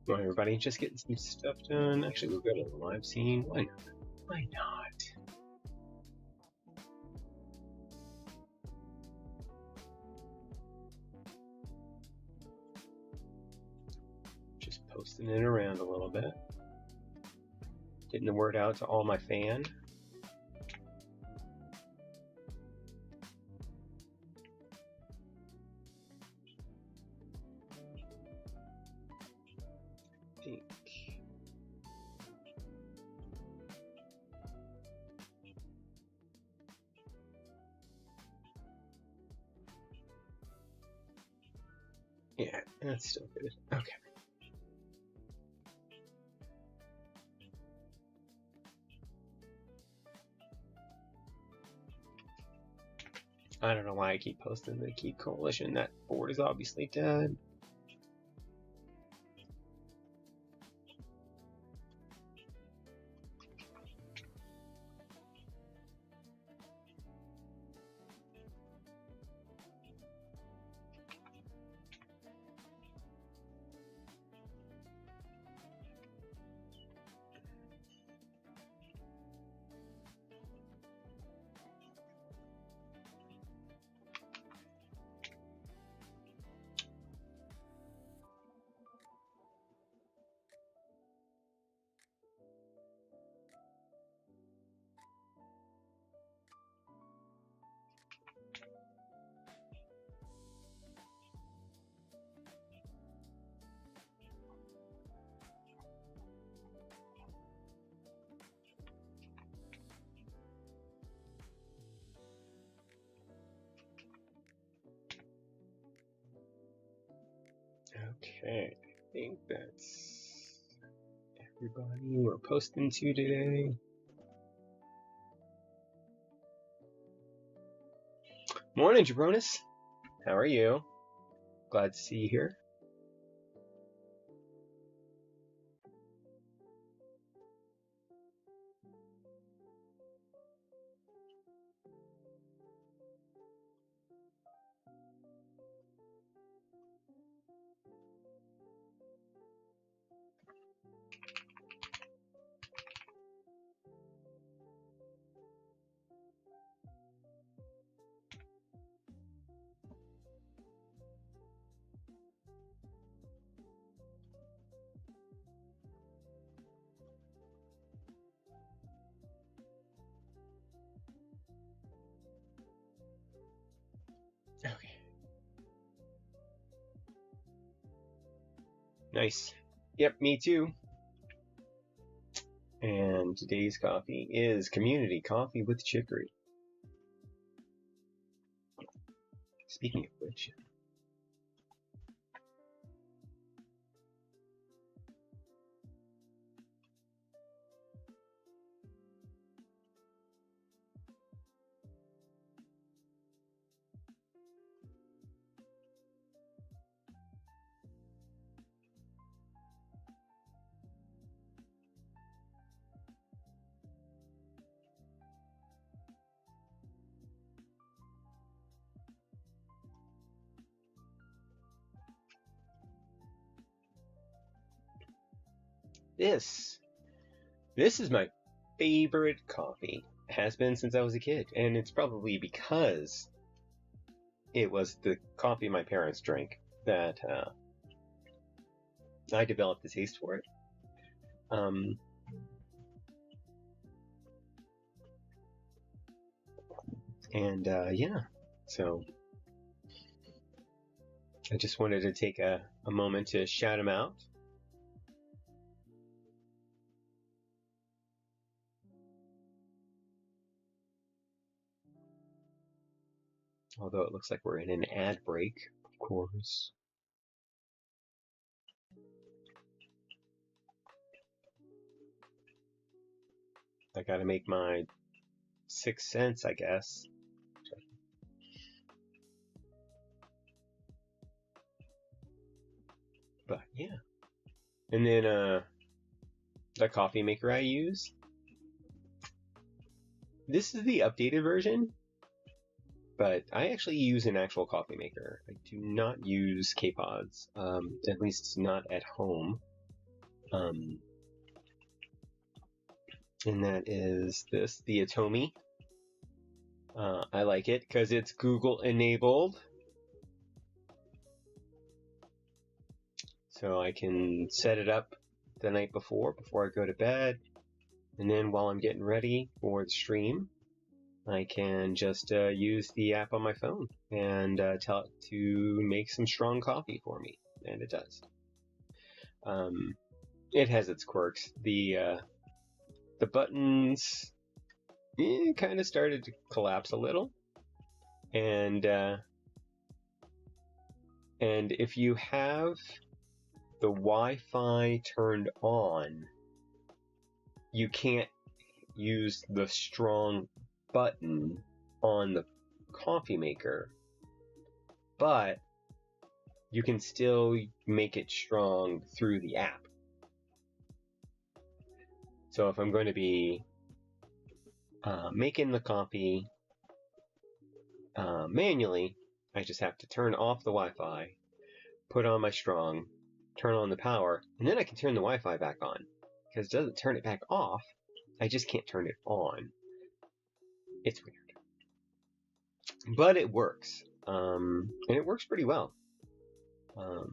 Well, everybody, just getting some stuff done. Actually, we'll go to the live scene. Why not? Why not? Just posting it around a little bit. Getting the word out to all my fans. Yeah, that's still good. Okay. I don't know why I keep posting the Keep Coalition. That board is obviously dead. Okay, I think that's everybody we're posting to today. Morning, Jabronis. How are you? Glad to see you here. Okay. Nice. Yep, me too. And today's coffee is Community Coffee with Chicory. Speaking of which, this is my favorite coffee. It has been since I was a kid, and it's probably because it was the coffee my parents drank that I developed the taste for it. Yeah, so I just wanted to take a moment to shout them out. Although it looks like we're in an ad break, of course. I gotta make my 6 cents, I guess. But yeah. And then the coffee maker I use. This is the updated version, but I actually use an actual coffee maker. I do not use K-Pods, at least not at home. And that is this, the Atomi. I like it because it's Google enabled. So I can set it up the night before I go to bed. And then while I'm getting ready for the stream, I can just use the app on my phone and tell it to make some strong coffee for me. And it does. It has its quirks. The buttons kind of started to collapse a little. And if you have the Wi-Fi turned on, you can't use the strong button on the coffee maker, but you can still make it strong through the app. So if I'm going to be making the coffee manually, I just have to turn off the Wi-Fi, put on my strong, turn on the power, and then I can turn the Wi-Fi back on. Because it doesn't turn it back off, I just can't turn it on. It's weird. But it works. And it works pretty well. I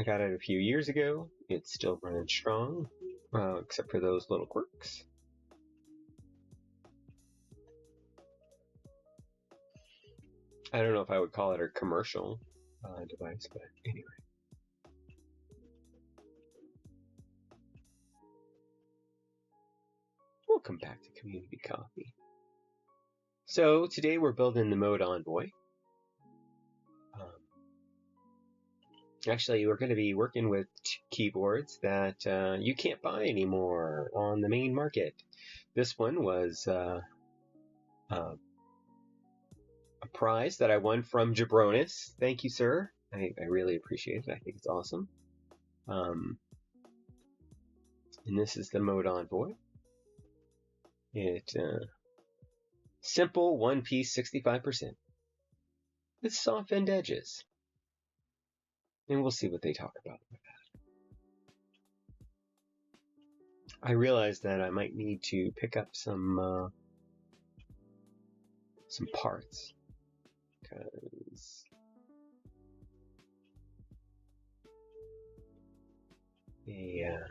got it a few years ago. It's still running strong, except for those little quirks. I don't know if I would call it a commercial device, but anyway. Welcome back to Community Coffee. So today we're building the mode Envoy. Actually, we're going to be working with keyboards that you can't buy anymore on the main market. This one was a prize that I won from Jabronis. Thank you, sir. I really appreciate it. I think it's awesome. And this is the mode Envoy. It simple one piece 65% with soft end edges. And we'll see what they talk about with that. I realized that I might need to pick up some parts, because it's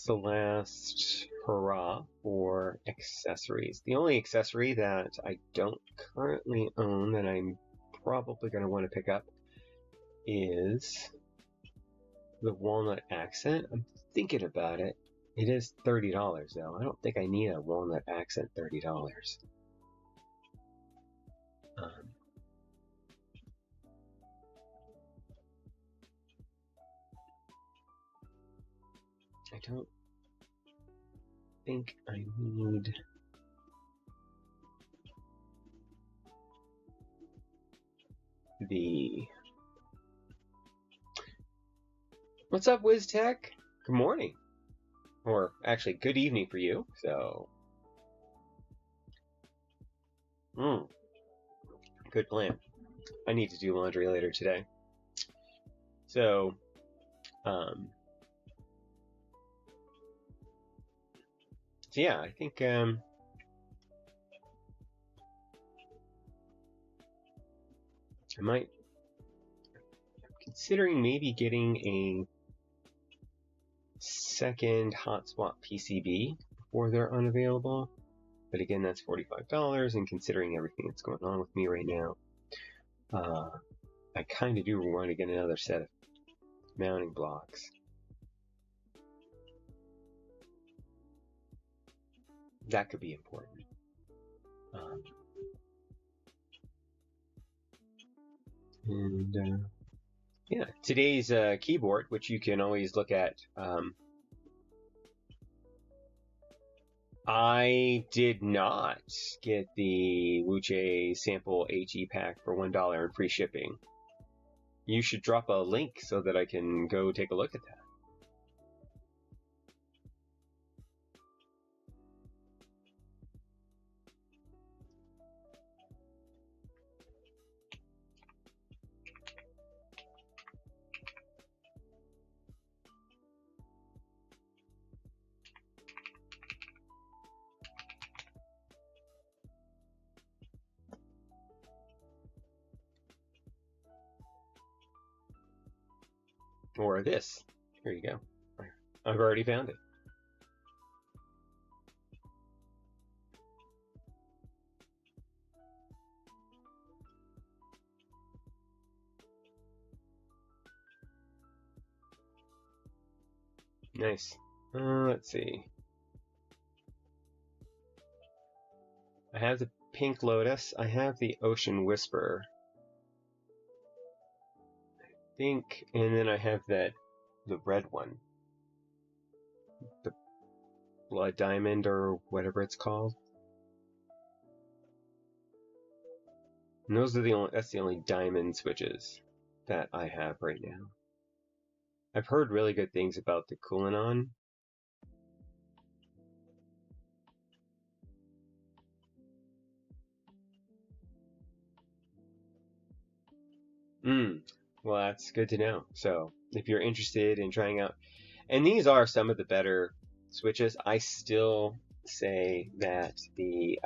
the last hurrah for accessories. The only accessory that I don't currently own that I'm probably going to want to pick up is the walnut accent. I'm thinking about it. It is $30 though. I don't think I need a walnut accent $30. I don't think I need the... What's up, WizTech? Good morning. Or actually, good evening for you. So, good plan. I need to do laundry later today. So, yeah, I think I'm considering maybe getting a second hotspot PCB before they're unavailable. But again, that's $45, and considering everything that's going on with me right now, I kind of do want to get another set of mounting blocks. That could be important. Yeah, today's keyboard, which you can always look at. I did not get the Wuche sample HE pack for $1 and free shipping. You should drop a link so that I can go take a look at that. Or this. Here you go. I've already found it. Nice. Let's see. I have the Pink Lotus. I have the Ocean Whisper. I think, and then I have the red one. The Blood Diamond or whatever it's called. And those are that's the only diamond switches that I have right now. I've heard really good things about the Kulinon. Well, that's good to know. So, if you're interested in trying out, and these are some of the better switches, I still say that the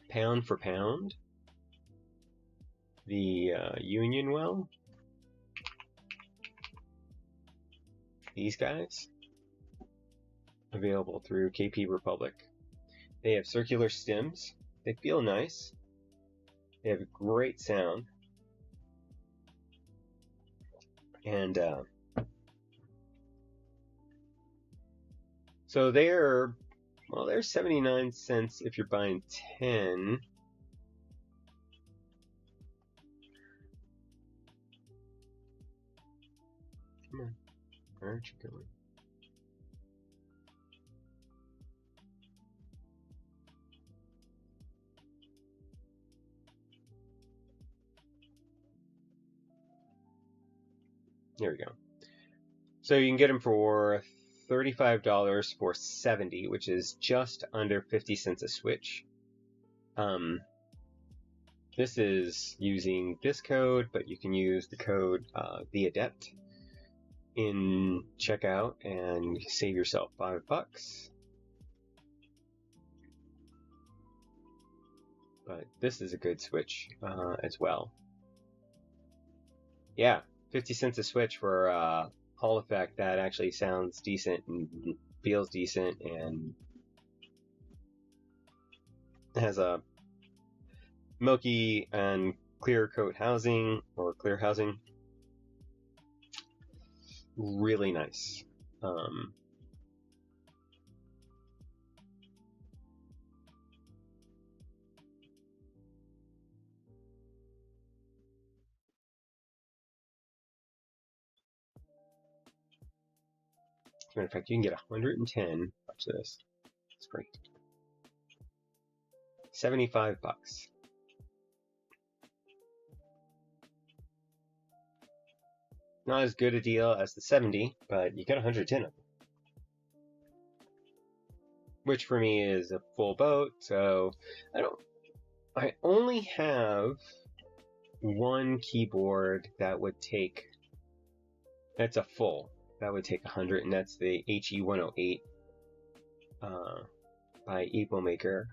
pound for pound, the Union Well, these guys, available through KP Republic. They have circular stems. They feel nice. They have a great sound. And so they're 79 cents if you're buying 10. Come on, where aren't you going? There we go. So you can get them for $35 for 70, which is just under 50 cents a switch. This is using this code, but you can use the code TheAdept in checkout and save yourself $5. But this is a good switch as well. Yeah, 50 cents a switch for Hall effect that actually sounds decent and feels decent and has a milky and clear coat housing or clear housing. Really nice. As a matter of fact, you can get 110. Watch this. It's great. $75. Not as good a deal as the 70, but you get 110 of them. Which for me is a full boat, so I only have one keyboard that would take, that's a full, that would take 100, and that's the HE108 by Eaglemaker.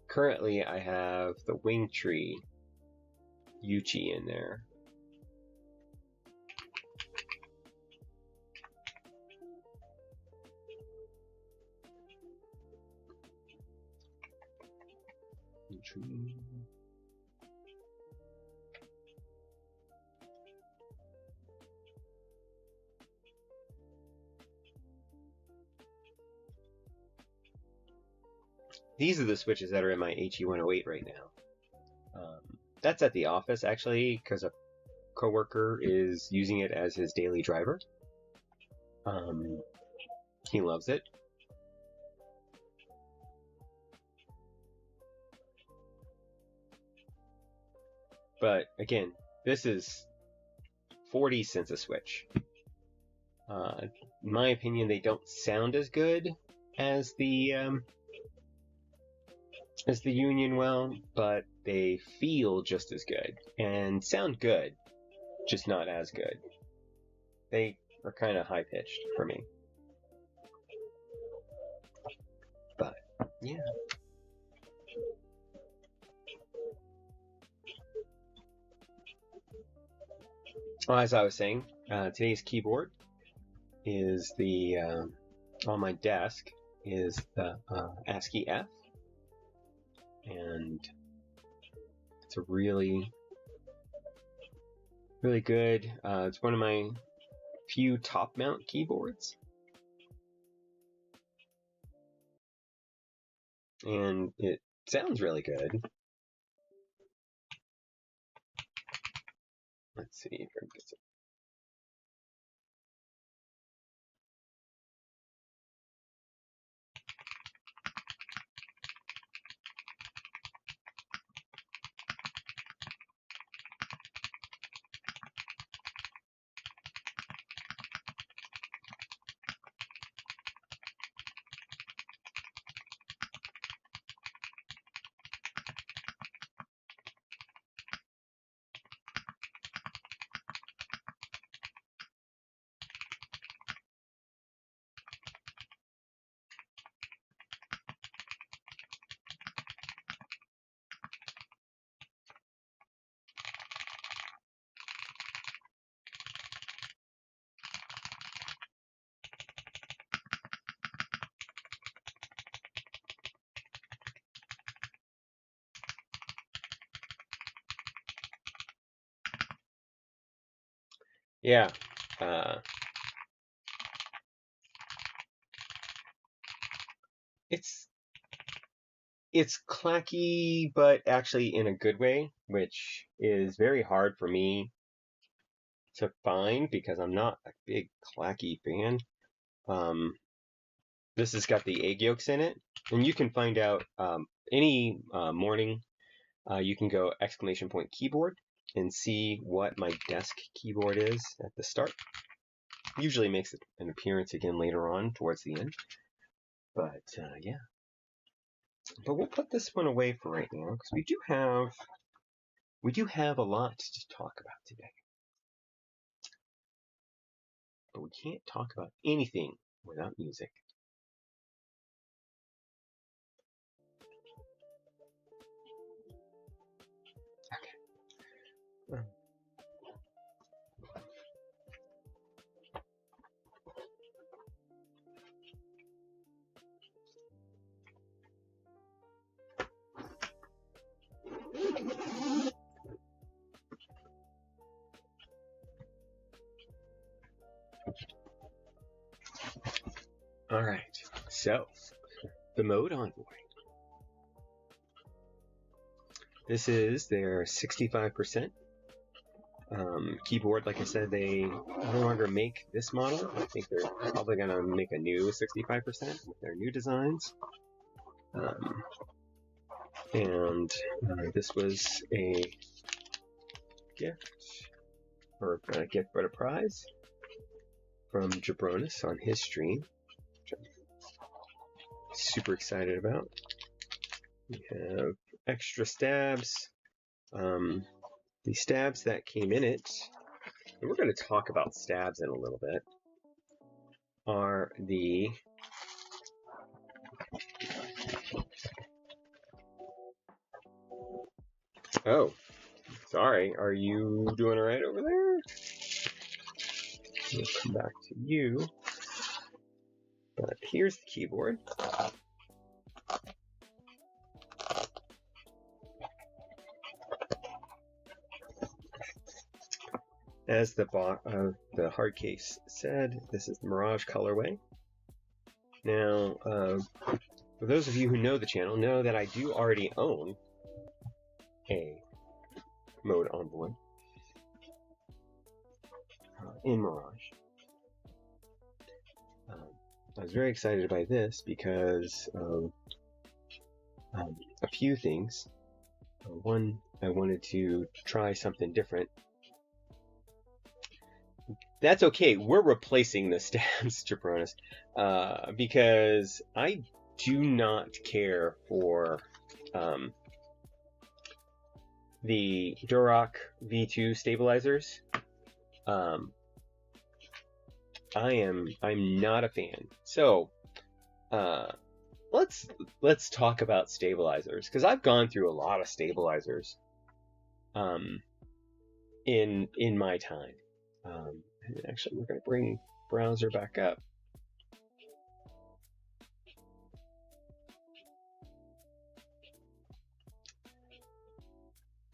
Currently, I have the Wingtree Yuchi in there. These are the switches that are in my HE108 right now. That's at the office, actually, because a coworker is using it as his daily driver. He loves it. But again, this is 40 cents a switch. In my opinion, they don't sound as good as the Union Well, but they feel just as good and sound good, just not as good. They are kind of high pitched for me. But yeah. Well, as I was saying, today's keyboard is on my desk is the ASCII F, and it's a really good. It's one of my few top mount keyboards, and it sounds really good. Let's see if I can get some. Yeah, it's clacky, but actually in a good way, which is very hard for me to find because I'm not a big clacky fan. This has got the egg yolks in it, and you can find out any morning. You can go !keyboard and see what my desk keyboard is at the start. Usually makes an appearance again later on towards the end. But yeah. But we'll put this one away for right now because we do have a lot to talk about today. But we can't talk about anything without music. Okay. All right, so the Mode Envoy. This is their 65% keyboard. Like I said, they no longer make this model. I think they're probably going to make a new 65% with their new designs. And this was a gift, or a gift but a prize from Jabronis on his stream, which I'm super excited about. We have extra stabs. The stabs that came in it, and we're going to talk about stabs in a little bit, are the oh, sorry, are you doing all right over there? We'll come back to you. But here's the keyboard. As the hard case said, this is the Mirage colorway. Now, for those of you who know the channel, know that I do already own a Mode Envoy in Mirage. I was very excited by this because of a few things. One, I wanted to try something different. That's okay. We're replacing the stabs, Jabronis, because I do not care for the Durock V2 stabilizers. I'm not a fan. So let's talk about stabilizers, because I've gone through a lot of stabilizers in my time. And actually, we're going to bring browser back up.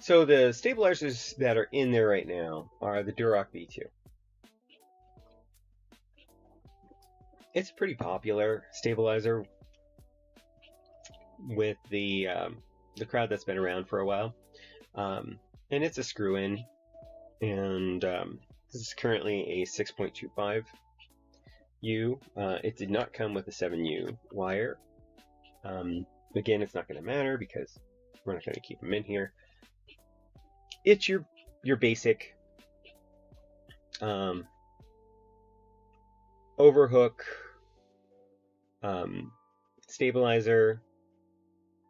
So the stabilizers that are in there right now are the Duroc V2. It's a pretty popular stabilizer with the crowd that's been around for a while, and it's a screw-in, and this is currently a 6.25 U. It did not come with a 7U wire. Again, it's not going to matter because we're not going to keep them in here. It's your basic overhook stabilizer.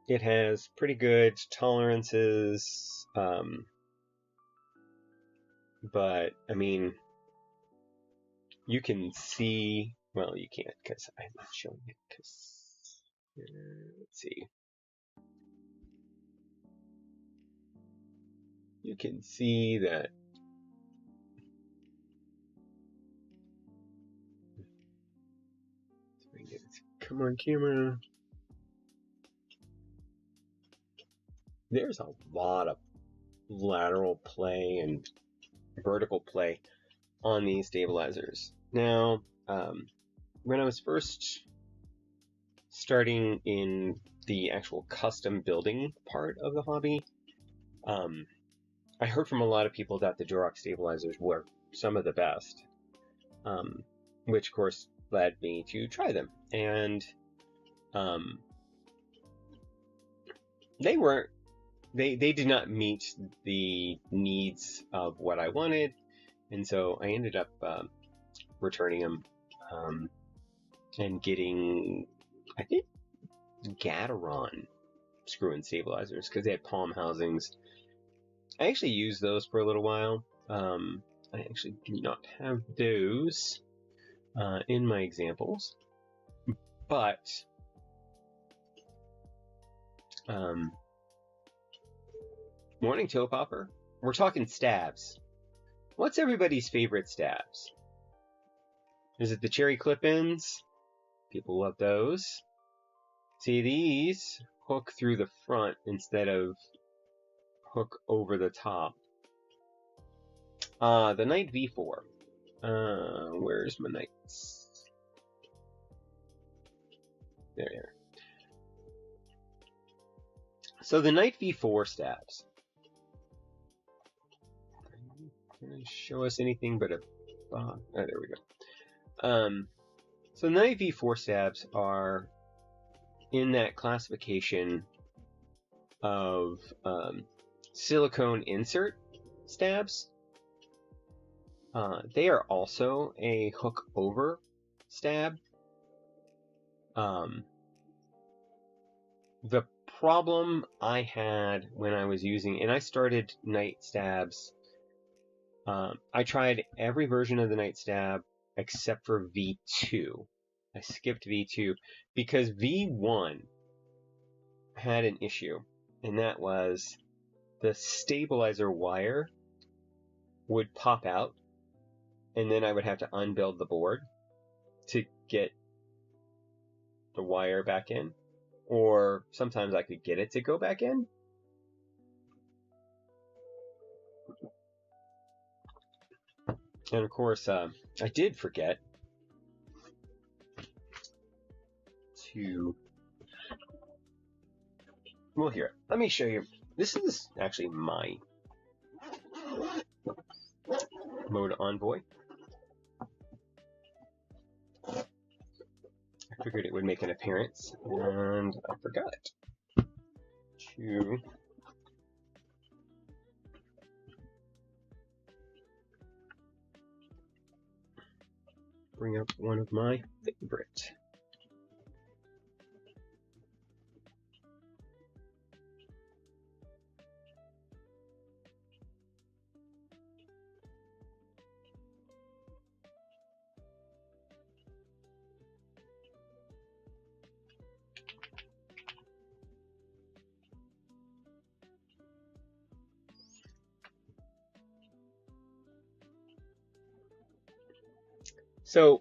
It has pretty good tolerances, but I mean, you can see, well, you can't because I'm not showing it because, let's see. You can see that come on, camera. There's a lot of lateral play and vertical play on these stabilizers. Now, when I was first starting in the actual custom building part of the hobby, I heard from a lot of people that the Duroc stabilizers were some of the best, which of course led me to try them. And they did not meet the needs of what I wanted, and so I ended up returning them and getting, I think, Gateron screw-in stabilizers because they had palm housings. I actually used those for a little while. I actually do not have those in my examples, but morning toe popper. We're talking stabs. What's everybody's favorite stabs? Is it the cherry clip-ins? People love those. See, these hook through the front instead of hook over the top. The Knight V4. Where's my Knights? There they are. So the Knight V4 stabs. Can it show us anything but a box? Oh, there we go. So the Knight V4 stabs are in that classification of silicone insert stabs. They are also a hook over stab. The problem I had when I was using, and I started Knight stabs, I tried every version of the Knight stab except for V2. I skipped V2 because V1 had an issue, and that was the stabilizer wire would pop out, and then I would have to unbuild the board to get the wire back in, or sometimes I could get it to go back in. And of course, I did forget to, well, here, let me show you. This is actually my mode Envoy. I figured it would make an appearance, and I forgot to bring up one of my favorite. So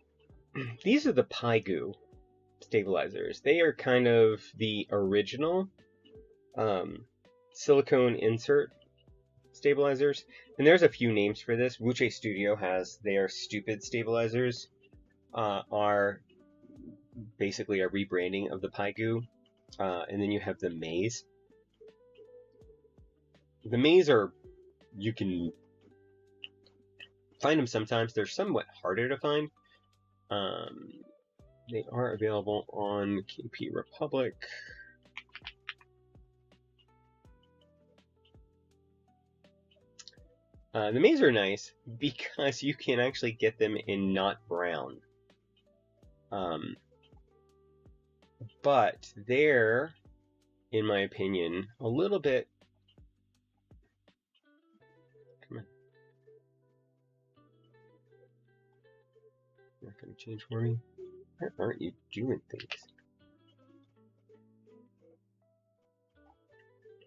these are the Paigu stabilizers. They are kind of the original silicone insert stabilizers. And there's a few names for this. Wuche Studio has their stupid stabilizers, are basically a rebranding of the Paigu. And then you have the Maze. The Maze are, you can find them sometimes. They're somewhat harder to find. They are available on KP Republic. The Maze are nice because you can actually get them in not brown. But they're, in my opinion, a little bit... Come on. You're not going to change for me? Why aren't you doing things?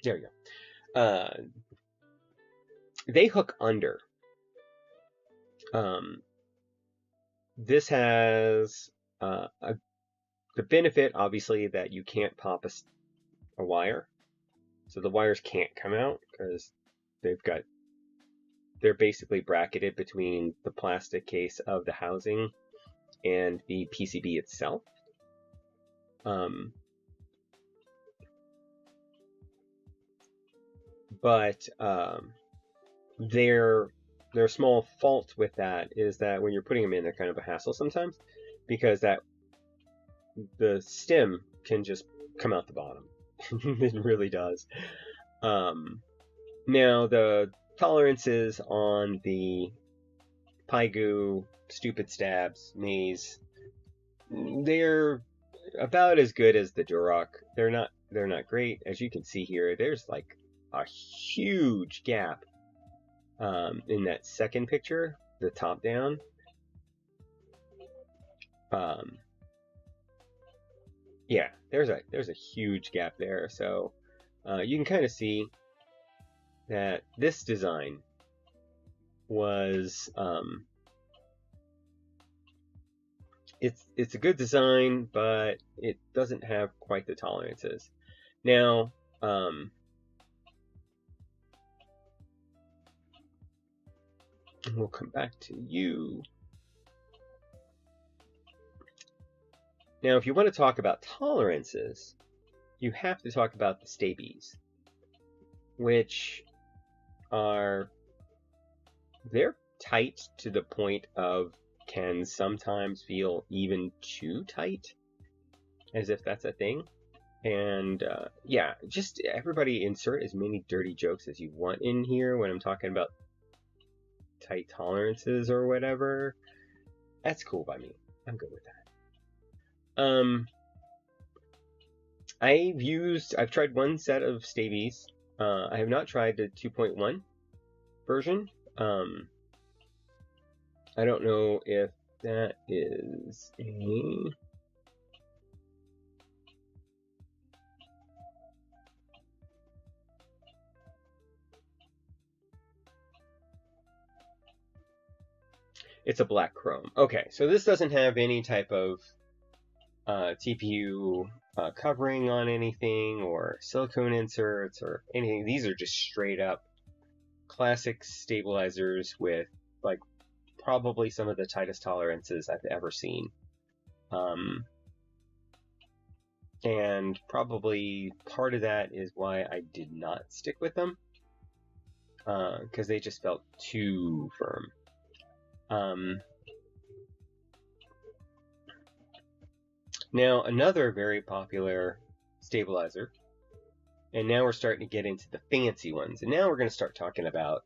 There we go. They hook under. This has the benefit, obviously, that you can't pop a wire. So the wires can't come out because they're basically bracketed between the plastic case of the housing and the PCB itself. But their small fault with that is that when you're putting them in, they're kind of a hassle sometimes, because the stem can just come out the bottom. It really does. Now the tolerances on the Paigu, Stupid Stabs, Maze, they're about as good as the Duroc. They're not great. As you can see here, there's like a huge gap in that second picture, the top down. Yeah, there's a huge gap there. So you can kind of see that this design was it's a good design, but it doesn't have quite the tolerances. Now, we'll come back to you. Now, if you want to talk about tolerances, you have to talk about the stabies, which they're tight to the point of can sometimes feel even too tight, as if that's a thing. And yeah, just everybody insert as many dirty jokes as you want in here when I'm talking about tight tolerances or whatever. That's cool by me. I'm good with that. I've tried one set of stabies. I have not tried the 2.1 version. I don't know if that is a... It's a black chrome. Okay, so this doesn't have any type of TPU covering on anything or silicone inserts or anything. These are just straight up classic stabilizers with like probably some of the tightest tolerances I've ever seen. And probably part of that is why I did not stick with them, because they just felt too firm. Now, another very popular stabilizer, and now we're starting to get into the fancy ones, and now we're going to start talking about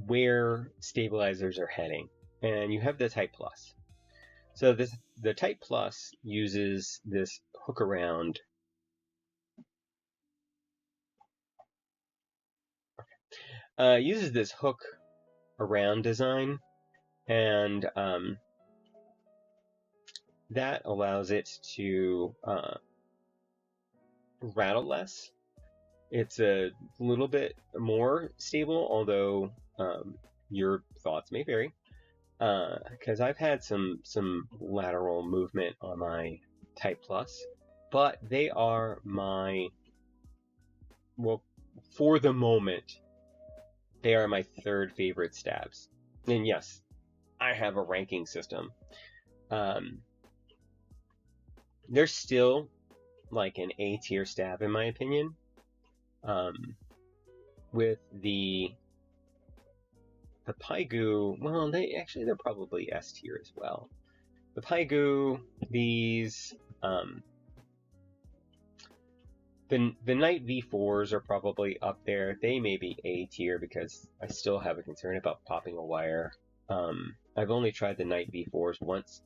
where stabilizers are heading. And you have the Type Plus. So the Type Plus uses this hook around. Uses this hook around design, and that allows it to rattle less. It's a little bit more stable, although your thoughts may vary. because I've had some lateral movement on my Type Plus, but they are my, well, for the moment, they are my third favorite stabs. And yes, I have a ranking system. They're still like an A tier stab in my opinion. With the Paigu, well, they're probably S tier as well. The Paigu, these, the Knight V4s are probably up there. They may be A tier because I still have a concern about popping a wire. I've only tried the Knight V4s once,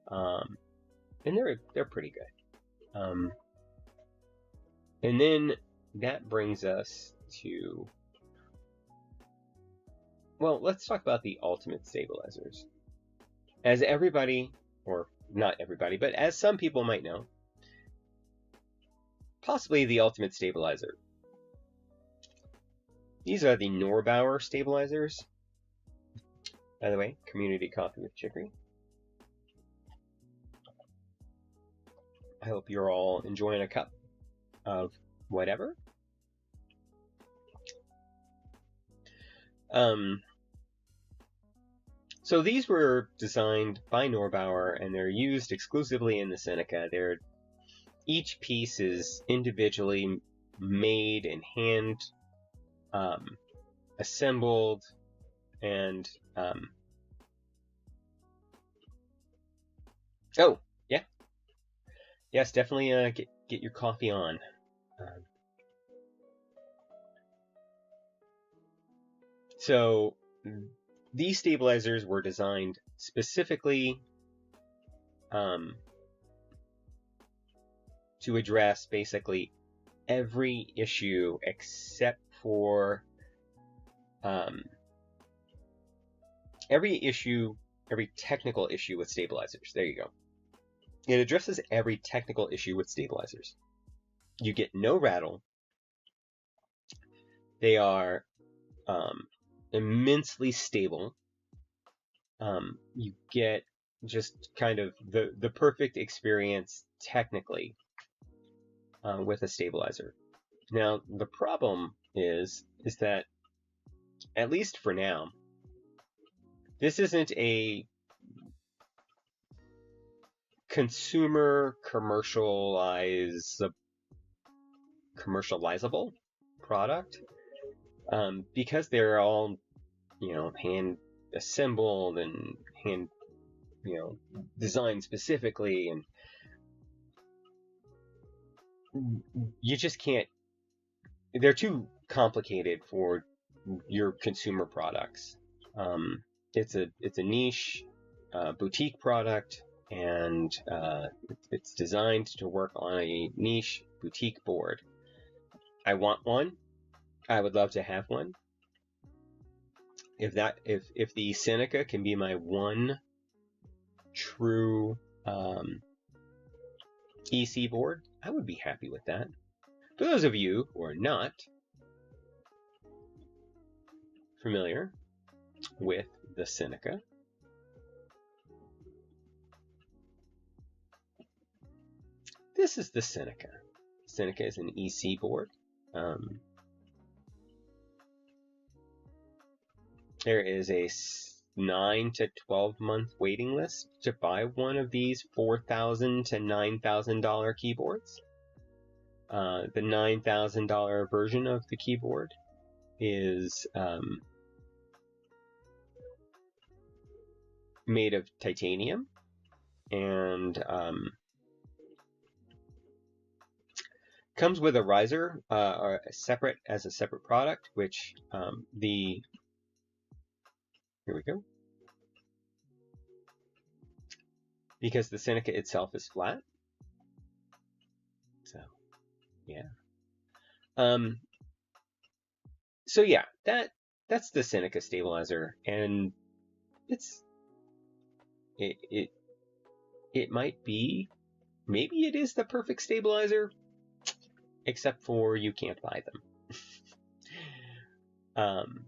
and they're pretty good. And then that brings us to, well, let's talk about the ultimate stabilizers. As everybody, or not everybody, but as some people might know, possibly the ultimate stabilizer. These are the Norbauer stabilizers. By the way, community coffee with chicory. I hope you're all enjoying a cup of whatever. So these were designed by Norbauer, and they're used exclusively in the Seneca. Each piece is individually made and hand assembled, and oh yeah, yes, definitely get your coffee on. So these stabilizers were designed specifically to address basically every issue except for every technical issue with stabilizers. There you go. It addresses every technical issue with stabilizers. You get no rattle. They are immensely stable. You get just kind of the perfect experience technically with a stabilizer. Now, the problem is that, at least for now, this isn't a consumer commercializable product, because they're all, hand assembled and hand, designed specifically, and you just can't, they're too complicated for your consumer products. It's a niche boutique product, and it's designed to work on a niche boutique board. I want one. I would love to have one. If the Seneca can be my one true EC board, I would be happy with that. For those of you who are not familiar with the Seneca, this is the Seneca. Seneca is an EC board. There is a 9 to 12 month waiting list to buy one of these $4,000 to $9,000 keyboards. The $9,000 version of the keyboard is made of titanium, and comes with a riser or as a separate product, which here we go. Because the Seneca itself is flat. So, yeah. So yeah, that's the Seneca stabilizer, and it might be, maybe it is the perfect stabilizer, except for you can't buy them.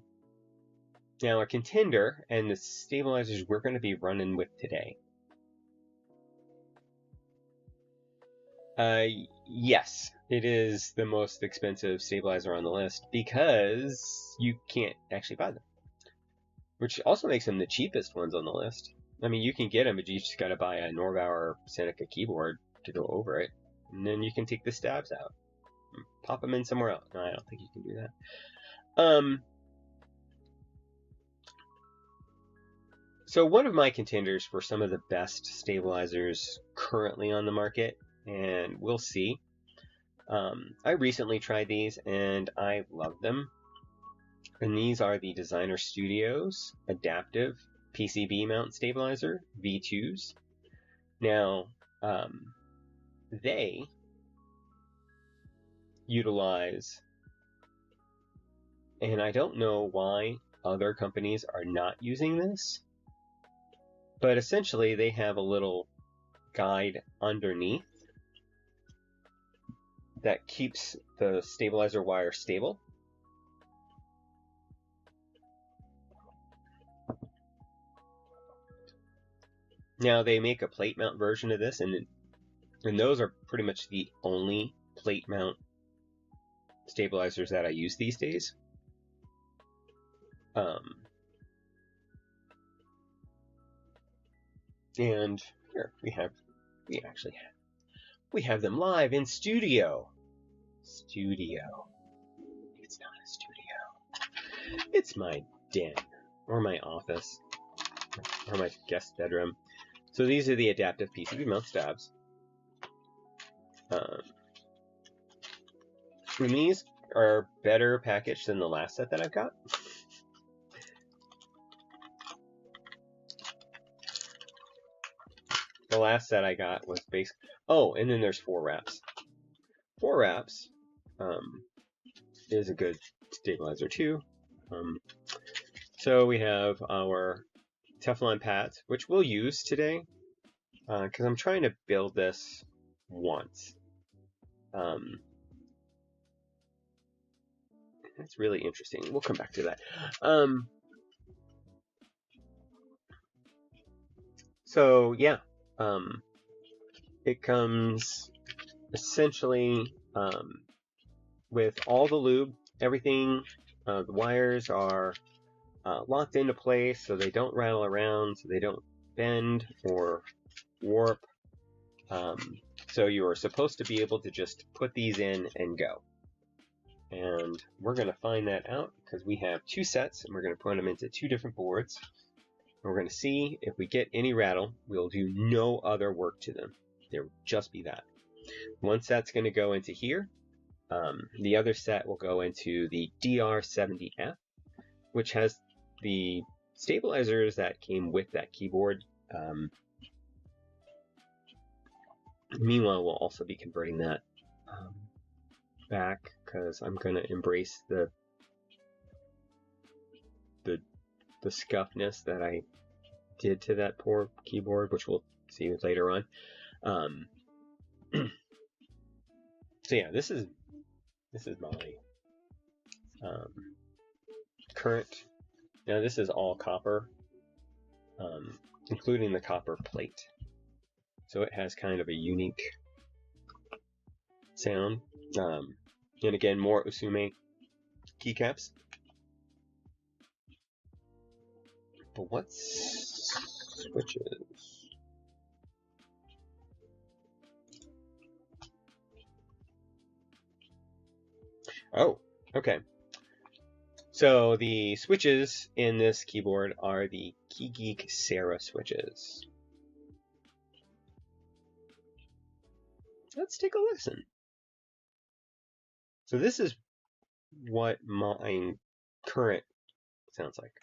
Now, a contender and the stabilizers we're going to be running with today. Yes, it is the most expensive stabilizer on the list because you can't actually buy them, which also makes them the cheapest ones on the list. I mean, you can get them, but you just got to buy a Norvauer Seneca keyboard to go over it, and then you can take the stabs out, and pop them in somewhere else. No, I don't think you can do that. So one of my contenders for some of the best stabilizers currently on the market, and we'll see. I recently tried these and I love them. And these are the Designer Studios Adaptive PCB Mount Stabilizer V2s. Now, they utilize, and I don't know why other companies are not using this, but essentially they have a little guide underneath that keeps the stabilizer wire stable. Now they make a plate mount version of this, and those are pretty much the only plate mount stabilizers that I use these days. And here we have them live in studio. Studio. It's not a studio. It's my den, or my office, or my guest bedroom. So these are the adaptive PCB mount stabs. And these are better packaged than the last set that I've got. The last set I got was basic. Oh, and then there's 4 wraps. 4 wraps is a good stabilizer too. So we have our Teflon pads, which we'll use today because I'm trying to build this once. That's really interesting. We'll come back to that. So yeah, it comes essentially with all the lube, everything. The wires are locked into place so they don't rattle around, so they don't bend or warp. So you are supposed to be able to just put these in and go. And we're going to find that out because we have 2 sets and we're going to put them into 2 different boards. And we're going to see if we get any rattle. We'll do no other work to them. There will just be that. One set's going to go into here. The other set will go into the DR70F, which has the stabilizers that came with that keyboard. Meanwhile, we'll also be converting that back because I'm going to embrace the scuffness that I did to that poor keyboard, which we'll see later on. So yeah, this is my current. Now this is all copper, including the copper plate. So it has kind of a unique sound. And again, more Usume keycaps. But what's switches? Oh, okay. So the switches in this keyboard are the KeyGeek Sarah switches. Let's take a listen. So this is what my current sounds like.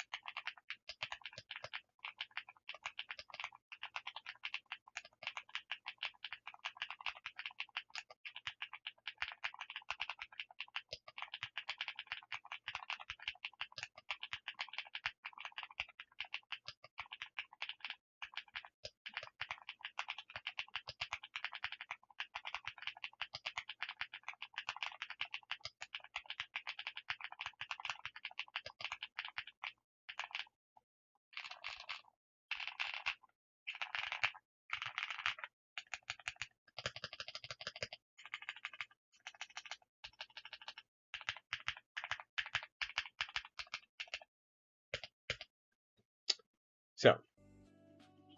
So,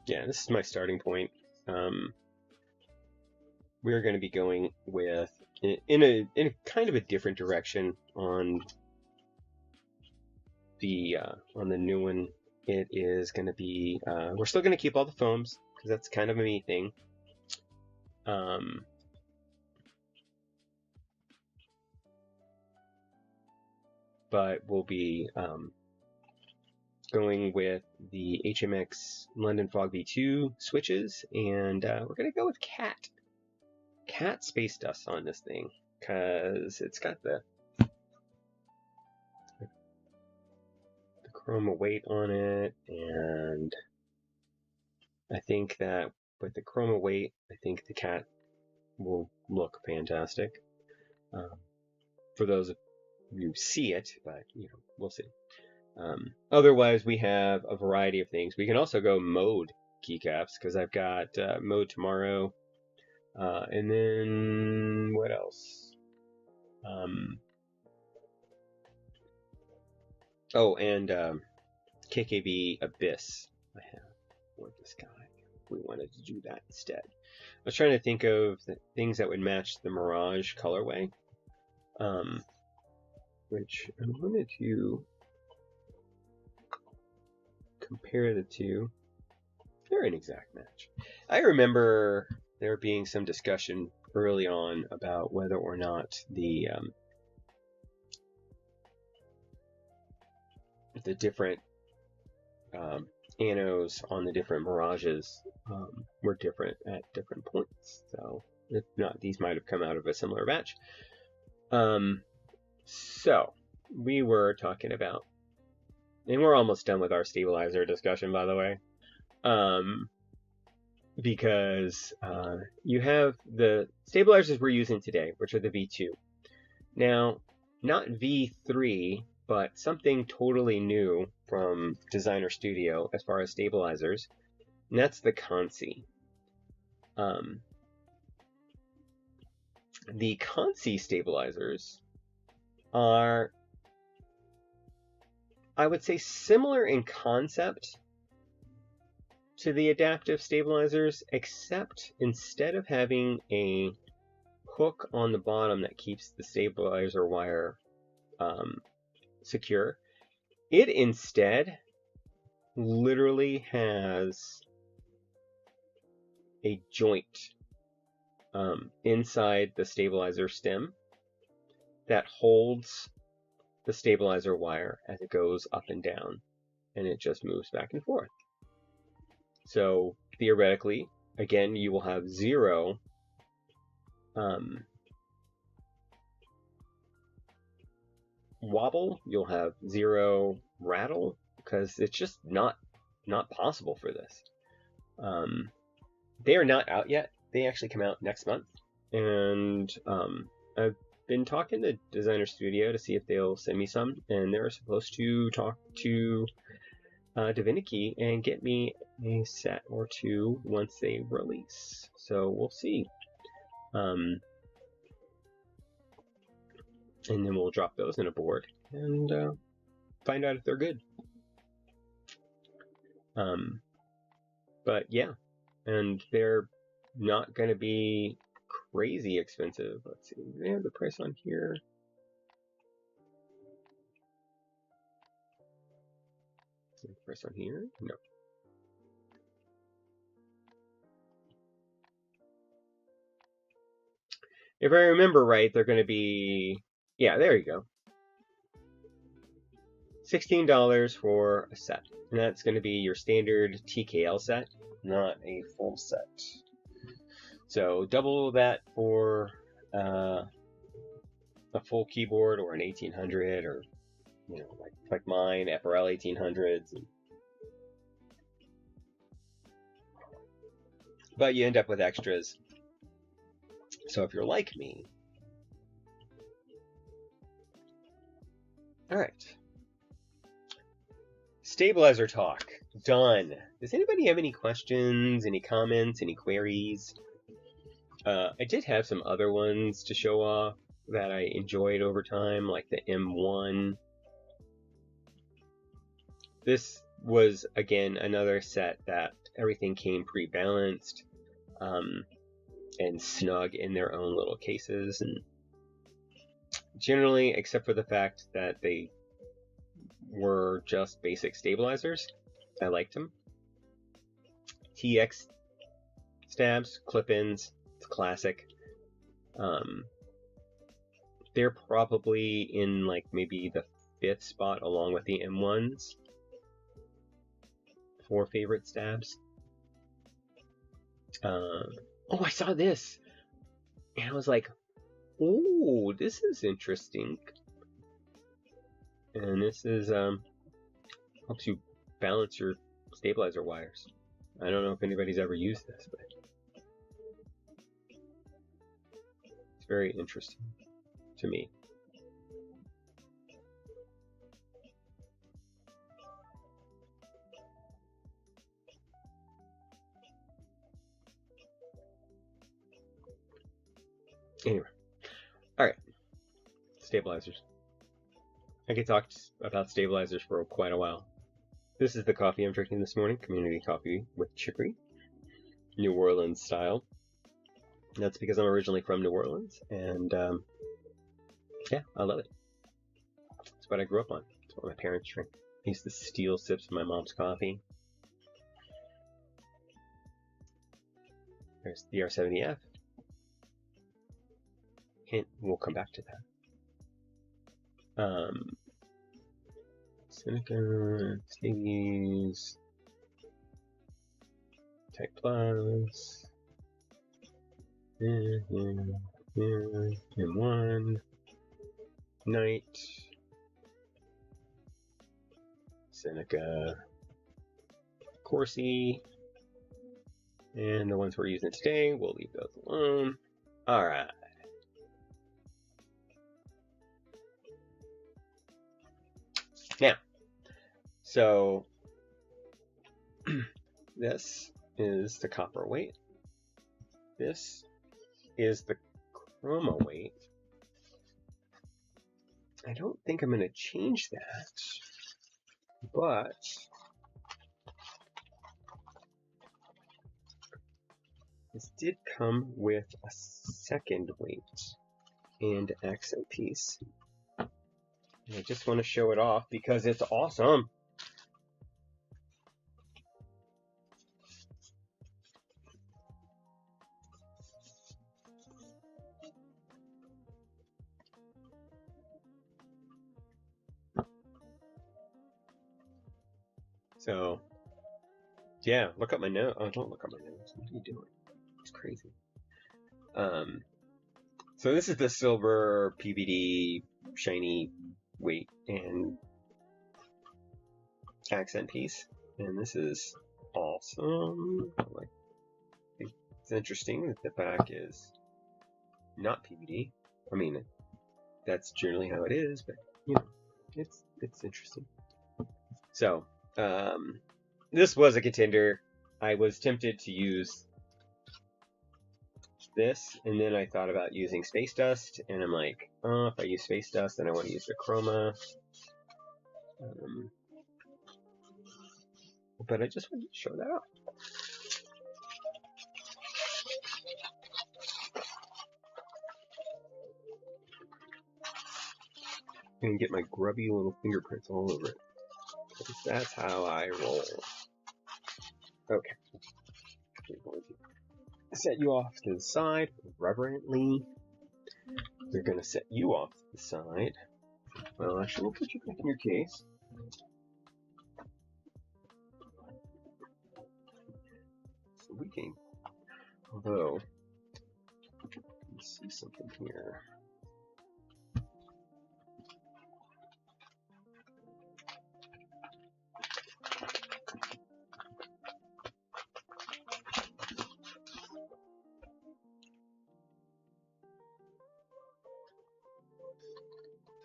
yeah, this is my starting point. We're going to be going with in a kind of a different direction on the new one. It is going to be we're still going to keep all the foams because that's kind of a me thing. But we'll be going with the HMX London Fog V2 switches, and we're going to go with Cat Space Dust on this thing, because it's got the chroma weight on it, and I think that with the chroma weight, I think the cat will look fantastic. For those of you who see it, but we'll see. Otherwise, we have a variety of things. We can also go mode keycaps, because I've got mode tomorrow. And then what else? Oh, and KKB Abyss. I have for this guy. We wanted to do that instead. I was trying to think of the things that would match the Mirage colorway. Which I wanted to compare the two. They're an exact match. I remember there being some discussion early on about whether or not the different anos on the different Mirages were different at different points. So if not, these might have come out of a similar batch. So we were talking about, and we're almost done with our stabilizer discussion, by the way. Because you have the stabilizers we're using today, which are the V2. Now, not V3, but something totally new from Designer Studio as far as stabilizers, and that's the Consi. The Consi stabilizers are, I would say, similar in concept to the adaptive stabilizers, except instead of having a hook on the bottom that keeps the stabilizer wire secure, it instead literally has a joint inside the stabilizer stem that holds the stabilizer wire as it goes up and down, and it just moves back and forth. So theoretically, again, you will have zero wobble, you'll have zero rattle, because it's just not possible for this. They are not out yet. They actually come out next month, and I've been talking to Designer Studio to see if they'll send me some, and they're supposed to talk to Divinity and get me a set or two once they release. So we'll see. And then we'll drop those in a board and find out if they're good. But yeah, and they're not going to be crazy expensive. Let's see, do they have the price on here? Is there the price on here? No. If I remember right, they're going to be, yeah, there you go. $16 for a set. And that's going to be your standard TKL set, not a full set. So double that for a full keyboard, or an 1800, or like mine, FRL 1800s. But you end up with extras. So if you're like me, all right. Stabilizer talk done. Does anybody have any questions, any comments, any queries? I did have some other ones to show off that I enjoyed over time, like the M1. This was, again, another set that everything came pre-balanced and snug in their own little cases. And generally, except for the fact that they were just basic stabilizers, I liked them. TX stabs, clip-ins, it's classic. They're probably in like maybe the 5th spot along with the M1s for favorite stabs. Oh, I saw this and I was like, oh, this is interesting. And this is helps you balance your stabilizer wires. I don't know if anybody's ever used this, but it's very interesting to me. Anyway, all right, stabilizers. I could talk about stabilizers for quite a while. This is the coffee I'm drinking this morning, community coffee with chicory, New Orleans style. That's because I'm originally from New Orleans, and yeah, I love it. It's what I grew up on. It's what my parents drink. I used to steal sips of my mom's coffee. There's the R70F. Hint, we'll come back to that. Seneca, Stevie's, Type Plus, M1, Knight, Seneca, Corsi, and the ones we're using today, we'll leave those alone. Alright. Now, so this is the copper weight. This is the chroma weight. I don't think I'm going to change that, but this did come with a second weight and accent piece. And I just want to show it off because it's awesome. So, yeah, look up my nose. Oh, don't look up my nose. What are you doing? It's crazy. So this is the silver PVD shiny weight and accent piece, and this is awesome. Like, it's interesting that the back is not PVD. I mean, that's generally how it is, but you know, it's interesting. So, this was a contender. I was tempted to use this, and then I thought about using Space Dust, and I'm like, oh, if I use Space Dust, then I want to use the chroma. But I just wanted to show that off. And get my grubby little fingerprints all over it. Because that's how I roll. Okay. We're going to set you off to the side reverently. We're going to set you off to the side. Well, actually, we'll put you back in your case. So we can, although, let's see something here.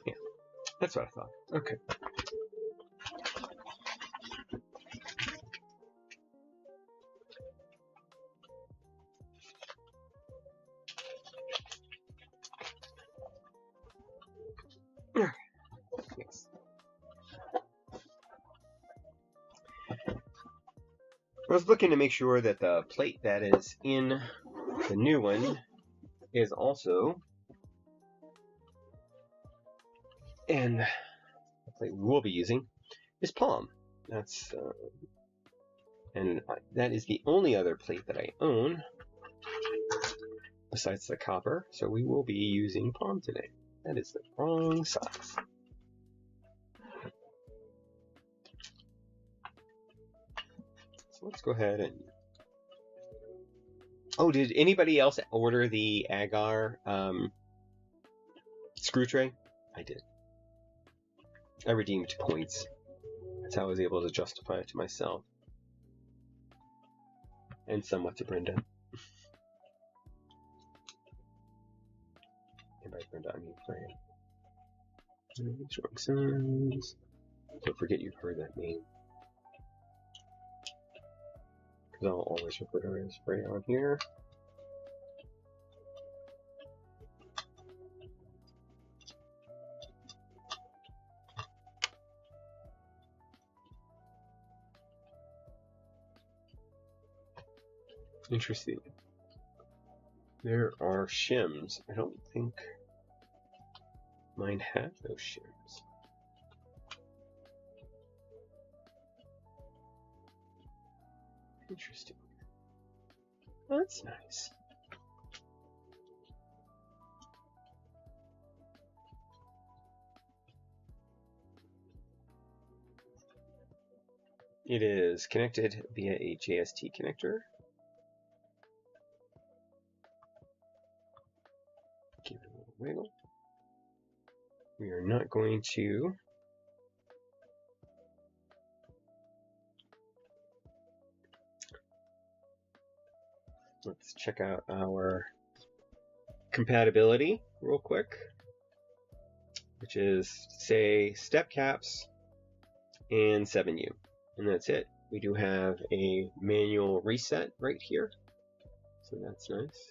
Yeah, that's what I thought. Okay. Yes. I was looking to make sure that the plate that is in the new one is also, and the plate we will be using is palm. That's and that is the only other plate that I own besides the copper, so we will be using palm today. That is the wrong size. So let's go ahead and... Oh, did anybody else order the agar screw tray? I did. I redeemed points. That's how I was able to justify it to myself. And somewhat to Brenda. And by Brenda, I mean Fran. Wrong size. Don't forget you've heard that name. Because I'll always refer to her as Fran on here. Interesting. There are shims. I don't think mine have those shims. Interesting. That's nice. It is connected via a JST connector. Give it a little wiggle. We are not going to let's check out our compatibility real quick, which is say step caps and 7U, and that's it. We do have a manual reset right here, so that's nice.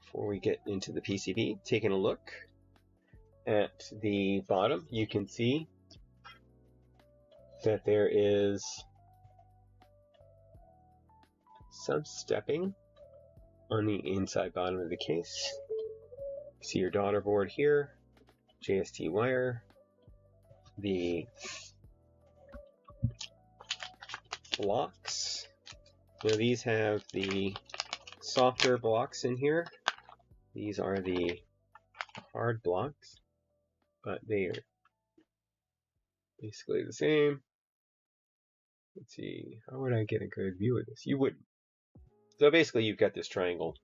Before we get into the PCB, taking a look at the bottom, you can see that there is some stepping on the inside bottom of the case. See your daughter board here, JST wire, the blocks. Now these have the softer blocks in here. These are the hard blocks, but they are basically the same. Let's see, how would I get a good view of this? You wouldn't. So basically you've got this triangle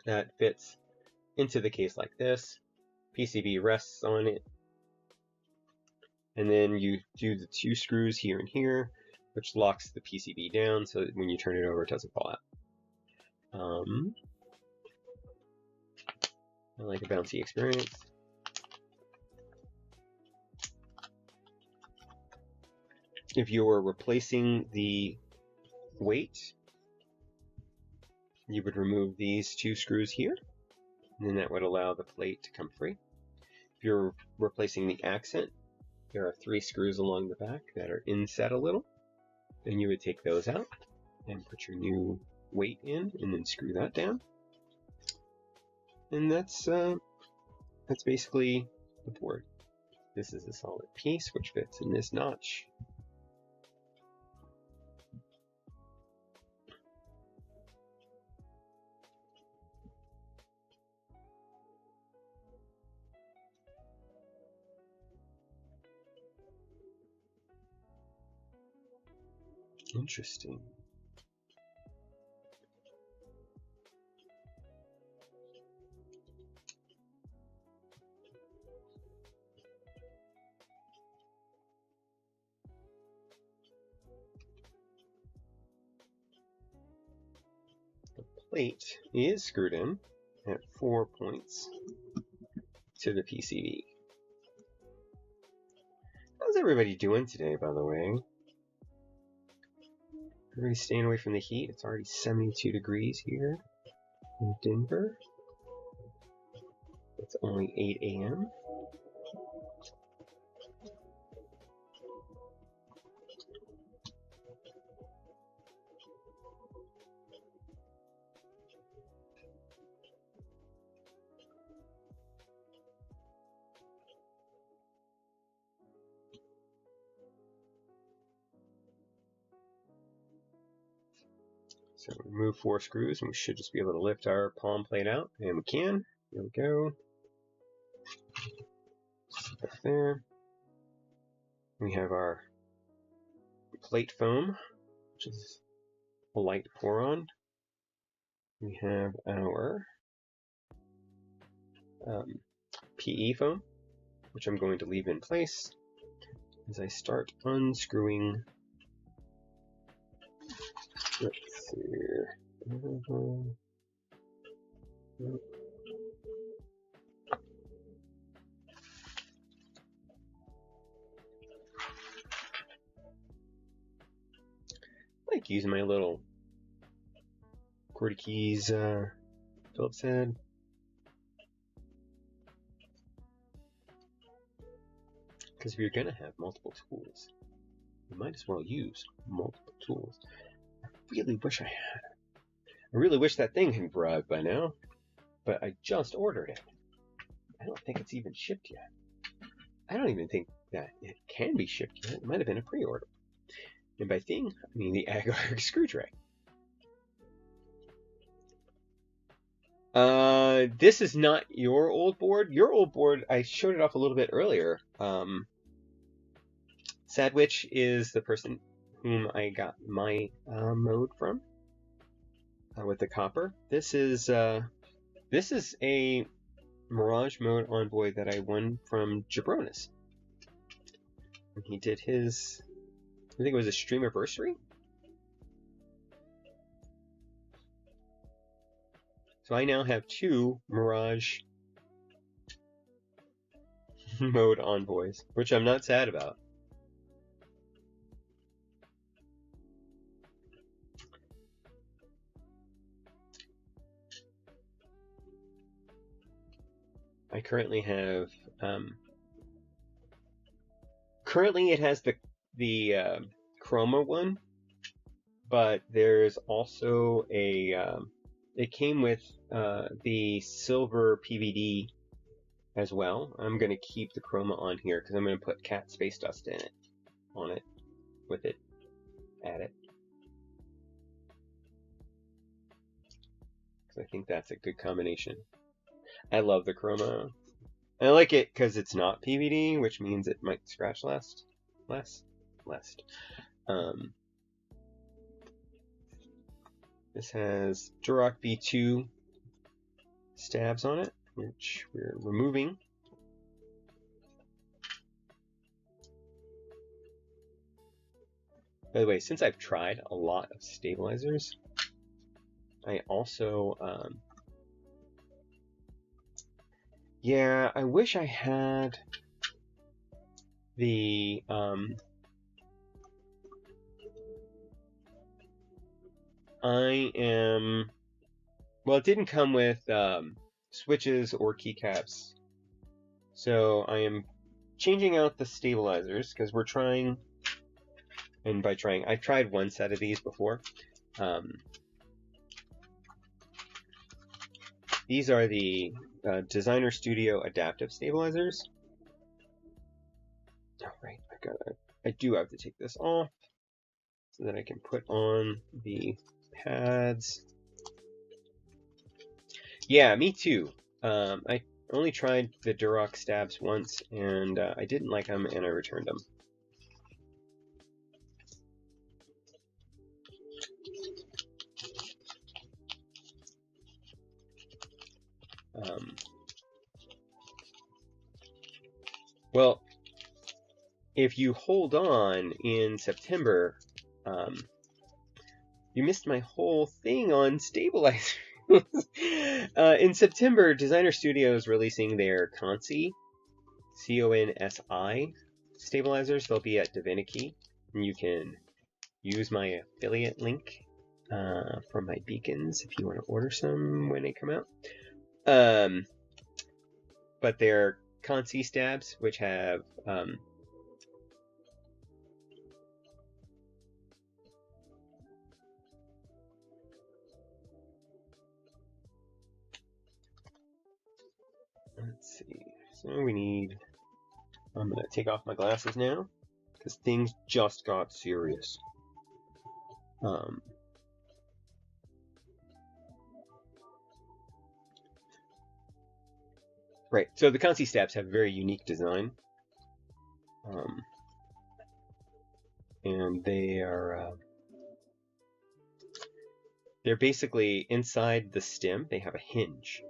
that fits into the case like this. PCB rests on it. And then you do the 2 screws here and here, which locks the PCB down so that when you turn it over it doesn't fall out. I like a bouncy experience. If you were replacing the weight, you would remove these 2 screws here, and then that would allow the plate to come free. If you're replacing the accent, there are 3 screws along the back that are inset a little. Then you would take those out and put your new weight in, and then screw that down. And that's basically the board. This is a solid piece which fits in this notch. Interesting. The plate is screwed in at 4 points to the PCB. How's everybody doing today, by the way? Everybody's staying away from the heat. It's already 72 degrees here in Denver. It's only 8 a.m. So remove 4 screws and we should just be able to lift our palm plate out, and we can. There we go. Set that there. We have our plate foam, which is a light pour on. We have our PE foam, which I'm going to leave in place as I start unscrewing. Let's see here. I like using my little QWERTY keys Phillips head. Because if you're going to have multiple tools, you might as well use multiple tools. I really wish I had. I really wish that thing had arrived by now, but I just ordered it. I don't think it's even shipped yet. I don't even think that it can be shipped yet. It might have been a pre-order. And by thing, I mean the agar screw tray. This is not your old board. Your old board, I showed it off a little bit earlier. Sadwich is the person whom I got my mode from with the copper. This is a Mirage mode Envoy that I won from Jabronis. And he did his, I think it was a streamiversary. So I now have 2 Mirage mode Envoys, which I'm not sad about. I currently have, currently it has the chroma one, but there's also a, it came with the silver PVD as well. I'm going to keep the chroma on here because I'm going to put cat space dust in it, on it, with it, at it. Because I think that's a good combination. I love the chroma. I like it because it's not PVD, which means it might scratch less. This has Duroc V2 stabs on it, which we're removing. By the way, since I've tried a lot of stabilizers, I also, yeah, I wish I had the, well, it didn't come with switches or keycaps, so I am changing out the stabilizers because we're trying, and by trying, I've tried one set of these before. These are the Designer Studio adaptive stabilizers. Oh, right, I do have to take this off so that I can put on the pads. Yeah, me too. I only tried the Duroc stabs once, and I didn't like them, and I returned them. Well, if you hold on in September, you missed my whole thing on stabilizers. In September, Designer Studio is releasing their Consi, C-O-N-S-I stabilizers. They'll be at Divinity, and you can use my affiliate link from my beacons if you want to order some when they come out. But they're Consi stabs, which have let's see. So we need. I'm gonna take off my glasses now because things just got serious. Right. So the Consi stabs have a very unique design, and they are. They're basically inside the stem. They have a hinge.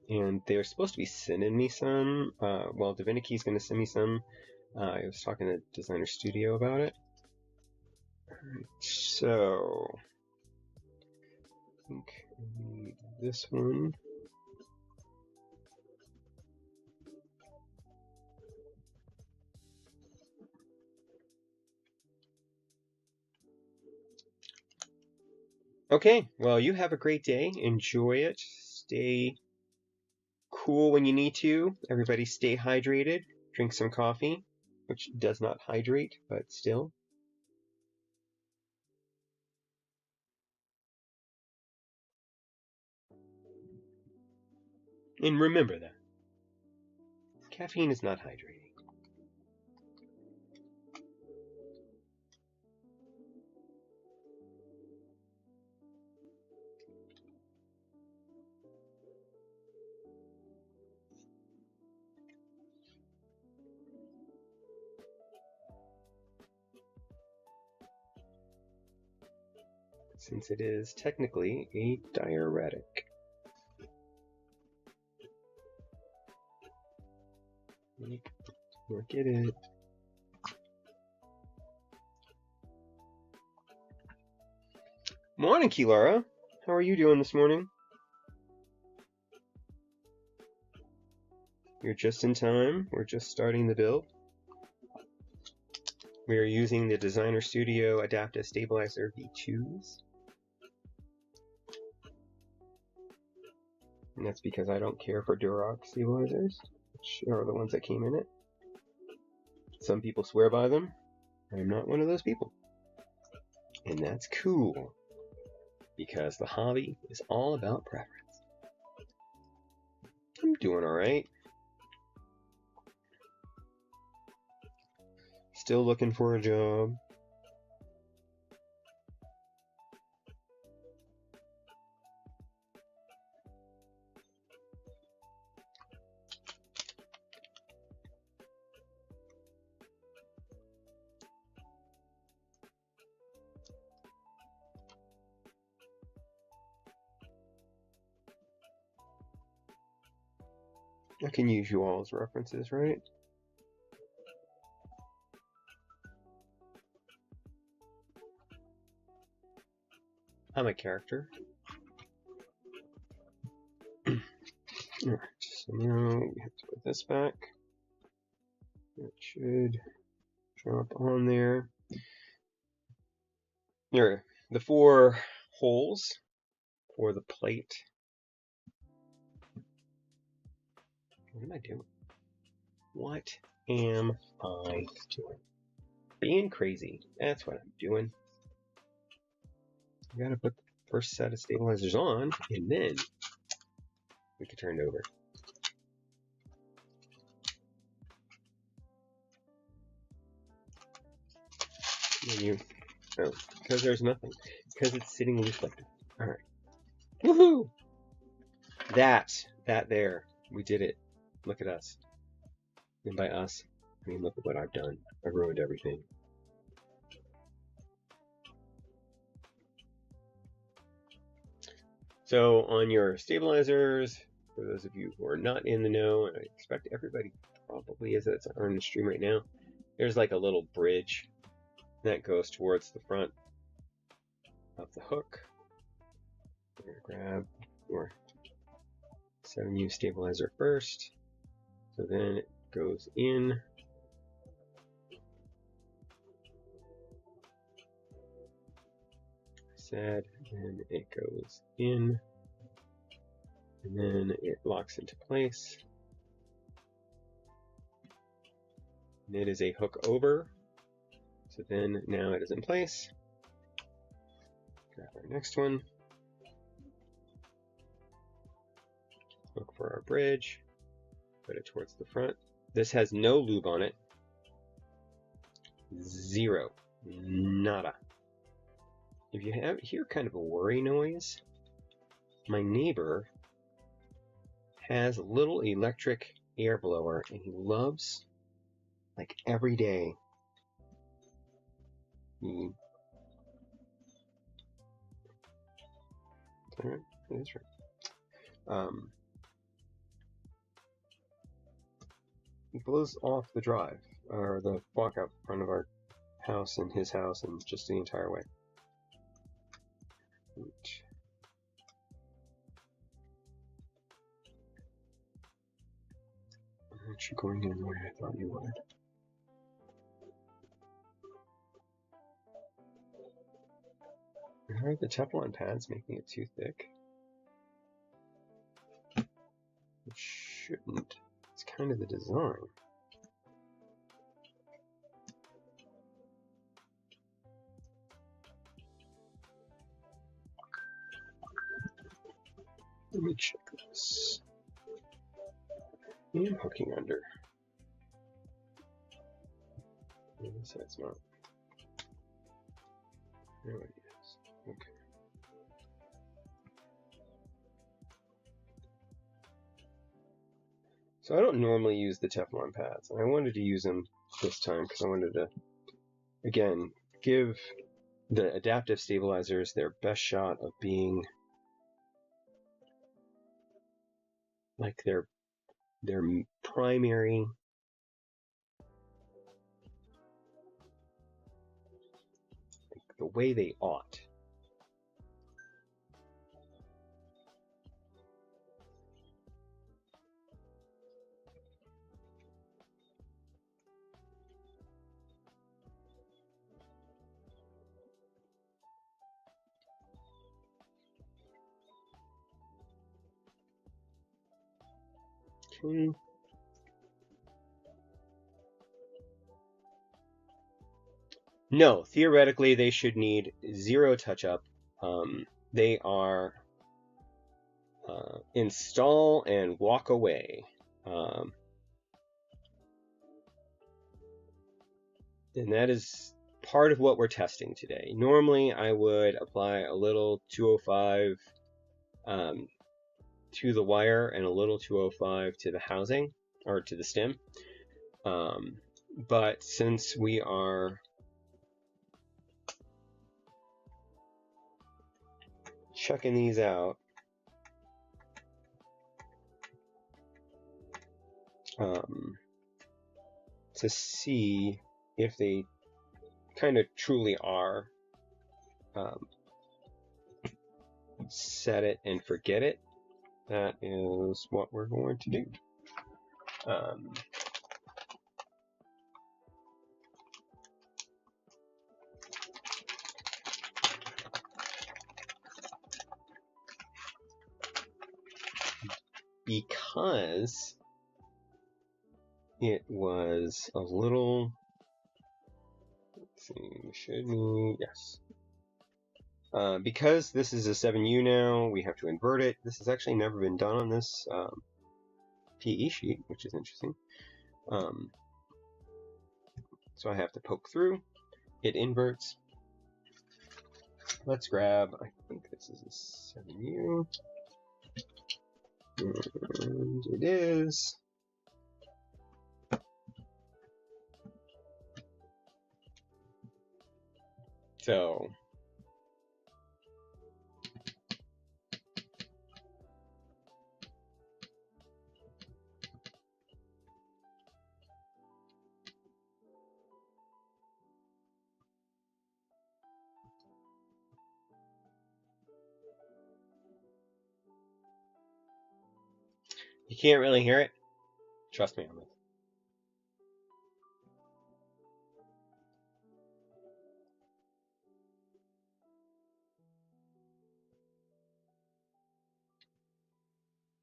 And they're supposed to be sending me some. Well, Divinity's going to send me some. I was talking to Designer Studio about it. Alright, so I think I need this one. Okay, well, you have a great day. Enjoy it. Stay cool when you need to. Everybody stay hydrated. Drink some coffee, which does not hydrate, but still. And remember that caffeine is not hydrating. Since it is technically a diuretic. Look at it. Morning, Kilara. How are you doing this morning? You're just in time. We're just starting the build. We are using the Designer Studio Adaptive Stabilizer V2s. And that's because I don't care for Duroc stabilizers, which are the ones that came in it. Some people swear by them. I'm not one of those people. And that's cool, because the hobby is all about preference. I'm doing alright. Still looking for a job. I can use you all as references, right? I'm a character. Alright, so now we have to put this back. It should drop on there. There, the 4 holes for the plate. What am I doing? What am I doing? Being crazy. That's what I'm doing. I gotta put the first set of stabilizers on, and then we can turn it over. Oh, because there's nothing. It's because it's sitting loose like that. Alright. Woohoo! That there. We did it. Look at us. And by us, I mean look at what I've done. I've ruined everything. So on your stabilizers, for those of you who are not in the know, and I expect everybody probably is that's on the stream right now, There's like a little bridge that goes towards the front of the hook. We're going to grab your 7U stabilizer first. So then it goes in. Said, then it goes in. And then it locks into place. And it is a hook over. So then now it is in place. Grab our next one. Look for our bridge. Put it towards the front. This has no lube on it. Zero. Nada. If you hear kind of a worry noise, my neighbor has a little electric air blower, and he loves, like every day, he blows off the drive, or the walk out front of our house and his house, and just the entire way. Aren't you going in the way I thought you would? Are the Teflon pads making it too thick? It shouldn't. It's kind of the design. Let me check this. And hooking under. So it's not. There it is. Okay. So I don't normally use the Teflon pads, and I wanted to use them this time because I wanted to, again, give the adaptive stabilizers their best shot of being like their primary the way they ought. Okay. No, theoretically they should need zero touch-up. They are install and walk away. And that is part of what we're testing today. Normally I would apply a little 205 to the wire and a little 205 to the housing, or to the stem. But since we are chucking these out, to see if they kind of truly are set it and forget it, that is what we're going to do. Because it was a little, let's see, should we, yes. Because this is a 7U now, we have to invert it. This has actually never been done on this PE sheet, which is interesting. So I have to poke through, it inverts. Let's grab, I think this is a 7U. And it is. So You can't really hear it? Trust me on this.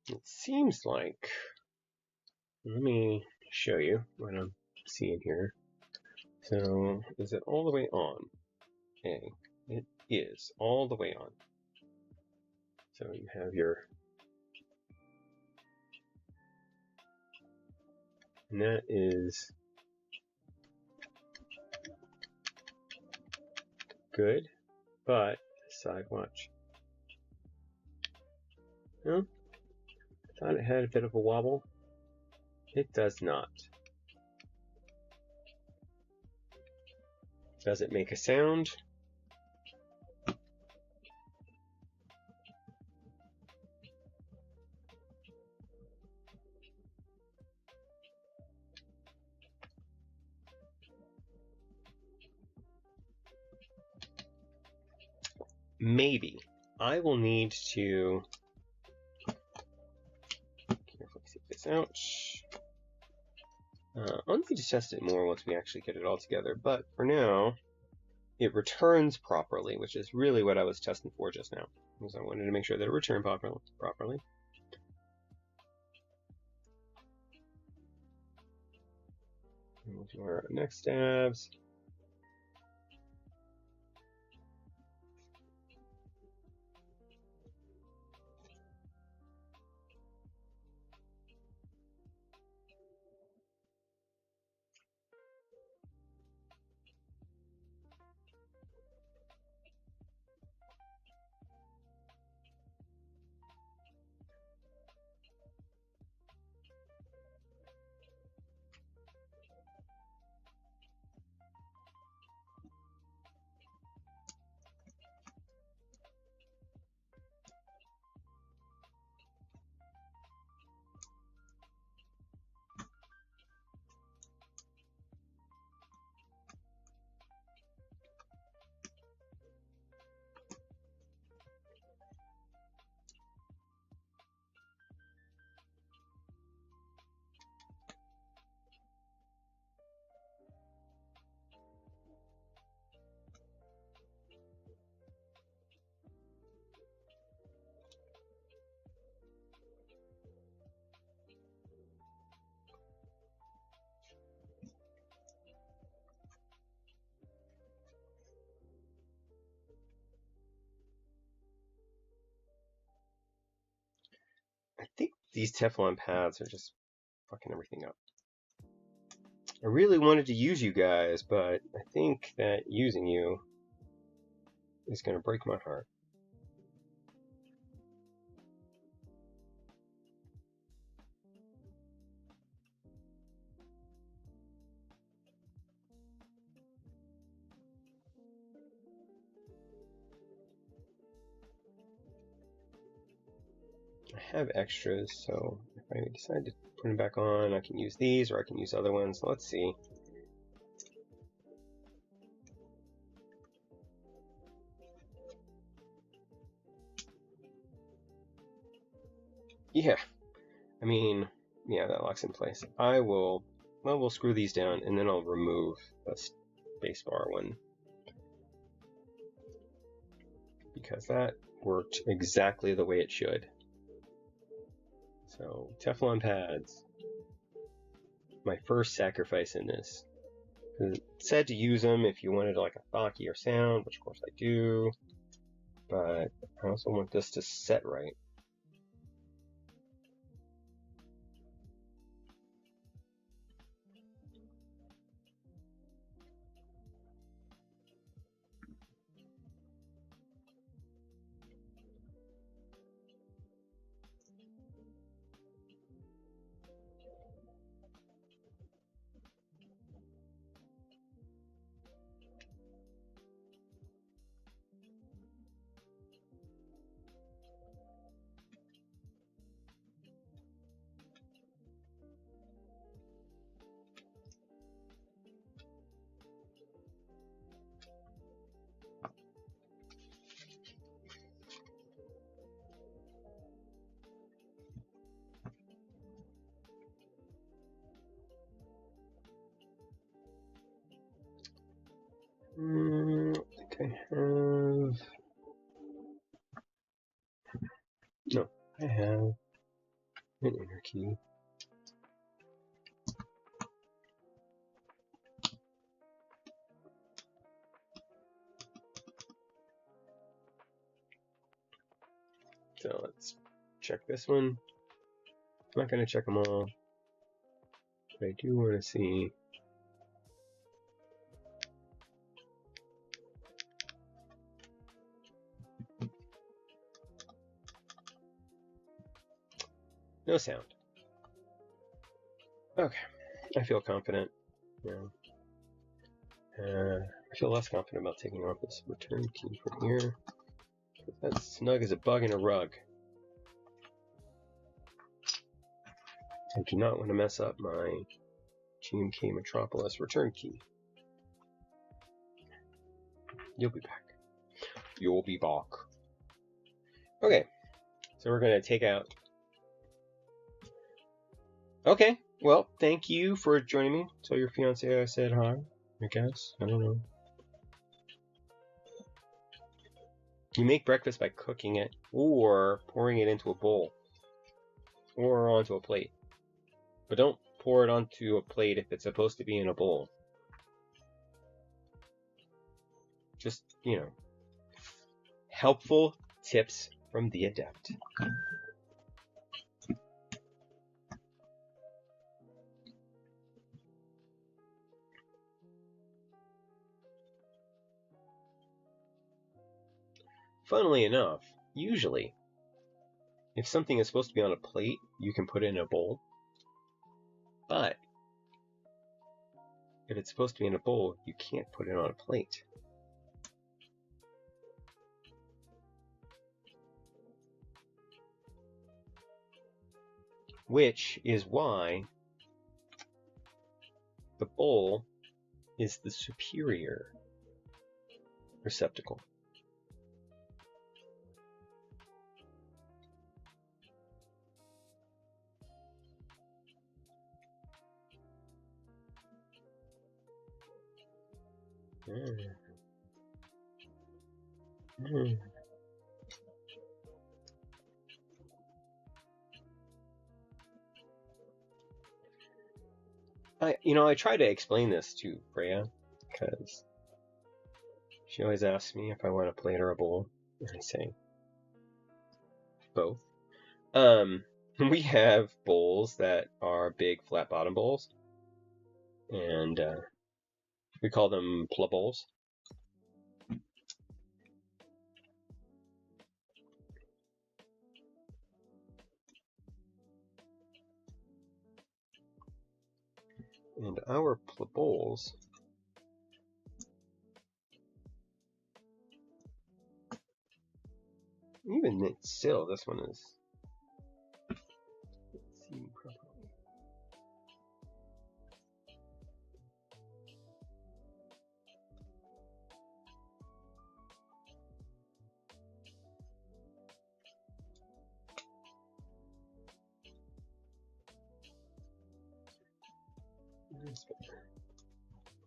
It seems like, let me show you what I'm seeing here. So, is it all the way on? Okay, it is all the way on. So you have your, and that is good, but side watch. No, I thought it had a bit of a wobble. It does not. Does it make a sound? Maybe. I will need to carefully take this out. I'll need to test it more once we actually get it all together, but for now, it returns properly, which is really what I was testing for just now, because I wanted to make sure that it returned properly. And we'll do our next stabs. I think these Teflon pads are just fucking everything up. I really wanted to use you guys, but I think that using you is going to break my heart. I have extras, so if I decide to put them back on, I can use these or I can use other ones. Let's see. Yeah, I mean, yeah, that locks in place. Well, we'll screw these down and then I'll remove the spacebar one, because that worked exactly the way it should. So, Teflon pads. My first sacrifice in this. It said to use them if you wanted like a thockier sound, which of course I do, but I also want this to set right. No, I have an inner key. So let's check this one. I'm not going to check them all, but I do want to see. No sound. Okay, I feel confident. Yeah. I feel less confident about taking off this return key from here. That's snug as a bug in a rug. I do not want to mess up my GMK Metropolis return key. You'll be back. You'll be back. Okay, so we're going to take out. Okay, well, thank you for joining me. Tell your fiance I said hi, I guess. I don't know. You make breakfast by cooking it or pouring it into a bowl or onto a plate. But don't pour it onto a plate if it's supposed to be in a bowl. Just, you know, helpful tips from the adept. Funnily enough, usually, if something is supposed to be on a plate, you can put it in a bowl. But if it's supposed to be in a bowl, you can't put it on a plate. Which is why the bowl is the superior receptacle. I try to explain this to Freya because she always asks me if I want a plate or a bowl, and I say both. We have bowls that are big flat bottom bowls, and we call them pla bowls. And our pla bowls even still, this one is. Let's see properly.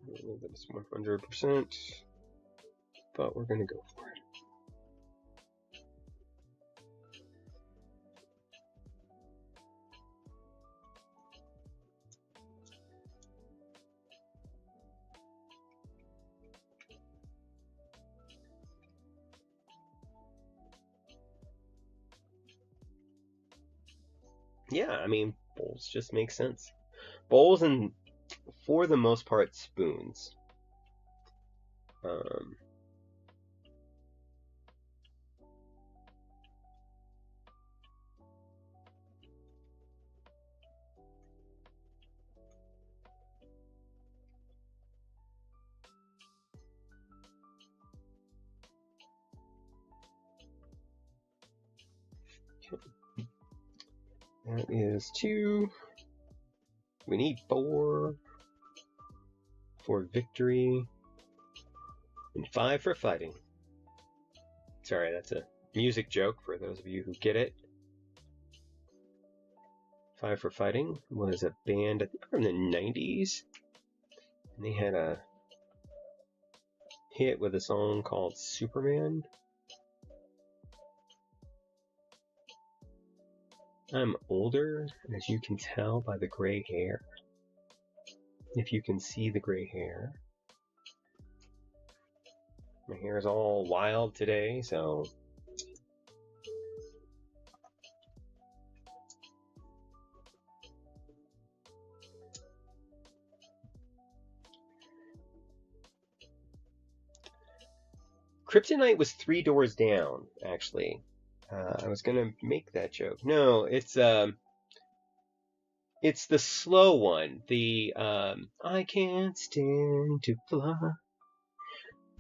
A little bit of 100%, but we're gonna go for it. Yeah, I mean, bowls just make sense. Bowls and, for the most part, spoons. That is 2. We need 4 for victory. And 5 for fighting. Sorry, that's a music joke for those of you who get it. 5 for Fighting was a band from the 90s. And they had a hit with a song called Superman. I'm older, as you can tell by the gray hair. If you can see the gray hair. My hair is all wild today, so... Kryptonite was 3 doors down, actually. I was gonna make that joke. No, it's the slow one. The I can't stand to fly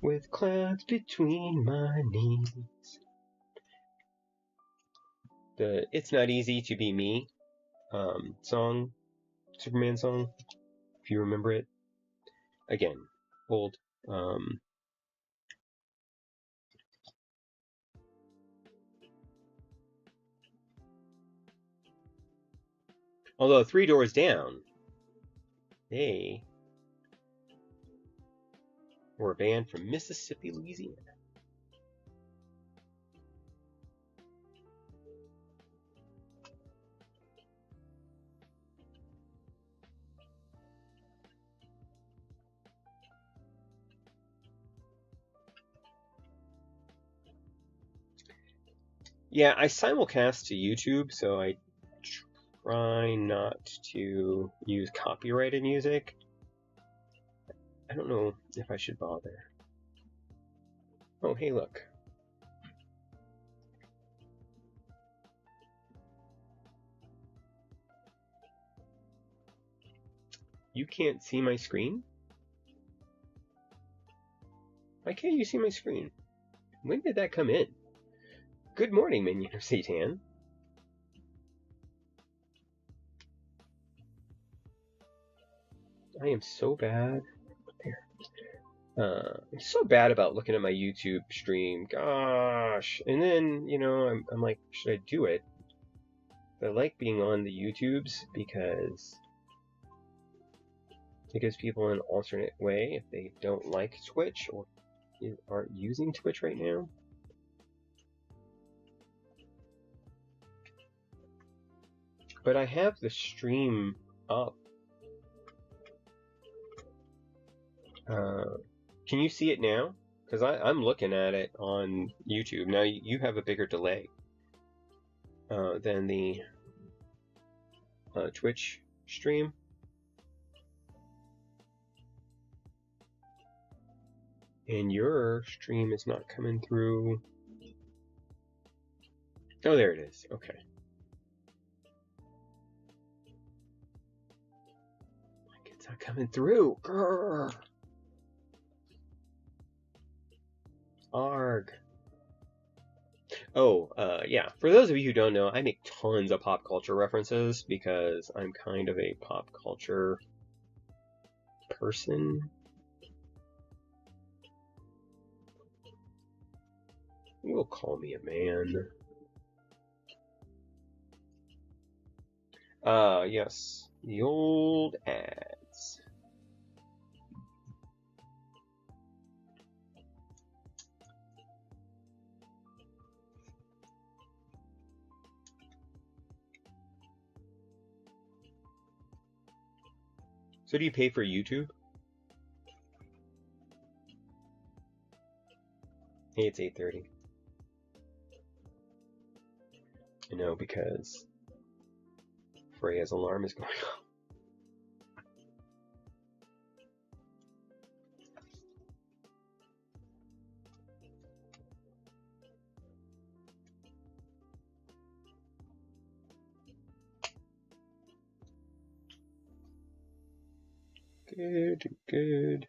with clouds between my knees. The It's Not Easy to Be Me song, Superman song, if you remember it. Again, old. Although 3 doors down, they were a band from Mississippi, Louisiana. Yeah, I simulcast to YouTube, so I try not to use copyrighted music. I don't know if I should bother. Oh, hey, look. You can't see my screen? Why can't you see my screen? When did that come in? Good morning, Minion of Satan. I am so bad. There. I'm so bad about looking at my YouTube stream. Gosh. And then, you know, I'm like, should I do it? I like being on the YouTubes because it gives people an alternate way if they don't like Twitch or aren't using Twitch right now. But I have the stream up. Can you see it now? Because I'm looking at it on YouTube. Now you have a bigger delay than the Twitch stream. And your stream is not coming through. Oh, there it is. Okay. It's not coming through. Grr. Arg. Oh, yeah. For those of you who don't know, I make tons of pop culture references because I'm kind of a pop culture person. You will call me a man. Yes. The old ads. So do you pay for YouTube? Hey, it's 8:30. I know, because Freya's alarm is going off. Good, good.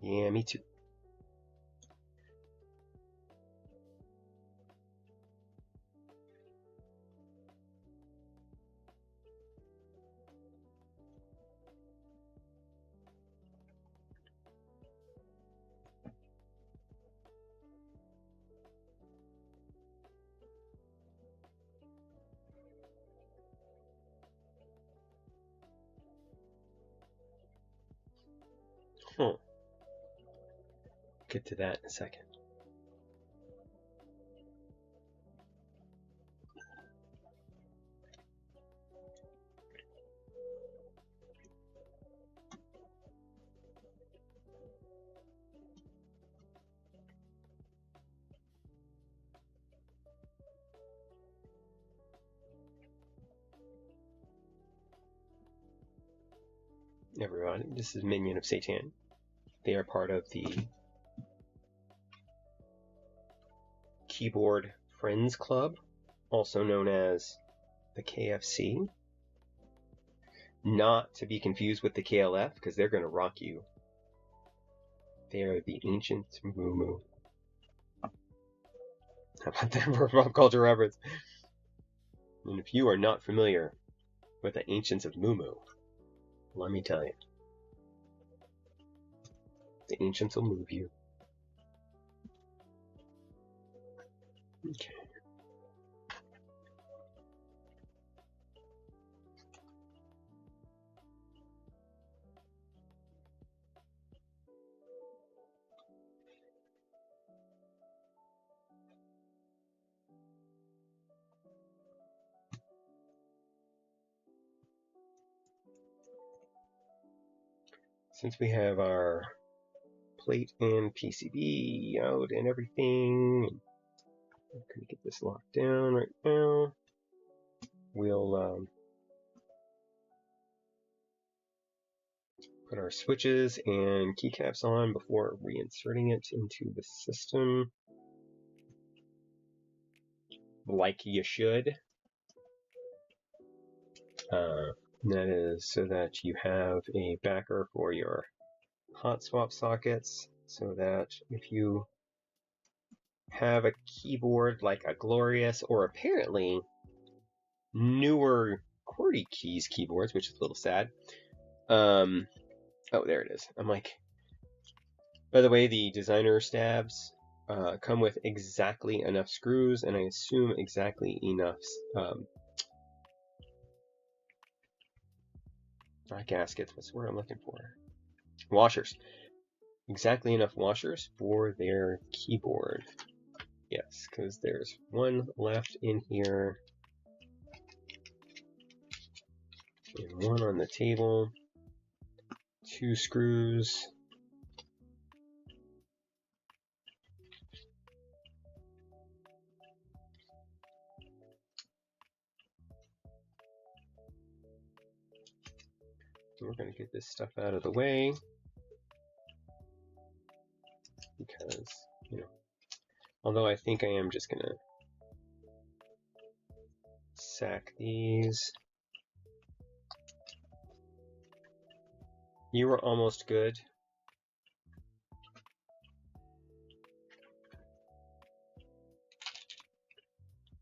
Yeah, me too. get to that in a second. Everyone, this is Minion of Satan. They are part of the Keyboard Friends Club, also known as the KFC. Not to be confused with the KLF, because they're going to rock you. They are the Ancient Moo. How about that for pop culture reference? And if you are not familiar with the Ancients of Moo, let me tell you. The Ancients will move you. Okay. Since we have our plate and PCB out and everything, I'm going to get this locked down right now. We'll put our switches and keycaps on before reinserting it into the system, like you should. That is so that you have a backer for your hot swap sockets, so that if you have a keyboard like a Glorious or apparently newer QWERTY keys keyboards, which is a little sad. Oh, there it is. I'm like, by the way, the designer stabs come with exactly enough screws, and I assume exactly enough not gaskets, what's the word I'm looking for? Washers. Exactly enough washers for their keyboard. Yes, because there's one left in here. And one on the table. 2 screws. We're going to get this stuff out of the way because, you know, although I think I am just going to sack these. You were almost good.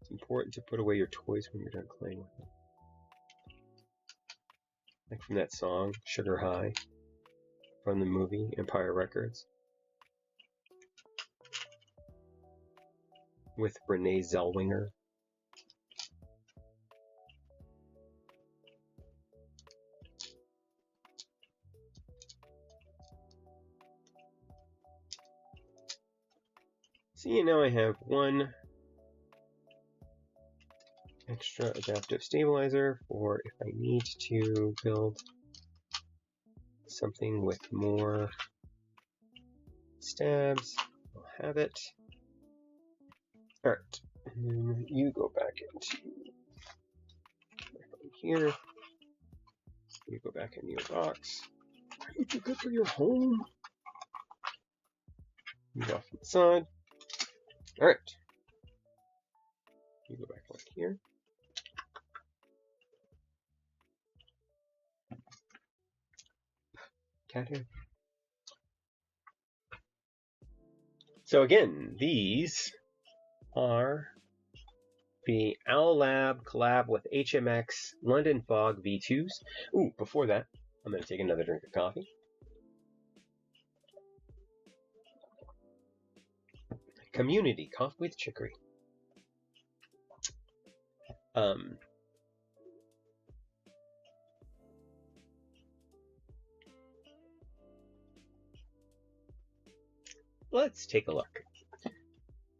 It's important to put away your toys when you're done playing with them. Like from that song, Sugar High, from the movie Empire Records, with Renee Zellweger. See, now I have one extra adaptive stabilizer for if I need to build something with more stabs. I'll have it. Alright, and then you go back into here. You go back into your box. Are you too good for your home? Move off to the side. Alright. You go back like here. Cat hair. So again, these are the Owl Lab collab with HMX London Fog V2s. Ooh, before that, I'm going to take another drink of coffee. Community Coffee with Chicory. let's take a look.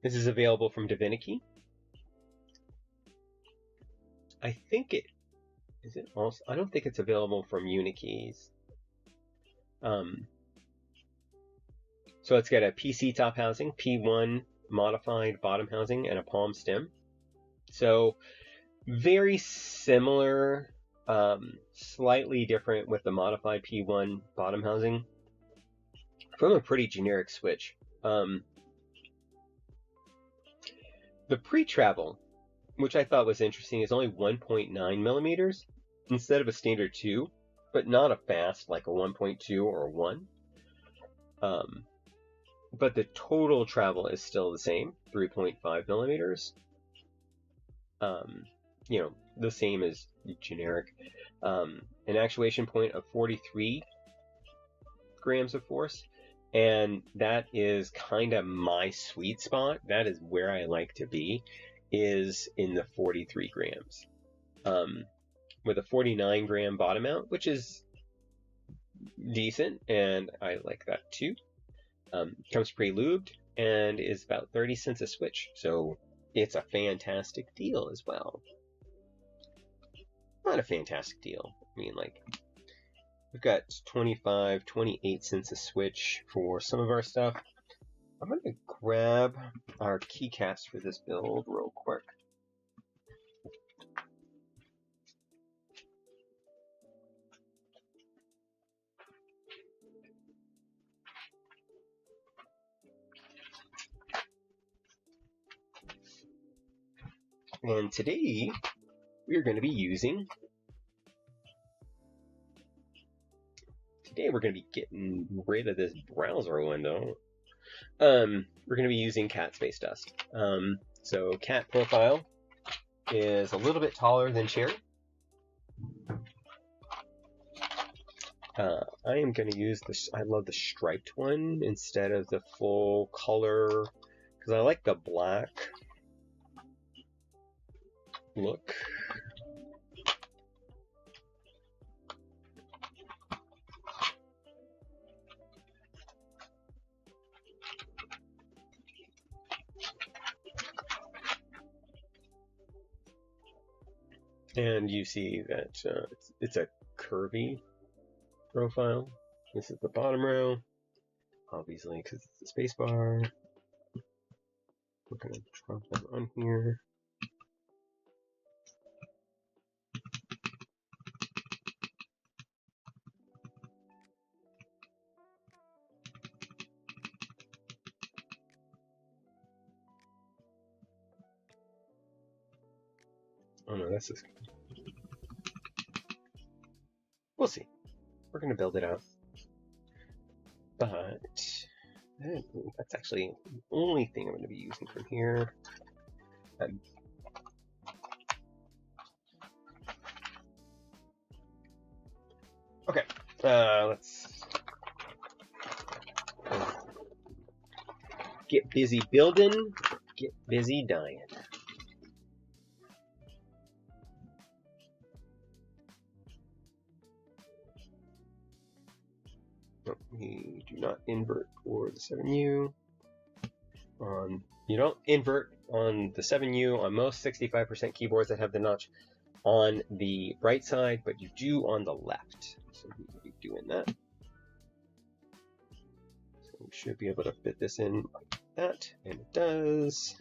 This is available from Divinity. I think it is it also. I don't think it's available from Unikeys. So it's got a PC top housing, P1 modified bottom housing, and a palm stem. So very similar, slightly different with the modified P1 bottom housing from a pretty generic switch. The pre-travel, which I thought was interesting, is only 1.9 millimeters instead of a standard 2, but not a fast like a 1.2 or a 1. But the total travel is still the same, 3.5 millimeters. You know, the same as generic. An actuation point of 43 grams of force, and that is kind of my sweet spot. That is where I like to be, is in the 43 grams. With a 49 gram bottom mount, which is decent, and I like that too. Comes pre-lubed and is about 30 cents a switch, so it's a fantastic deal as well. Not a fantastic deal. I mean, like, we've got 25, 28 cents a switch for some of our stuff. I'm going to grab our keycaps for this build real quick. And today, we're going to be getting rid of this browser window. We're going to be using cat space dust. So cat profile is a little bit taller than cherry. I am going to use this. I love the striped one instead of the full color because I like the black look. And you see that it's a curvy profile. This is the bottom row, obviously because it's the space bar. We're going to drop them on here. Oh no, that's just... We'll see. We're going to build it out. But that's actually the only thing I'm going to be using from here. Okay, let's get busy building, get busy dying. We do not invert for the 7U. You don't invert on the 7U on most 65% keyboards that have the notch on the right side, but you do on the left. So we will be doing that. So we should be able to fit this in like that, and it does.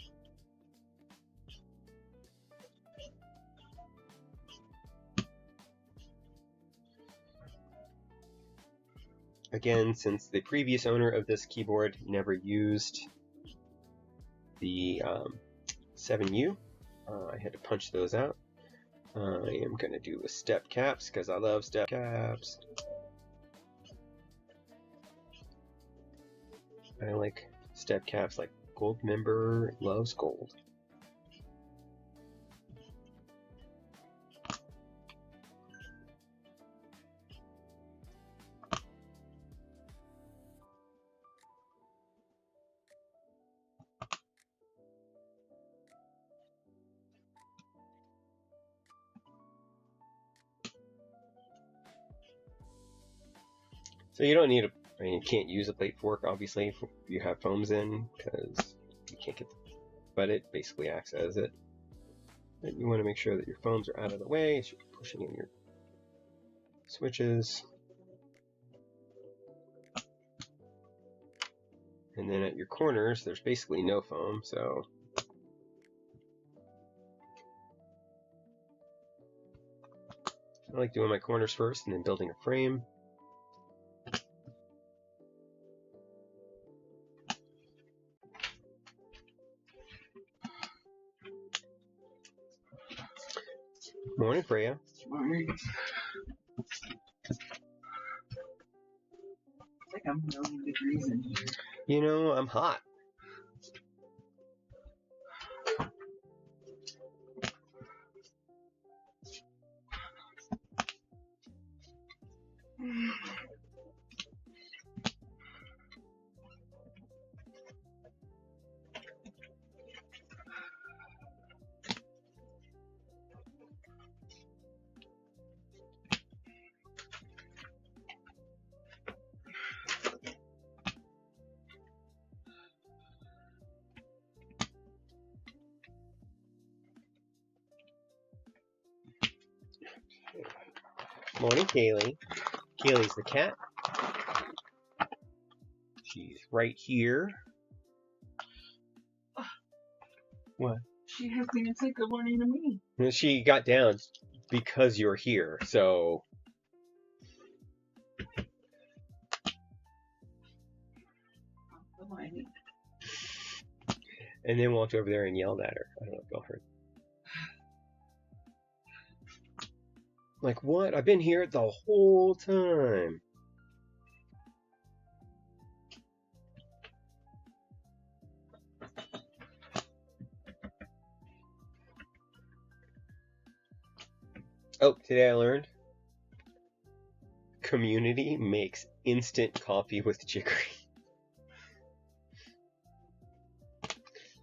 Again, since the previous owner of this keyboard never used the 7U, I had to punch those out. I am going to do a step caps because I love step caps. I like step caps like Gold Member loves gold. So you don't need I mean, you can't use a plate fork, obviously, if you have foams in, because you can't get but it basically acts as it. And you want to make sure that your foams are out of the way as you're pushing in your switches. And then at your corners, there's basically no foam, so I like doing my corners first and then building a frame. Morning, Freya. Morning. It's like I'm 1,000,000 degrees in here. You know, I'm hot. Morning, Kaylee. Kaylee's the cat. She's right here. What? She hasn't even said good morning to me. And she got down because you're here, so. Oh, I need. And then walked over there and yelled at her. I don't know if y'all heard. Like, what? I've been here the whole time. Oh, today I learned community makes instant coffee with chicory.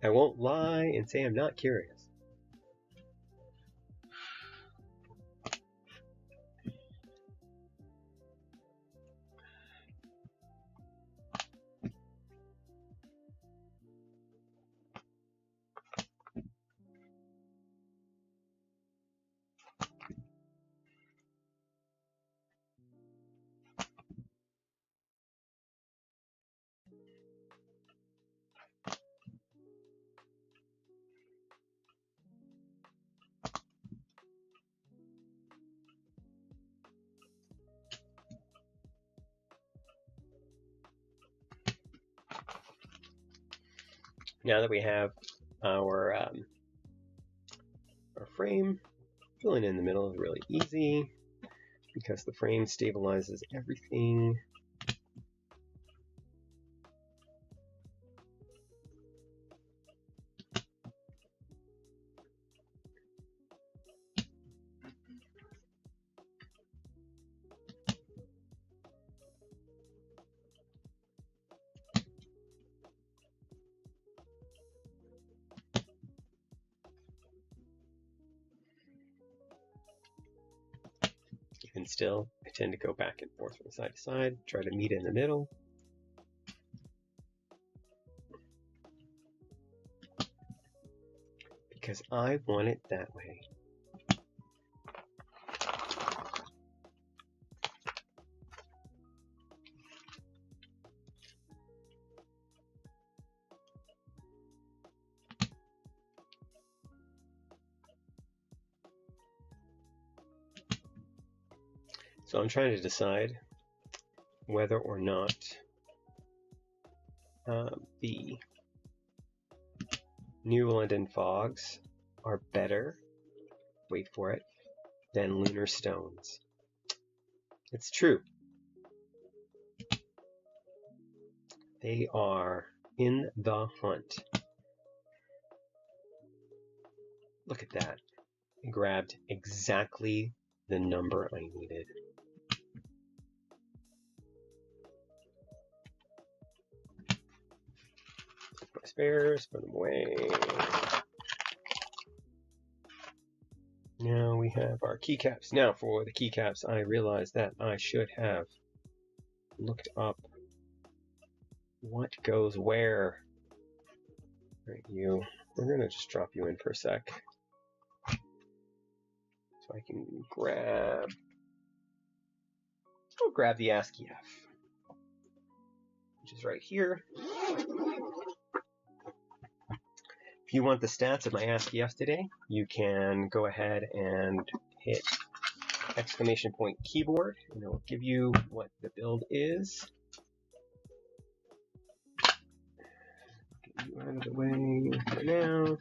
I won't lie and say I'm not curious. Now that we have our frame, filling in the middle is really easy because the frame stabilizes everything. And still, I tend to go back and forth from side to side, try to meet in the middle. Because I want it that way. So I'm trying to decide whether or not the New London fogs are better, wait for it, than lunar stones. It's true. They are in the hunt. Look at that. I grabbed exactly the number I needed. My spares, put them away. Now we have our keycaps. Now for the keycaps, I realized that I should have looked up what goes where. All right, you. We're gonna just drop you in for a sec, so I can grab. I'll grab the ASCII F, which is right here. If you want the stats of my ASCII F today, you can go ahead and hit ! keyboard, and it will give you what the build is. Get you out of the way for now.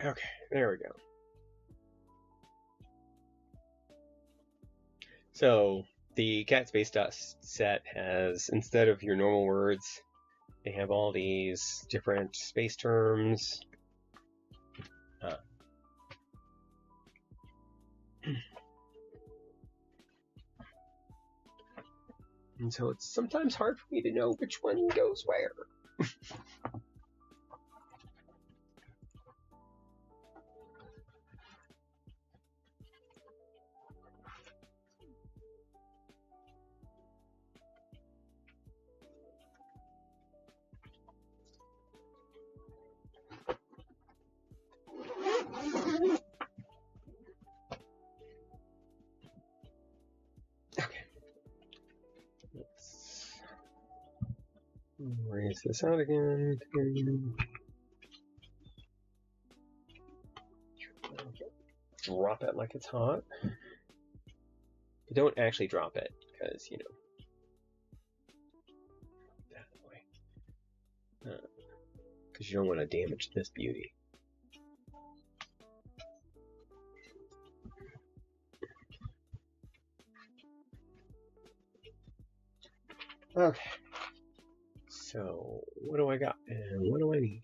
Okay, there we go. So the cat space dust set has, instead of your normal words, they have all these different space terms. And so it's sometimes hard for me to know which one goes where. Raise this out again. Drop it like it's hot. But don't actually drop it, because, you know, that way. Because you don't want to damage this beauty. Okay. So, what do I got, and what do I need?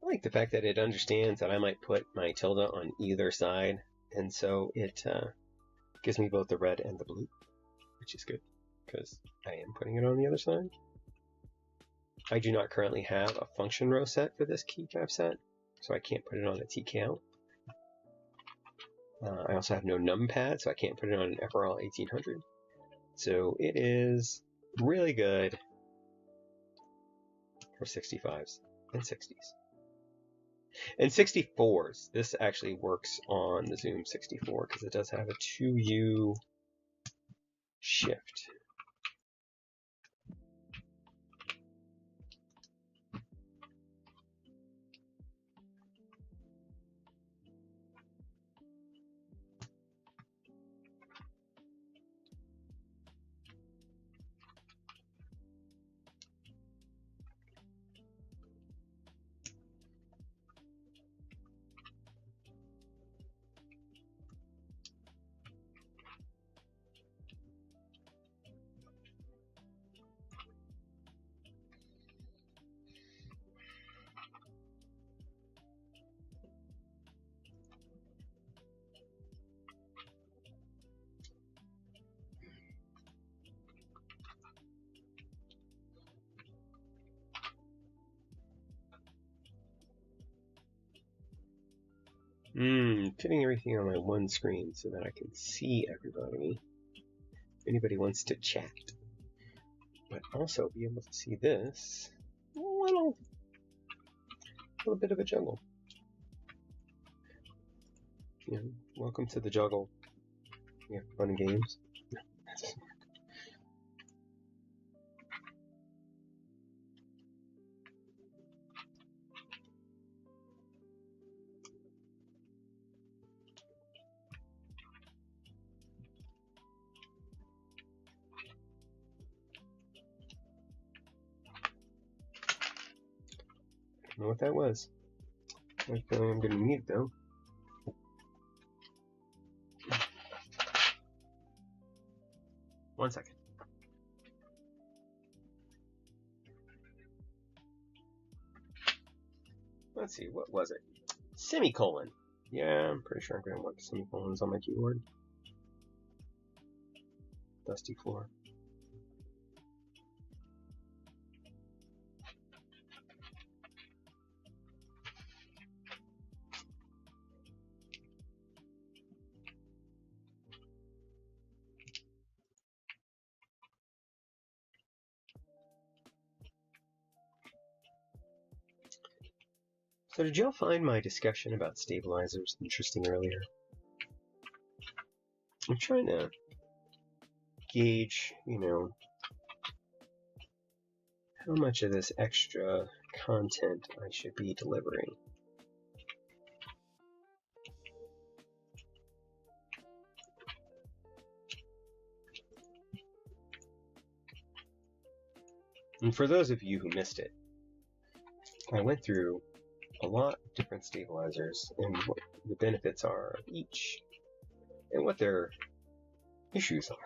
I like the fact that it understands that I might put my tilde on either side, and so it gives me both the red and the blue, which is good, because I am putting it on the other side. I do not currently have a function row set for this keycap set, so I can't put it on a TKL. I also have no numpad, so I can't put it on an FRL 1800. So it is really good for 65s and 60s. And 64s, this actually works on the Zoom 64 because it does have a 2U shift. Fitting everything on my one screen so that I can see everybody. If anybody wants to chat. But also be able to see this. A little bit of a juggle. Yeah, welcome to the juggle. We have fun and games. I don't know what that was. I have a feeling I'm going to need it though. One second. Let's see, what was it? Semicolon. Yeah, I'm pretty sure I'm going to want semicolons on my keyboard. Dusty floor. So did y'all find my discussion about stabilizers interesting earlier? I'm trying to gauge, how much of this extra content I should be delivering. And for those of you who missed it, I went through a lot of different stabilizers and what the benefits are of each and what their issues are.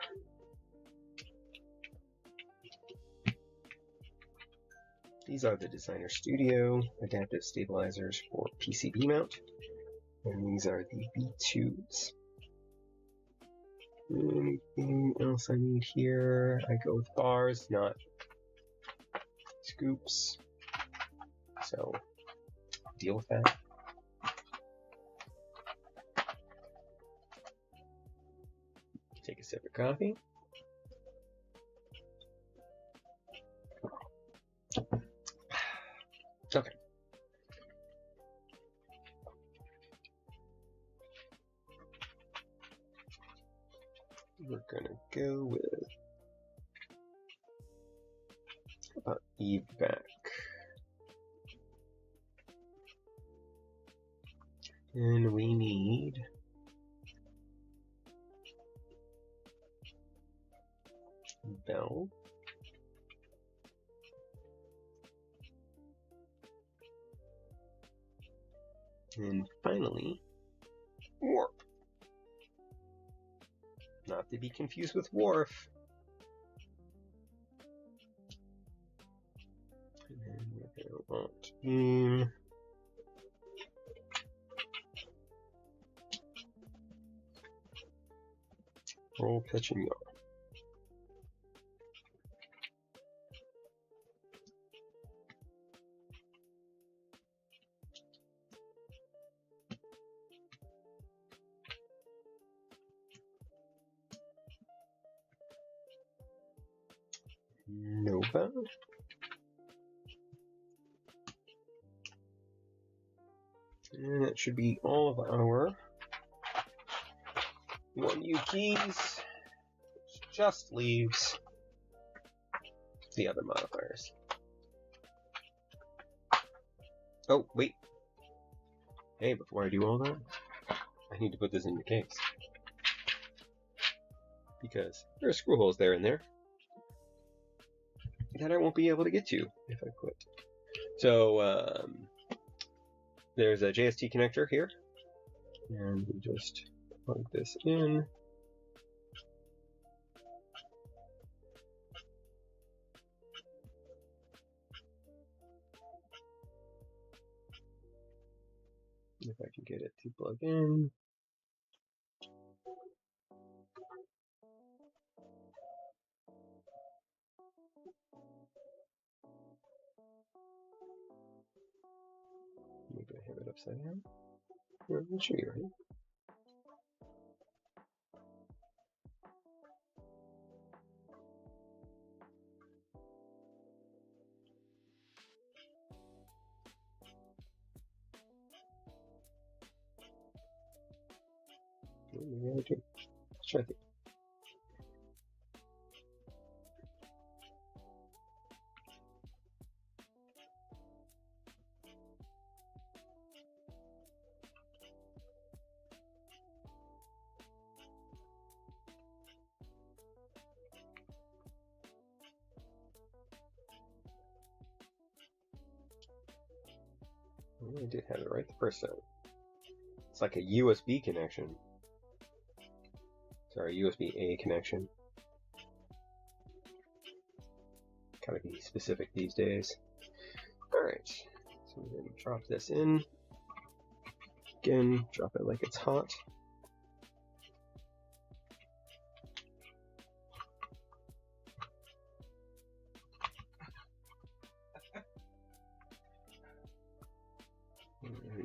These are the Designer Studio adaptive stabilizers for PCB mount, and these are the V2s. Anything else I need here? I go with bars, not scoops, so I'll deal with that. Take a sip of coffee. Okay. We're gonna go with, how about evac? And we need bell. And finally, warp. Not to be confused with wharf. And then we're going to want beam. Roll, pitch, and yaw. Nova. And that should be all of our 1U keys, which just leaves the other modifiers. Oh, wait. Hey, before I do all that, I need to put this in the case. Because there are screw holes there and there that I won't be able to get to if I quit. So, there's a JST connector here. And we just plug this in. If I can get it to plug in. Maybe I have it upside down. That should be right. Maybe I do. Let's try it. I did have it right the first time. It's like a USB connection. Sorry, USB-A connection. Gotta be specific these days. Alright, so we're going to drop this in. Again, drop it like it's hot.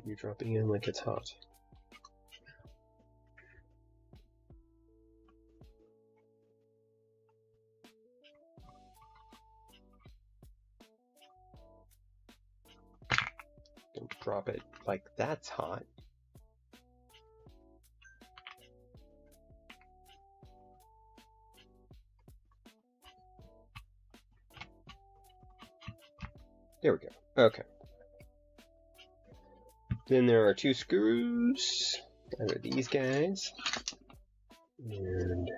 You're dropping in like it's hot. Don't drop it like that's hot. There we go. Okay. Then there are 2 screws. Either these guys. And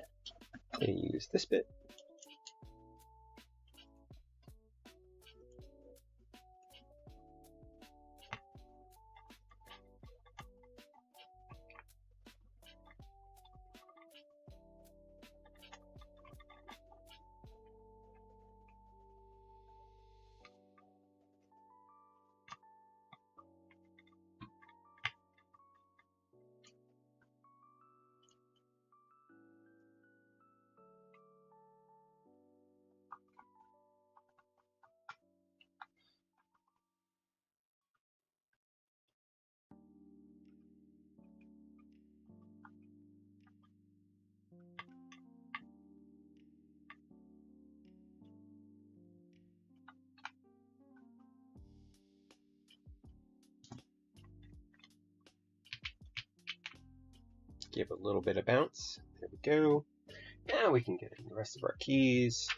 I use this bit. Give a little bit of bounce. There we go. Now we can get in the rest of our keys.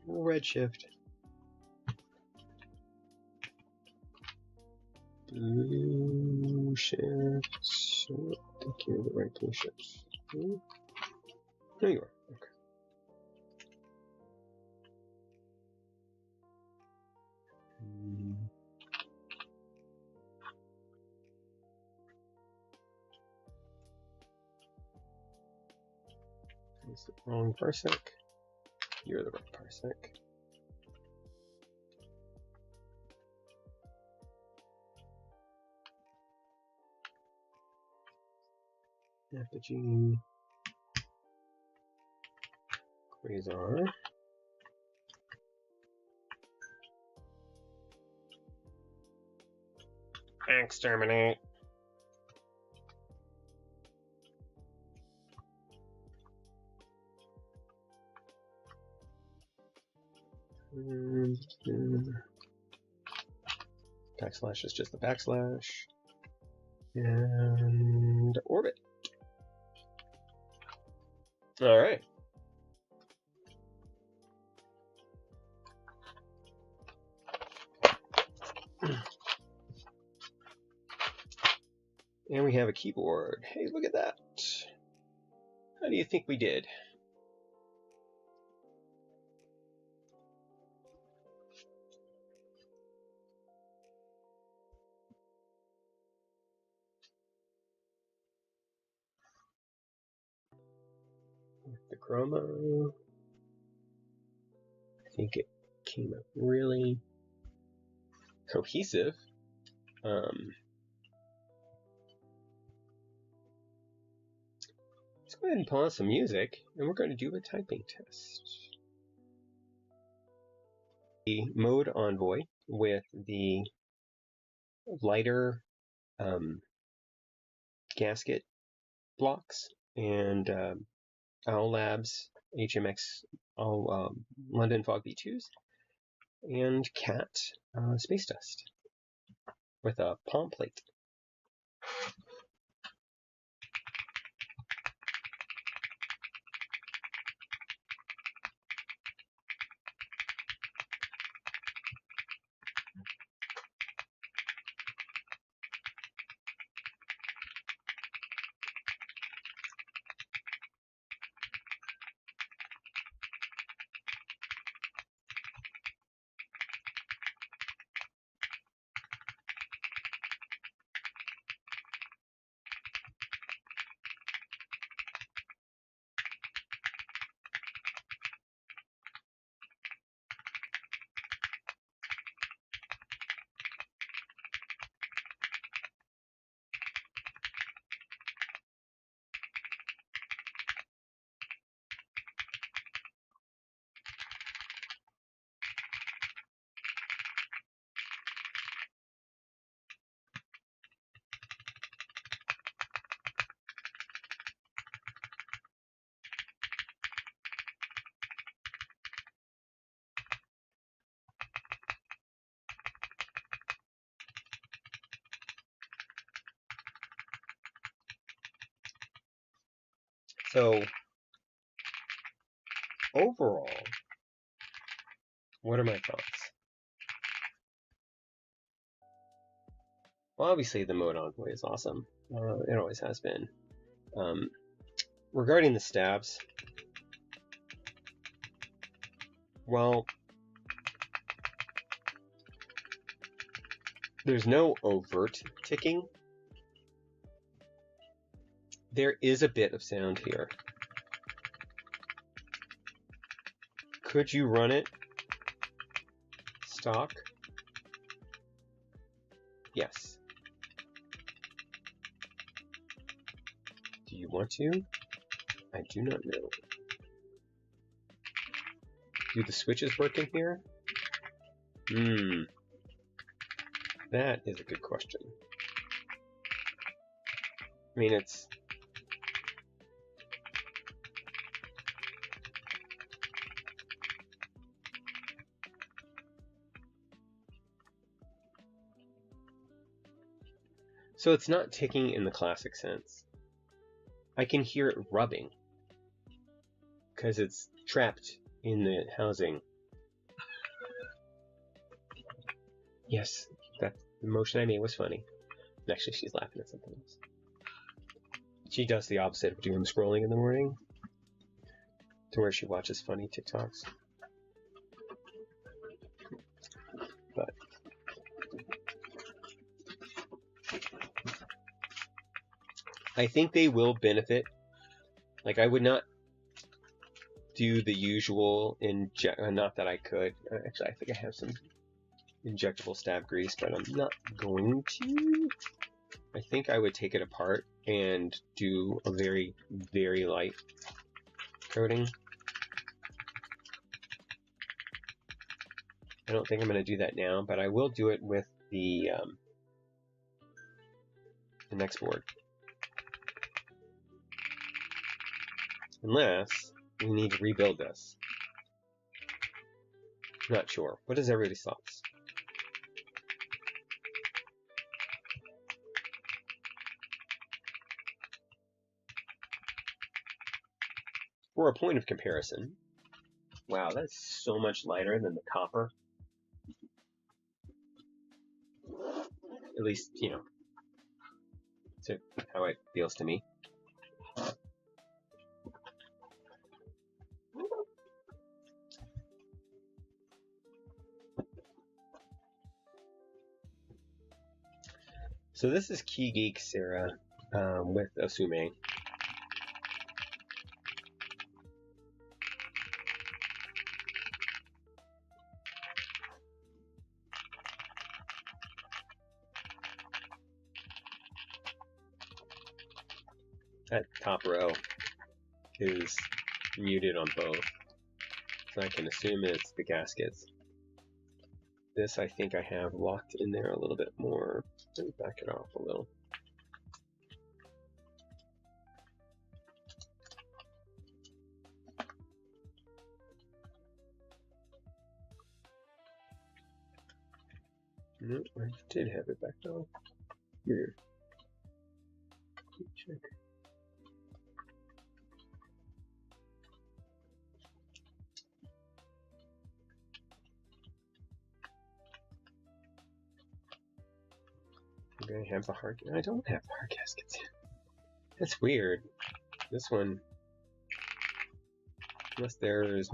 Redshift. Blue shift. I think you're the right blue shift. There you are. Okay. That's the wrong parsec. You're the right parsec. Apogee. Quasar. Exterminate. Backslash is just the backslash. And orbit. All right. And we have a keyboard. Hey, look at that. How do you think we did? The chroma. think it came up really cohesive. Let's go ahead and pause some music, and we're going to do a typing test. The mode Envoy with the lighter gasket blocks and Owl Labs HMX London Fog V2s and Cat Space Dust with a palm plate. So, overall, what are my thoughts? Well, obviously the mode Envoy is awesome. It always has been. Regarding the stabs, well, there's no overt ticking. There is a bit of sound here. Could you run it stock? Yes. Do you want to? I do not know. Do the switches work in here? That is a good question. I mean, it's... So it's not ticking in the classic sense. I can hear it rubbing because it's trapped in the housing. Yes, that the motion I made was funny. Actually, she's laughing at something else. She does the opposite of doom scrolling in the morning, to where she watches funny TikToks. But I think they will benefit. Like, I would not do the usual not that I could. Actually, I think I have some injectable stab grease, but I'm not going to. I think I would take it apart and do a very, very light coating. I don't think I'm going to do that now, but I will do it with the next board. Unless we need to rebuild this. Not sure. What is everybody's thoughts? For a point of comparison, wow, that's so much lighter than the copper. At least, you know, to how it feels to me. So this is Key Geek Sarah with Osume. top row is muted on both. So I can assume it's the gaskets. This I think I have locked in there a little bit more. Let me back it off a little. No, I did have it back off. Weird. Check. Do I have the hard? I don't have the hard gaskets. That's weird. This one, unless there's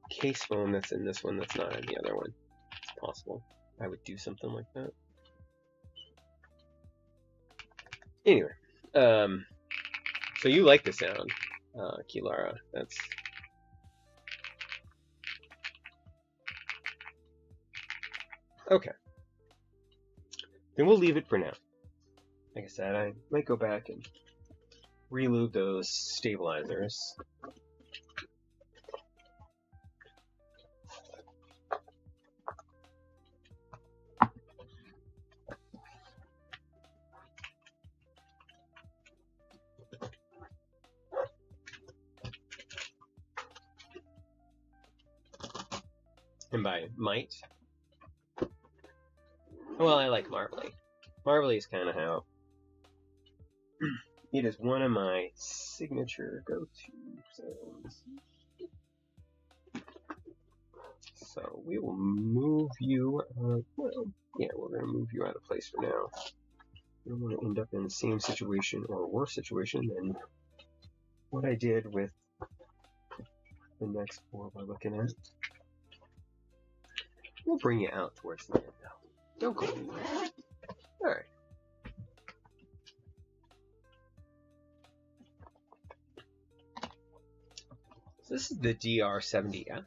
case foam that's in this one that's not in the other one, it's possible. I would do something like that. Anyway, so you like the sound, Kilara. That's okay. Then we'll leave it for now. Like I said, I might go back and relube those stabilizers. And by might, well, I like marbly. Marbly is kind of how it is one of my signature go-to sounds. So we will move you, well, yeah, we're going to move you out of place for now. I don't want to end up in the same situation or a worse situation than what I did with the next four we're looking at. We'll bring you out towards the end, though. Don't go anywhere. Alright. So this is the DR70F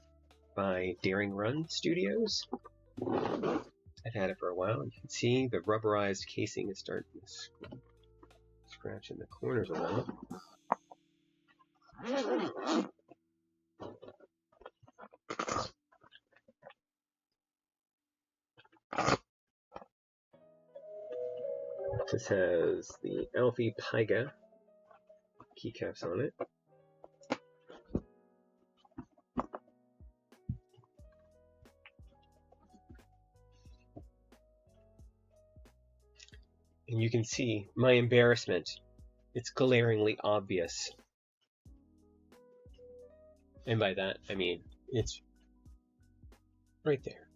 by Daring Run Studios. I've had it for a while. You can see the rubberized casing is starting to scratch in the corners a little. This has the Alfie Pyga keycaps on it. And you can see my embarrassment. It's glaringly obvious. And by that, I mean, it's right there.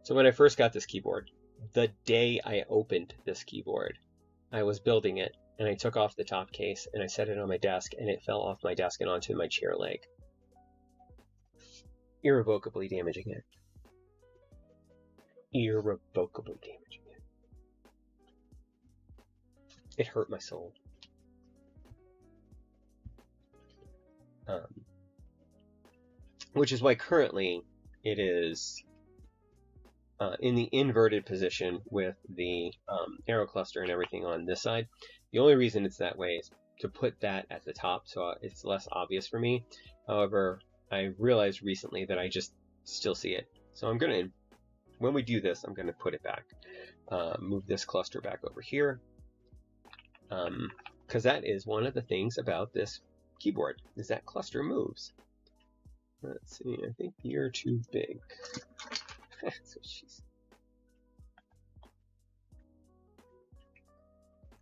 So when I first got this keyboard, the day I opened this keyboard, I was building it, and I took off the top case, and I set it on my desk, and it fell off my desk and onto my chair leg, irrevocably damaging it. Irrevocably damaging it. It hurt my soul. Which is why currently it is in the inverted position with the arrow cluster and everything on this side. The only reason it's that way is to put that at the top so it's less obvious for me. However, I realized recently that I just still see it. So I'm going to, when we do this, I'm going to put it back. Move this cluster back over here. Because that is one of the things about this keyboard, is that cluster moves. Let's see, I think you're too big. That's what she said.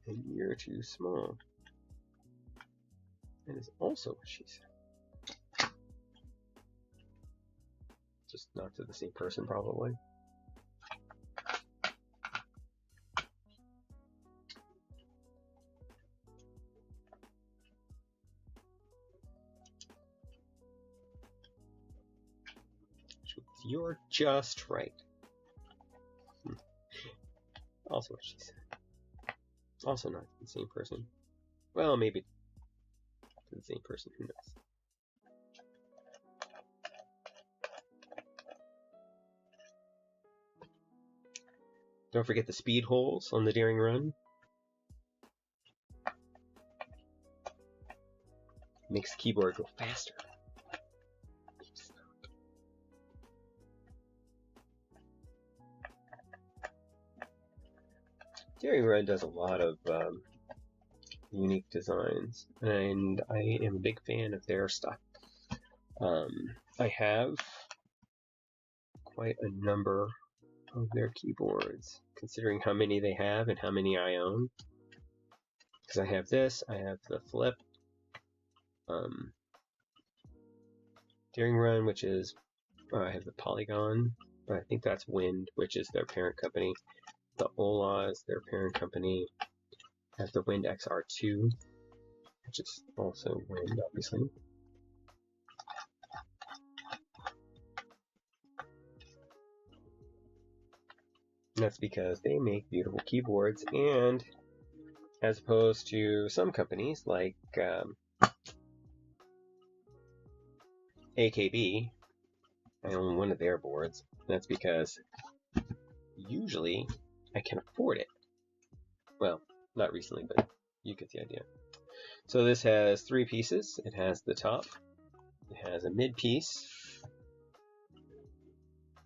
And you're too small. That is also what she said. Just not to the same person, probably. You're just right. Also what she said. Also not the same person. Well, maybe the same person, who knows. Don't forget the speed holes on the Daring Run. Makes the keyboard go faster. Steering Run does a lot of unique designs, and I am a big fan of their stuff. I have quite a number of their keyboards, considering how many they have and how many I own. Because I have this, I have the Flip, Steering Run, which is, I have the Polygon, but I think that's Wind, which is their parent company. The Ola is their parent company. I have the Wind XR2, which is also Wind, obviously. And that's because they make beautiful keyboards, and as opposed to some companies like AKB, I own one of their boards. That's because usually I can afford it. Well, not recently, but you get the idea. So this has 3 pieces. It has the top, it has a mid piece,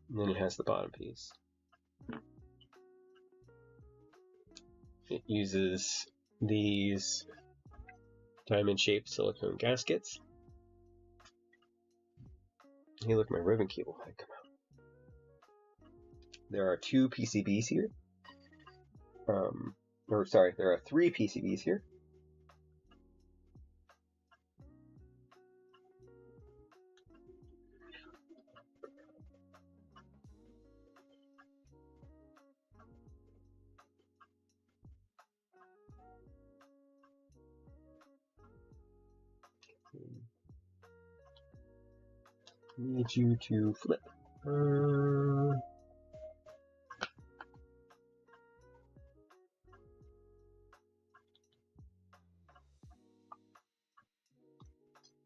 and then it has the bottom piece. It uses these diamond-shaped silicone gaskets. Hey, look, my ribbon cable had come out. There are 2 PCBs here. There are 3 PCBs here. Need you to flip.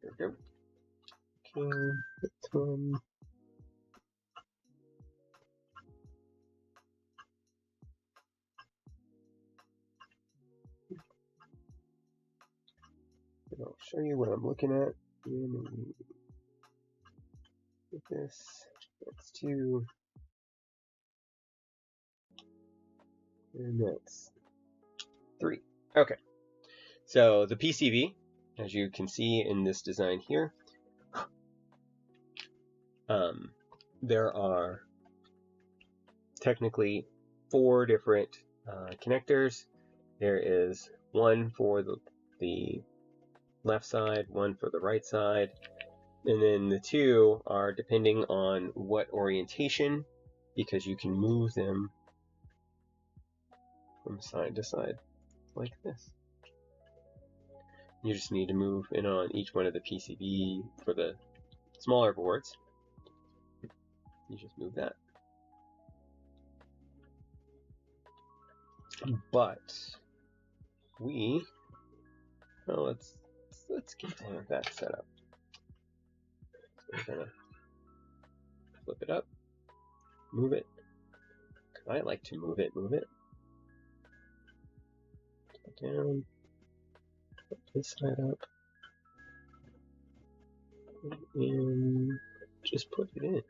There we go. Okay, this one. And I'll show you what I'm looking at. With this, that's 2. And that's 3. Okay. So the PCB, as you can see in this design here, there are technically 4 different connectors. There is one for the left side, one for the right side, and then the 2 are depending on what orientation, because you can move them from side to side like this. You just need to move in on each one of the PCB for the smaller boards. You just move that. But let's get that set up. So we're gonna flip it up, move it. I like to move it. Down. Flip this side up. And just put it in.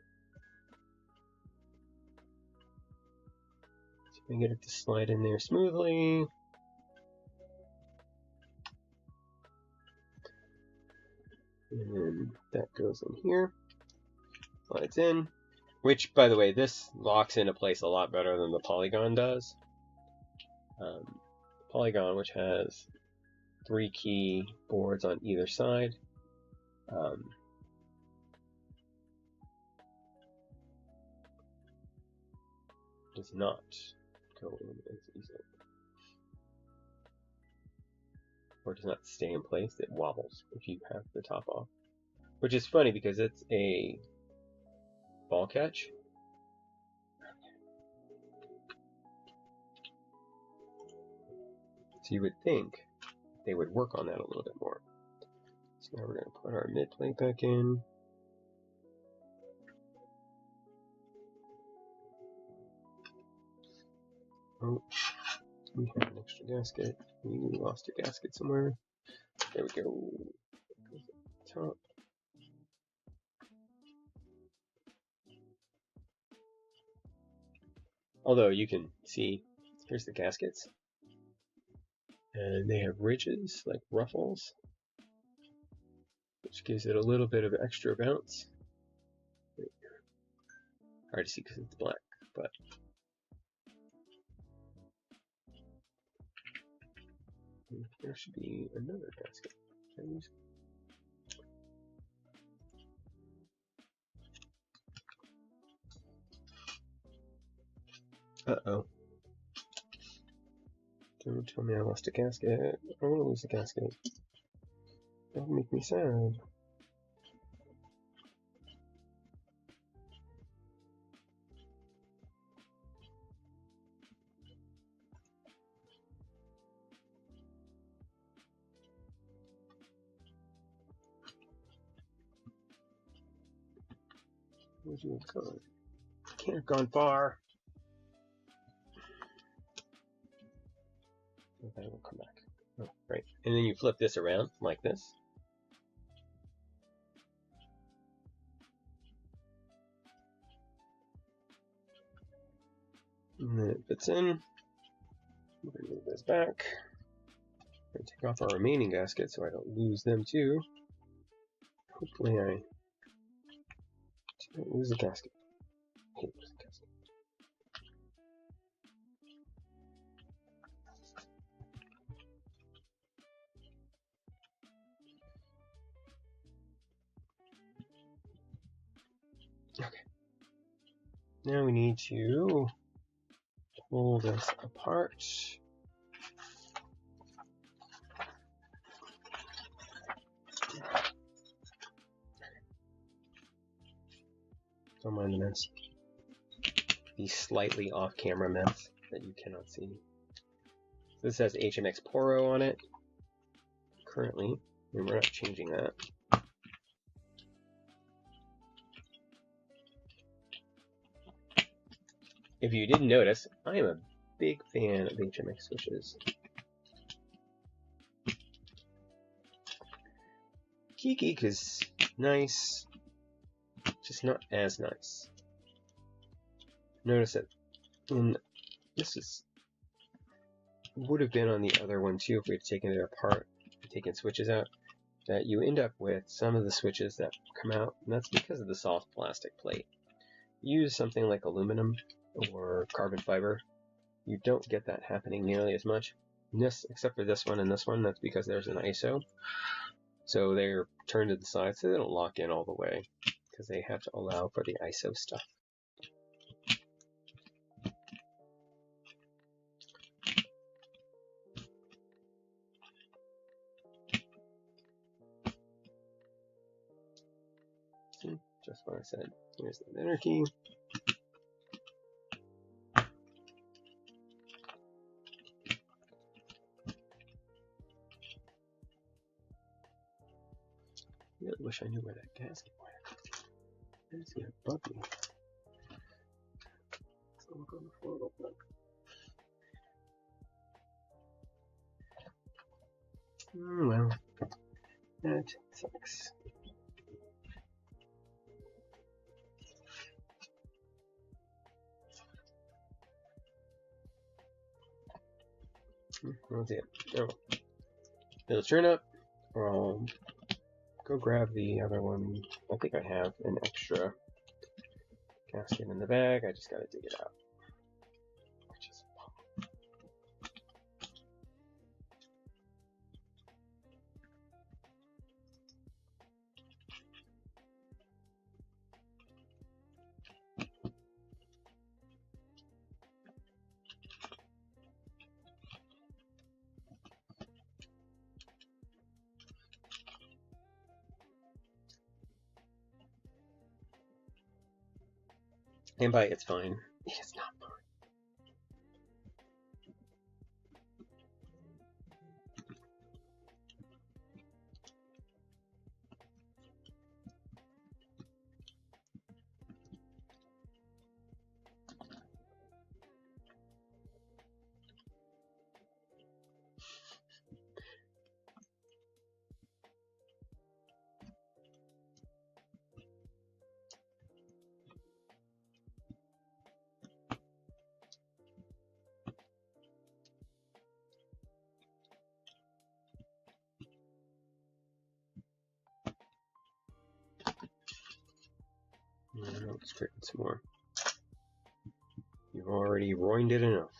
So I get it to slide in there smoothly. And then that goes in here. Slides in. Which, by the way, this locks into place a lot better than the Polygon does. Polygon, which has 3 key boards on either side, does not go in as easily, or does not stay in place. It wobbles if you have the top off, which is funny because it's a ball catch. So you would think they would work on that a little bit more. So now we're going to put our mid plate back in. Oh, we have an extra gasket. We lost a gasket somewhere. There we go. top. Although you can see, here's the gaskets. And they have ridges, like ruffles, which gives it a little bit of extra bounce. Hard to see because it's black, but there should be another gasket. Uh-oh. Don't tell me I lost a gasket. I don't want to lose a gasket. That would make me sad. Where'd you have gone? Can't have gone far. Okay, we'll come back. Oh, right. And then you flip this around like this. And then it fits in. We're going to move this back. I'm going to take off our remaining gaskets so I don't lose them too. Hopefully I don't lose a gasket. I hate losing a gasket. Okay. Now we need to pull this apart. Don't mind the mess. The slightly off-camera mess that you cannot see. This has HMX Poro on it currently, and we're not changing that. If you didn't notice, I am a big fan of HMX switches. Geek is nice, just not as nice. Notice that this would have been on the other one too if we had taken it apart, taken switches out, that you end up with some of the switches that come out, and that's because of the soft plastic plate. Use something like aluminum or carbon fiber, you don't get that happening nearly as much. This, except for this one and this one, that's because there's an ISO. So they're turned to the side so they don't lock in all the way, because they have to allow for the ISO stuff. See, just what I said. Here's the enter key. I really wish I knew where that gasket went. It's gonna bug me. Let's look on the floor real quick. Oh well, that sucks. That's it. Oh, it'll turn up, or I'll go grab the other one. I think I have an extra gasket in the bag. I just gotta dig it out. Which is and by it's fine. It is not fine. scrape it some more. You've already ruined it enough.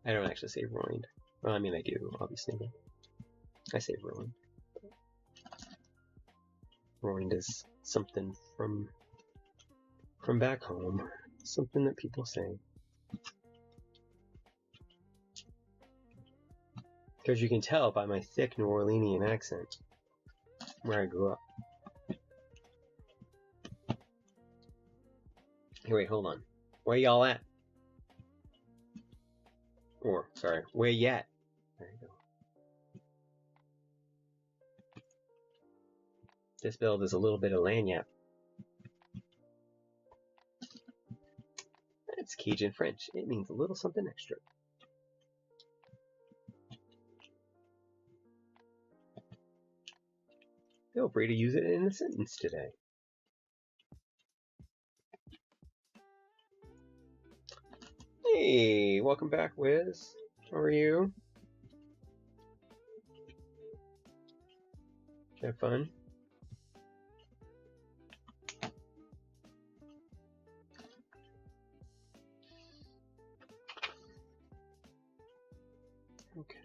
I don't actually say ruined. Well, I mean, I do, obviously, but I say ruined. Ruined is something from back home. Something that people say. Because you can tell by my thick New Orleanian accent where I grew up. Hey, wait, hold on. Where y'all at? Or, sorry, where you at? There you go. This build is a little bit of lanyap. That's Cajun French. It means a little something extra. Feel free to use it in a sentence today. Hey, welcome back, Wiz. How are you? Did you have fun? Okay.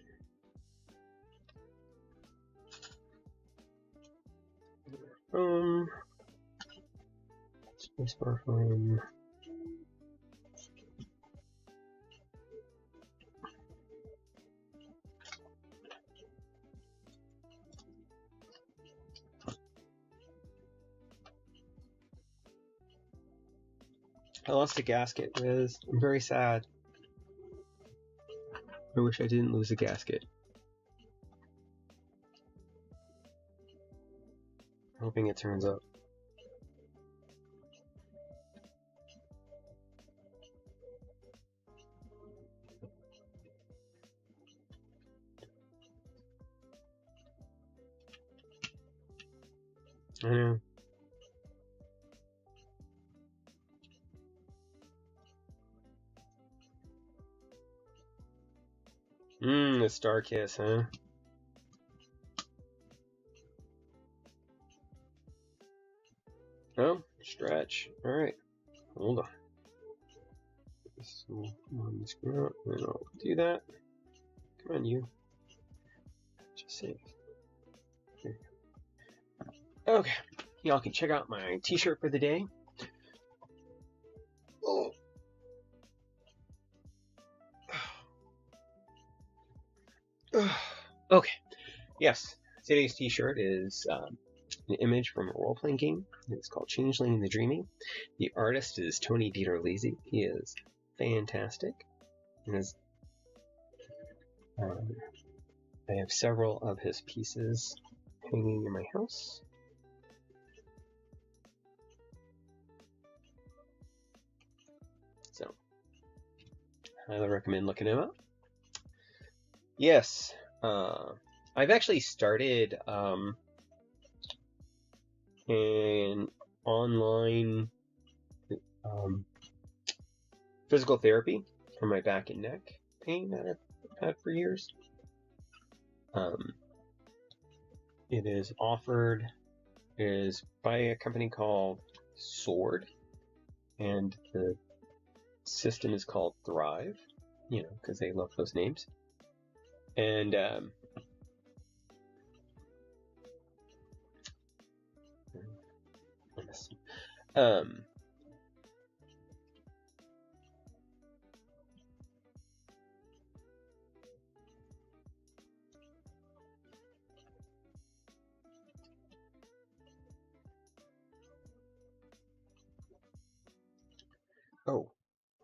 Spacebar home. I lost a gasket, Wiz. I'm very sad. I wish I didn't lose a gasket. Hoping it turns up. I know. The Star Kiss, huh? Oh, stretch. Alright. Hold on. This will screw up, and I'll do that. Come on, you. Just save. There you go. Okay. Y'all can check out my t-shirt for the day. Oh. Okay. Yes. Today's t-shirt is an image from a role-playing game. It's called Changeling in the Dreaming. The artist is Tony Dieter Lazy. He is fantastic. And I have several of his pieces hanging in my house. So, highly recommend looking him up. Yes, I've actually started an online physical therapy for my back and neck pain that I've had for years. It is by a company called Sword, and the system is called Thrive, you know, because they love those names. And oh,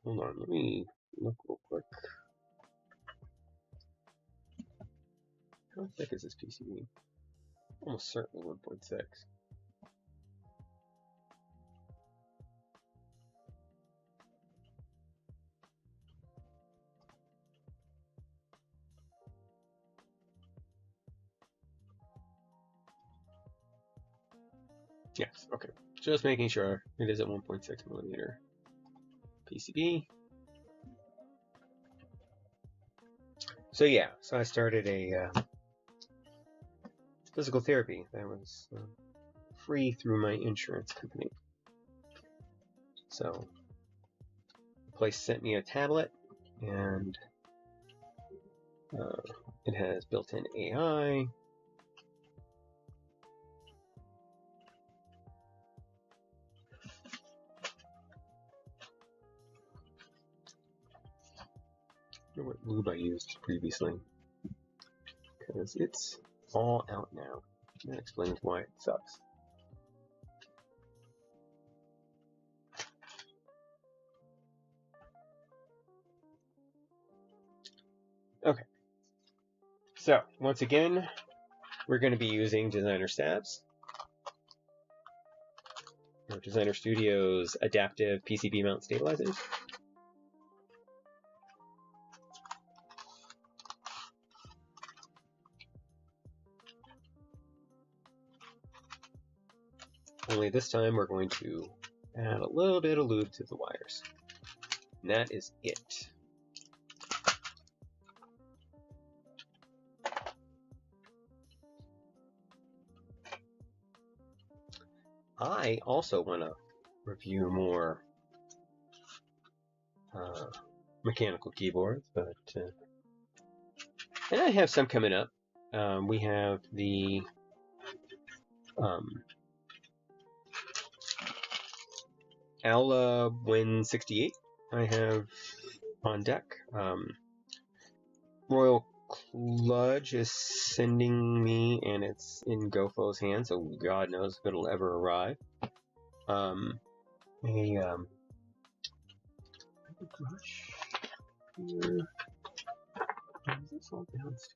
hold on, let me look real quick. How thick is this PCB? Almost certainly 1.6. Yes, okay. Just making sure it is at 1.6 millimeter PCB. So yeah, so I started a physical therapy that was free through my insurance company. So the place sent me a tablet, and it has built-in AI. I wonder what lube I used previously, because it's all out now. That explains why it sucks. Okay, so once again, we're going to be using Designer Stabs, or Designer Studio's adaptive PCB mount stabilizers. Only this time we're going to add a little bit of lube to the wires. And that is it. I also want to review more mechanical keyboards, but and I have some coming up. We have the Aula Win 68 I have on deck. Royal Kludge is sending me, and it's in GoFo's hands, so God knows if it'll ever arrive. Brush here. Is this all downstairs?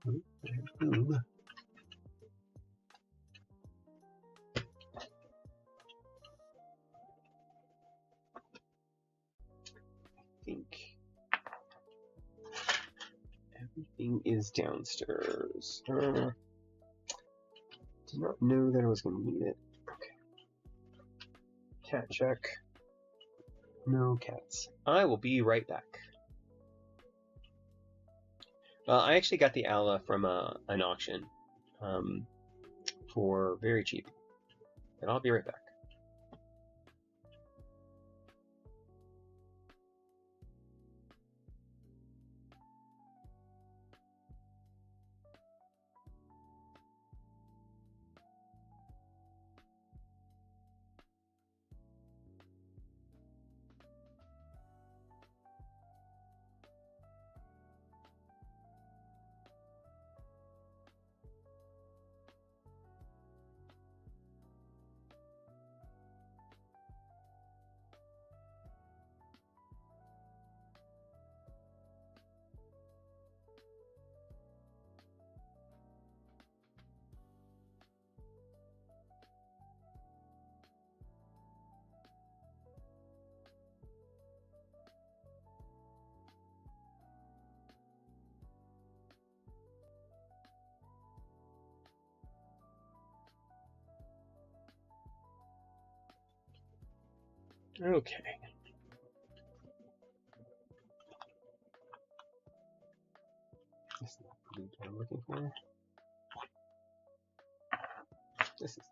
Oh, I have lube. I think everything is downstairs. Did not know that I was going to need it. Okay. Cat check. No cats. I will be right back. I actually got the Aula from an auction for very cheap. And I'll be right back. Okay. This is not the lube I'm looking for. This is.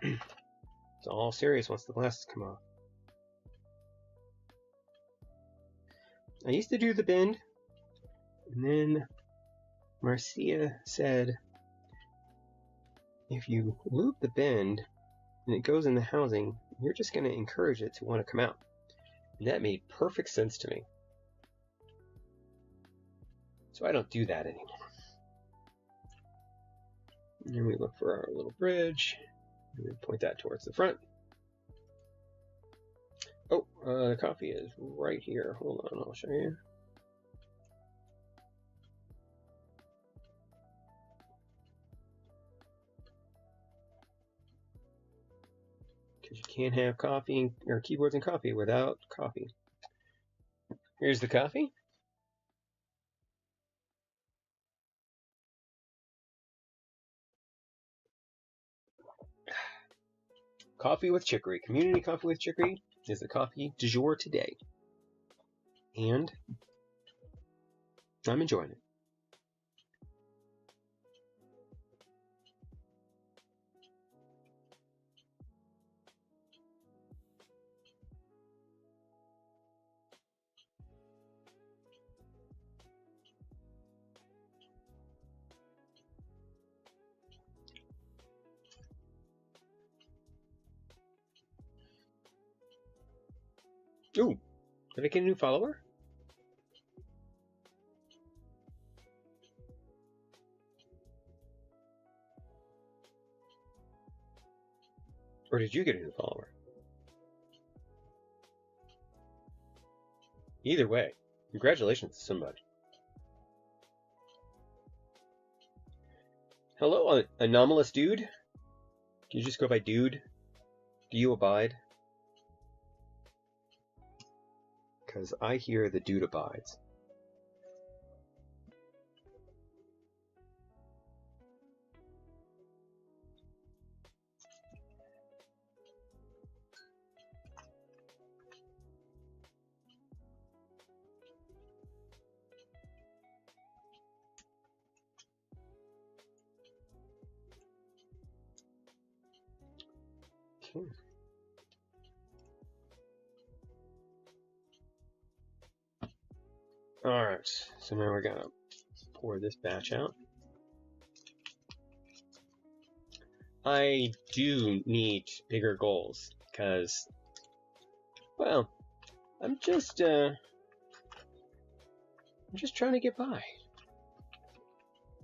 It's all serious once the glasses come off. I used to do the bend, and then Marcia said, if you lube the bend and it goes in the housing, you're just going to encourage it to want to come out. And that made perfect sense to me. So I don't do that anymore. And then we look for our little bridge. And we point that towards the front. Oh, the coffee is right here. Hold on, I'll show you. Because you can't have coffee or keyboards and coffee without coffee. Here's the coffee. Coffee with chicory. Community coffee with chicory is the coffee du jour today. And I'm enjoying it. Ooh, did I get a new follower? Or did you get a new follower? Either way, congratulations to somebody. Hello, anomalous dude. Do you just go by dude? Do you abide? Because I hear the dude abides. Okay. Alright, so now we're gonna pour this batch out. I do need bigger goals, because, well, I'm just trying to get by.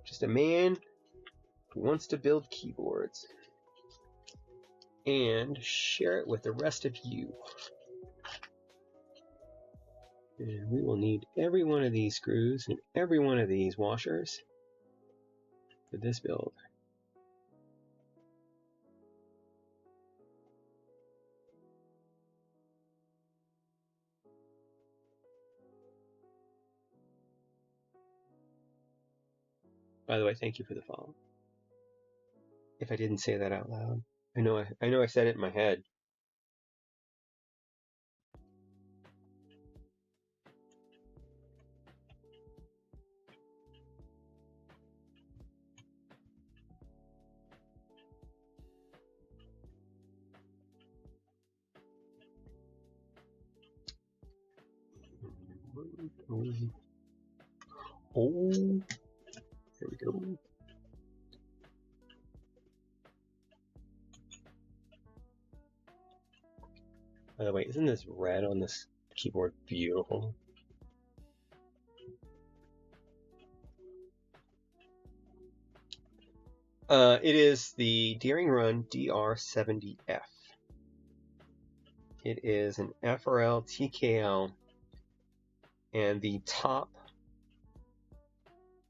Just a man who wants to build keyboards and share it with the rest of you. And we will need every one of these screws and every one of these washers for this build. By the way, thank you for the follow. If I didn't say that out loud, I know I said it in my head. Oh, here we go. By the way, isn't this red on this keyboard beautiful? It is the Deering Run DR70F. It is an FRL TKL, and the top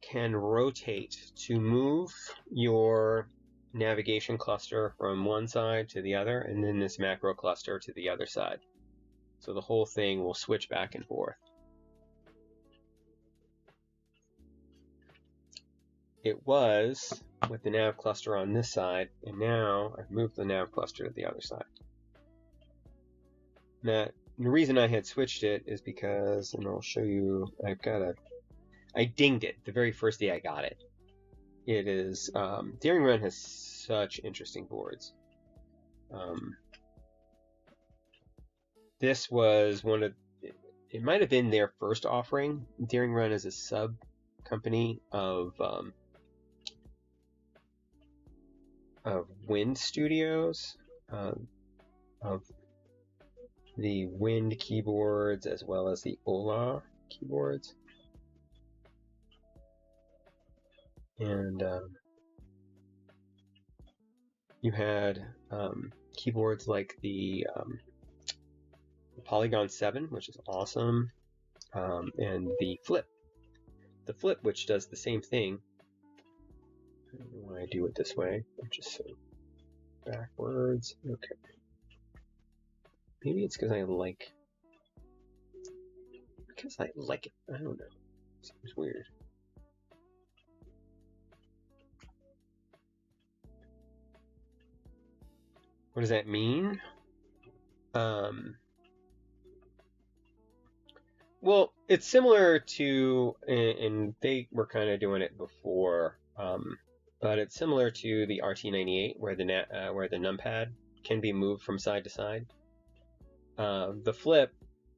can rotate to move your navigation cluster from one side to the other, and then this macro cluster to the other side. So the whole thing will switch back and forth. It was with the nav cluster on this side, and now I've moved the nav cluster to the other side. Now, the reason I had switched it is because, and I'll show you, I dinged it the very first day I got it. It is, Deering Run has such interesting boards. This was one of, it might have been their first offering. Deering Run is a sub company of Wind Studios, of the Wind keyboards as well as the Ola keyboards. And you had keyboards like the Polygon 7, which is awesome, and the Flip. The Flip, which does the same thing. I don't know why I do it this way. I'm just so backwards. Okay. Maybe it's because I like it. I don't know. Seems weird. What does that mean? Well, it's similar to, and they were kind of doing it before, but it's similar to the RT98 where the numpad can be moved from side to side. The flip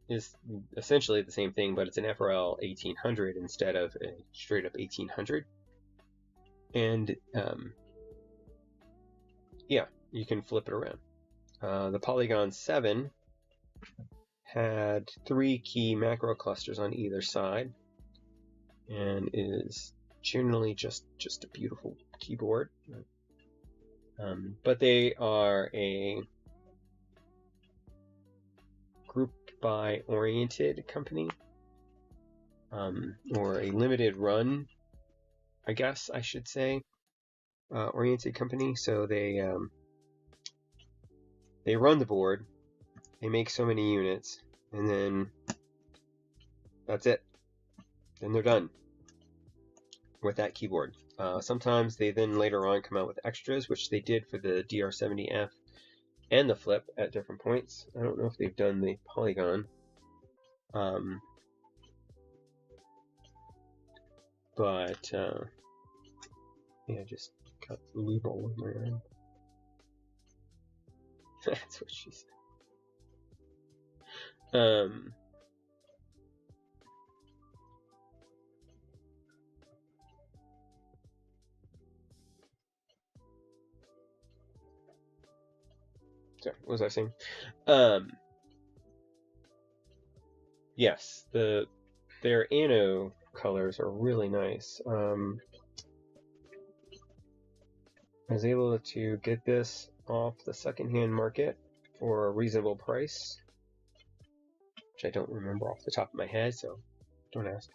is essentially the same thing, but it's an FRL 1800 instead of a straight up 1800. And yeah, you can flip it around. The Polygon 7 had 3 key macro clusters on either side, and is generally just a beautiful keyboard. But they are a group by oriented company, or a limited run, I guess I should say, oriented company. So they run the board, they make so many units, and then that's it. Then they're done with that keyboard. Sometimes they then later on come out with extras, which they did for the DR70F and the Flip at different points. I don't know if they've done the Polygon. But yeah, just cut the lube all over my arm. That's what she said. Sorry, what was I saying? Yes, their anno colors are really nice. I was able to get this off the secondhand market for a reasonable price, which I don't remember off the top of my head, so don't ask.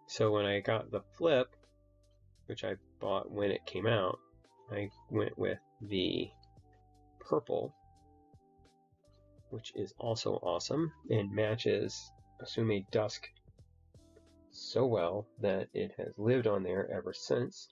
So when I got the Flip, which I bought when it came out, I went with the purple, which is also awesome and matches Asume Dusk so well that it has lived on there ever since.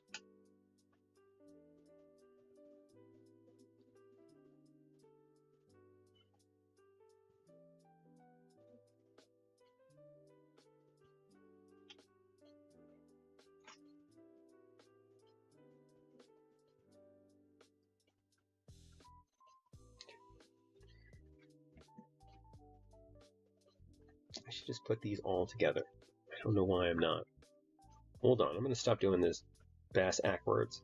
I should just put these all together. I don't know why I'm not. Hold on, I'm going to stop doing this bass backwards.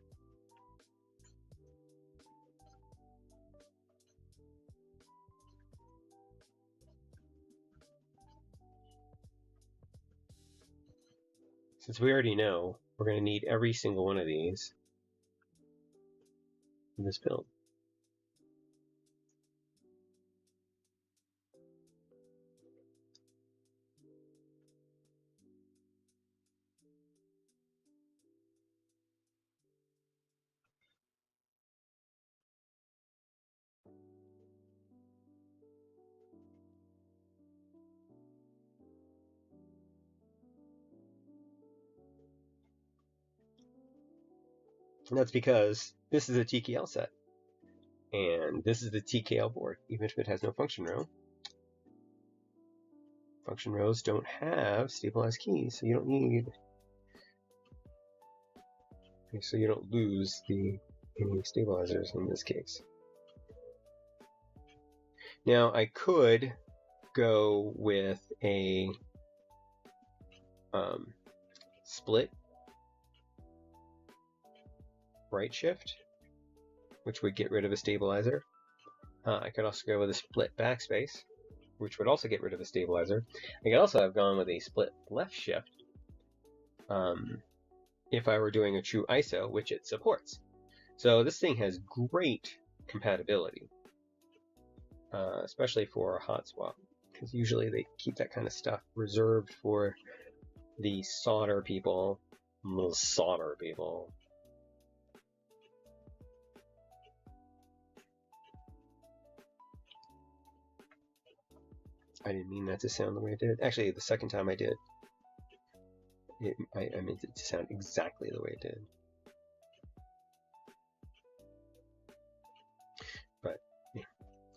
Since we already know, we're going to need every single one of these in this build. And that's because this is a TKL set. And this is the TKL board, even if it has no function row. Function rows don't have stabilized keys, so you don't need... So you don't lose any stabilizers in this case. Now I could go with a split right shift, which would get rid of a stabilizer. I could also go with a split backspace, which would also get rid of a stabilizer. I could also have gone with a split left shift if I were doing a true ISO, which it supports. So this thing has great compatibility, especially for a hot swap, because usually they keep that kind of stuff reserved for the solder people. I didn't mean that to sound the way it did. Actually, the second time I did, I meant it to sound exactly the way it did. But yeah,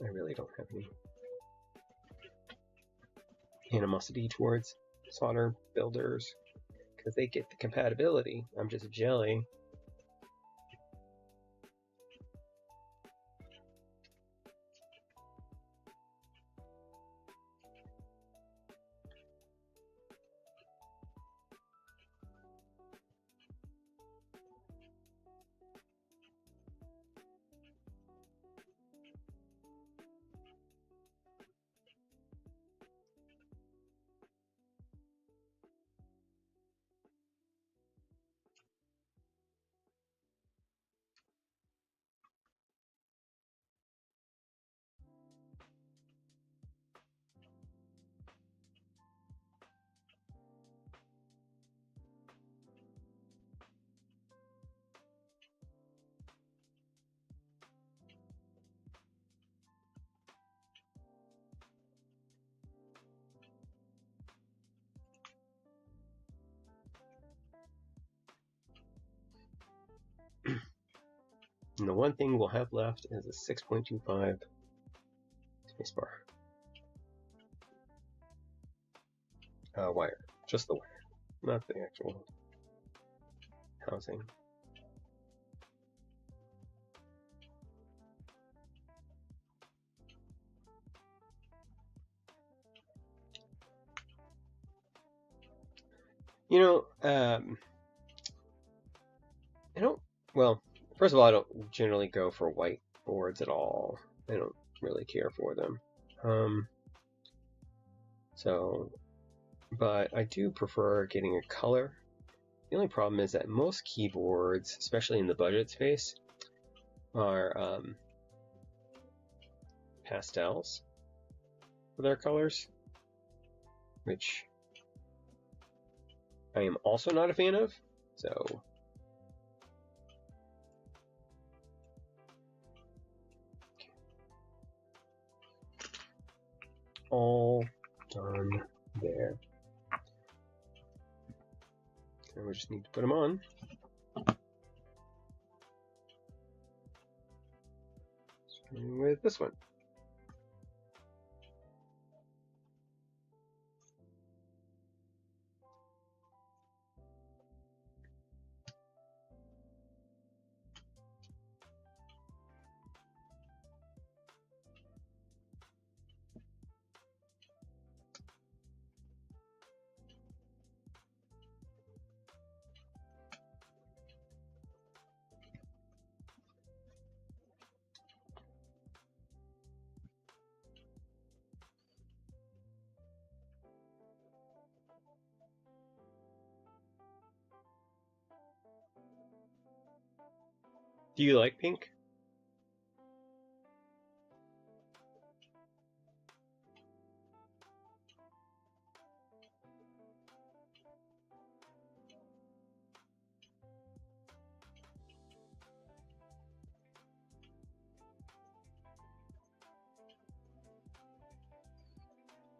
I really don't have any animosity towards solder builders because they get the compatibility. I'm just a jelly. And the one thing we'll have left is a 6.25 spacebar. Wire. Just the wire. Not the actual housing. You know, I don't, well, first of all, I don't generally go for white boards at all. I don't really care for them. But I do prefer getting a color. The only problem is that most keyboards, especially in the budget space, are pastels for their colors, which I am also not a fan of. So all done there. And we just need to put them on. Starting with this one. Do you like pink?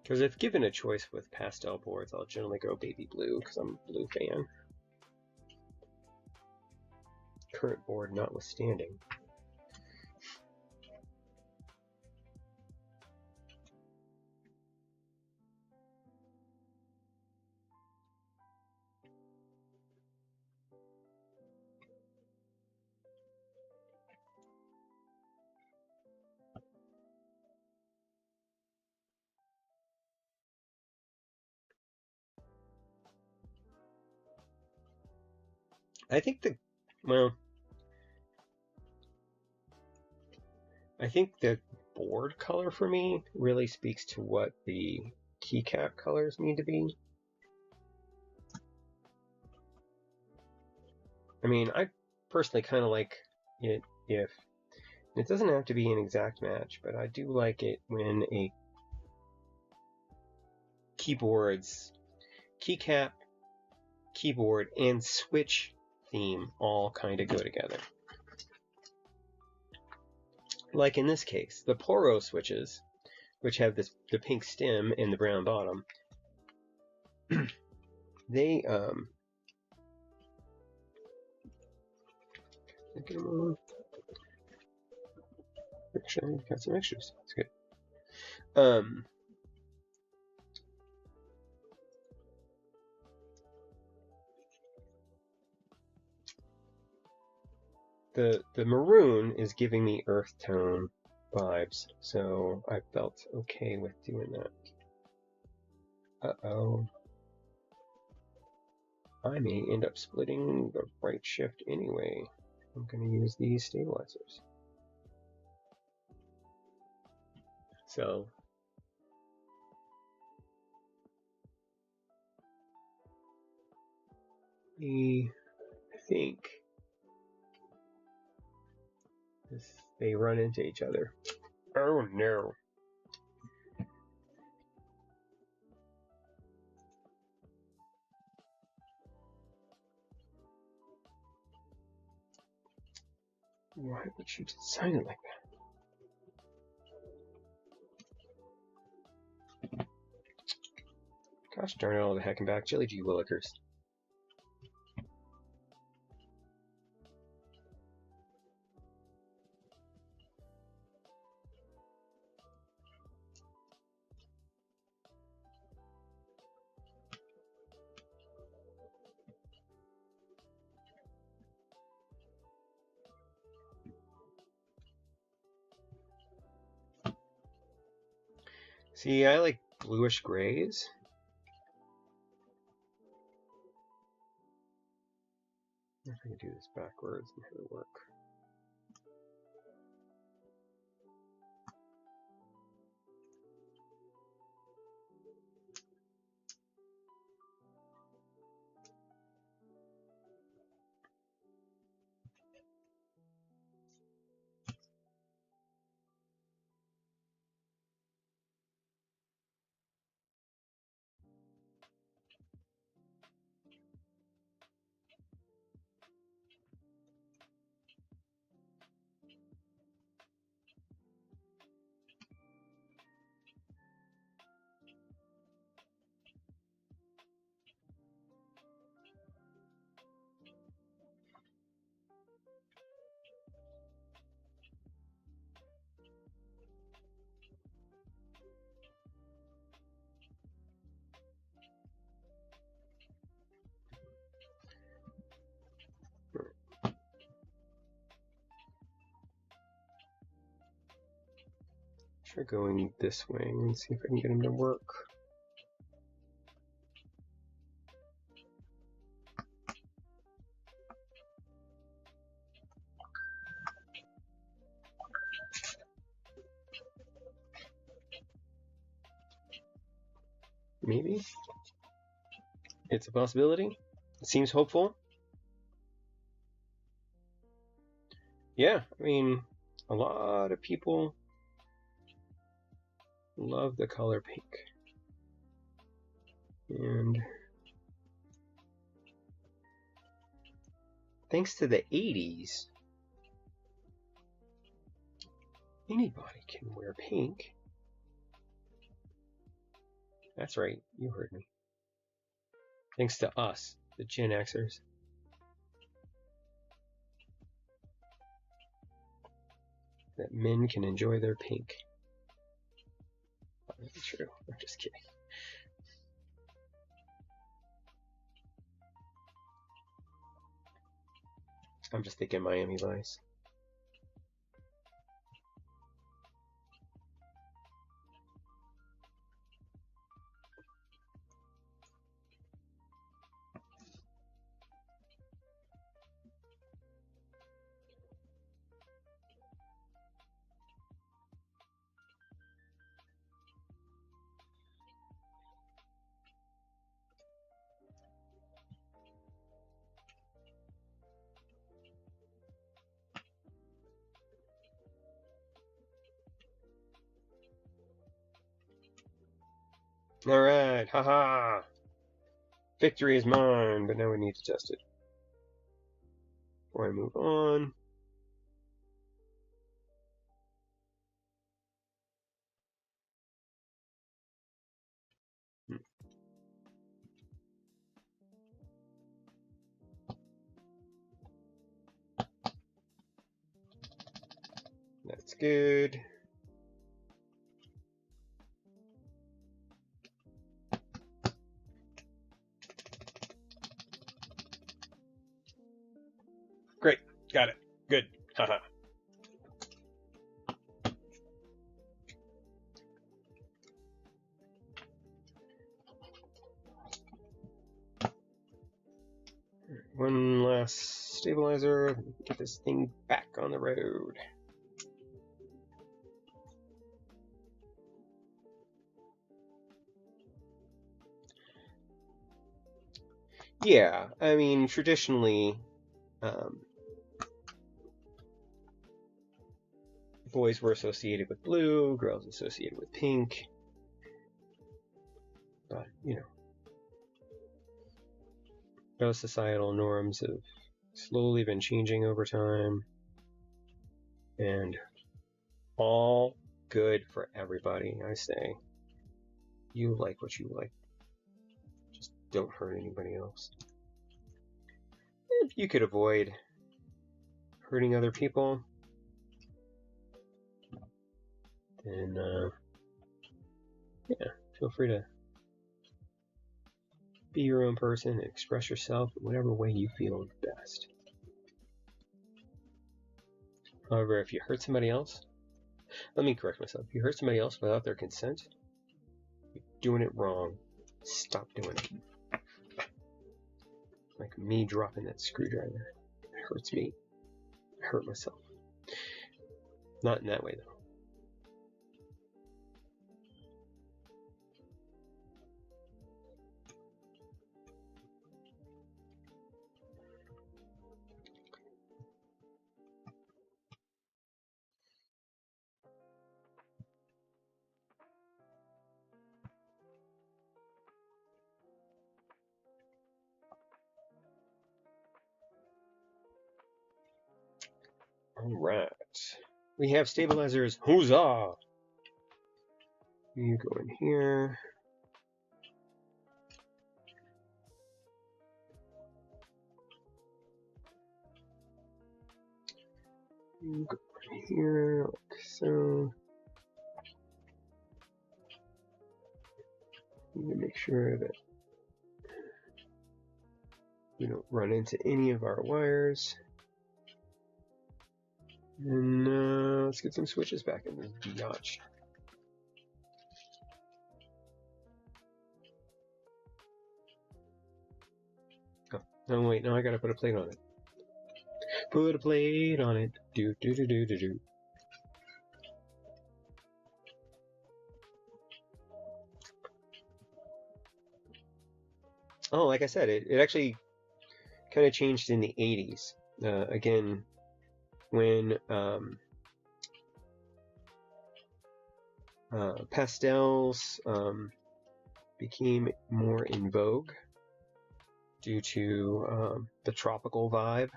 Because if given a choice with pastel boards, I'll generally go baby blue because I'm a blue fan. Current board notwithstanding. I think the board color for me really speaks to what the keycap colors need to be. I mean, I personally kind of like it if it doesn't have to be an exact match, but I do like it when a keyboard's keycap, keyboard, and switch theme all kind of go together. Like in this case, the Poro switches which have the pink stem and the brown bottom, they actually got some extras. That's good. The maroon is giving me earth tone vibes, so I felt okay with doing that. Uh-oh. I may end up splitting the right shift anyway. I'm going to use these stabilizers. So I think they run into each other. Oh no. Why would you design it like that? Gosh darn it, all the heck and back. Jelly G Willikers. See, I like bluish grays. I wonder if I can do this backwards and have it work. Try going this way and see if I can get him to work. Maybe. It's a possibility. It seems hopeful. Yeah, I mean, a lot of people love the color pink. And thanks to the 80s, anybody can wear pink. That's right, you heard me. Thanks to us, the Gen Xers. That men can enjoy their pink. Not really true. I'm just kidding. I'm just thinking Miami Vice. Alright, haha! Victory is mine, but now we need to test it. Before I move on. That's good. Great. Got it. Good. Haha. One last stabilizer. Get this thing back on the road. Yeah, I mean, traditionally, boys were associated with blue, girls associated with pink. But, those societal norms have slowly been changing over time. And all good for everybody, I say. You like what you like. Just don't hurt anybody else. If you could avoid hurting other people, then feel free to be your own person and express yourself in whatever way you feel is best. However, if you hurt somebody else, let me correct myself. If you hurt somebody else without their consent, you're doing it wrong. Stop doing it. Like me dropping that screwdriver. It hurts me. I hurt myself. Not in that way, though. Alright. We have stabilizers. Huzzah! You go in here. You go in here, like so. You need to make sure that we don't run into any of our wires. And let's get some switches back in this biatch. Oh, no, wait, no, I gotta put a plate on it. Put a plate on it. Do, do, do, do, do, do. Oh, like I said, it actually kind of changed in the 80s. Again, when pastels became more in vogue due to the tropical vibe,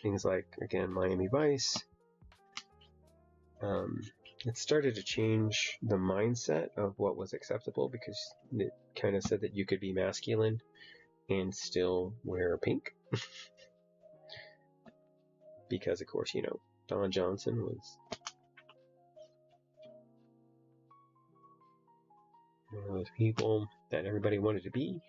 things like, again, Miami Vice. It started to change the mindset of what was acceptable, because it kind of said that you could be masculine and still wear pink. Because, of course, Don Johnson was one of those people that everybody wanted to be.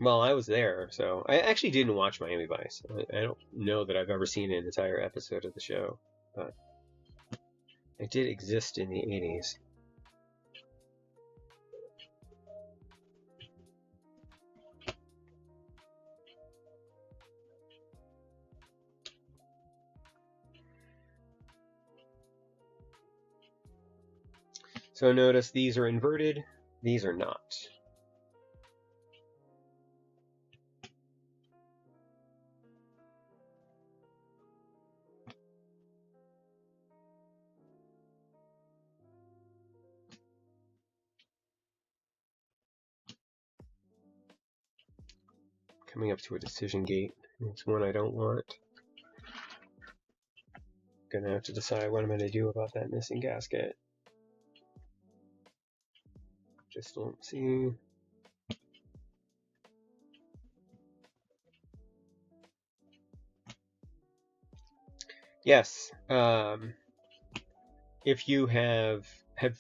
Well, I was there, so I actually didn't watch Miami Vice. I don't know that I've ever seen an entire episode of the show, but it did exist in the 80s. So notice these are inverted, these are not. coming up to a decision gate. It's one I don't want. Gonna have to decide what I'm gonna do about that missing gasket. Just don't see. Yes. If you have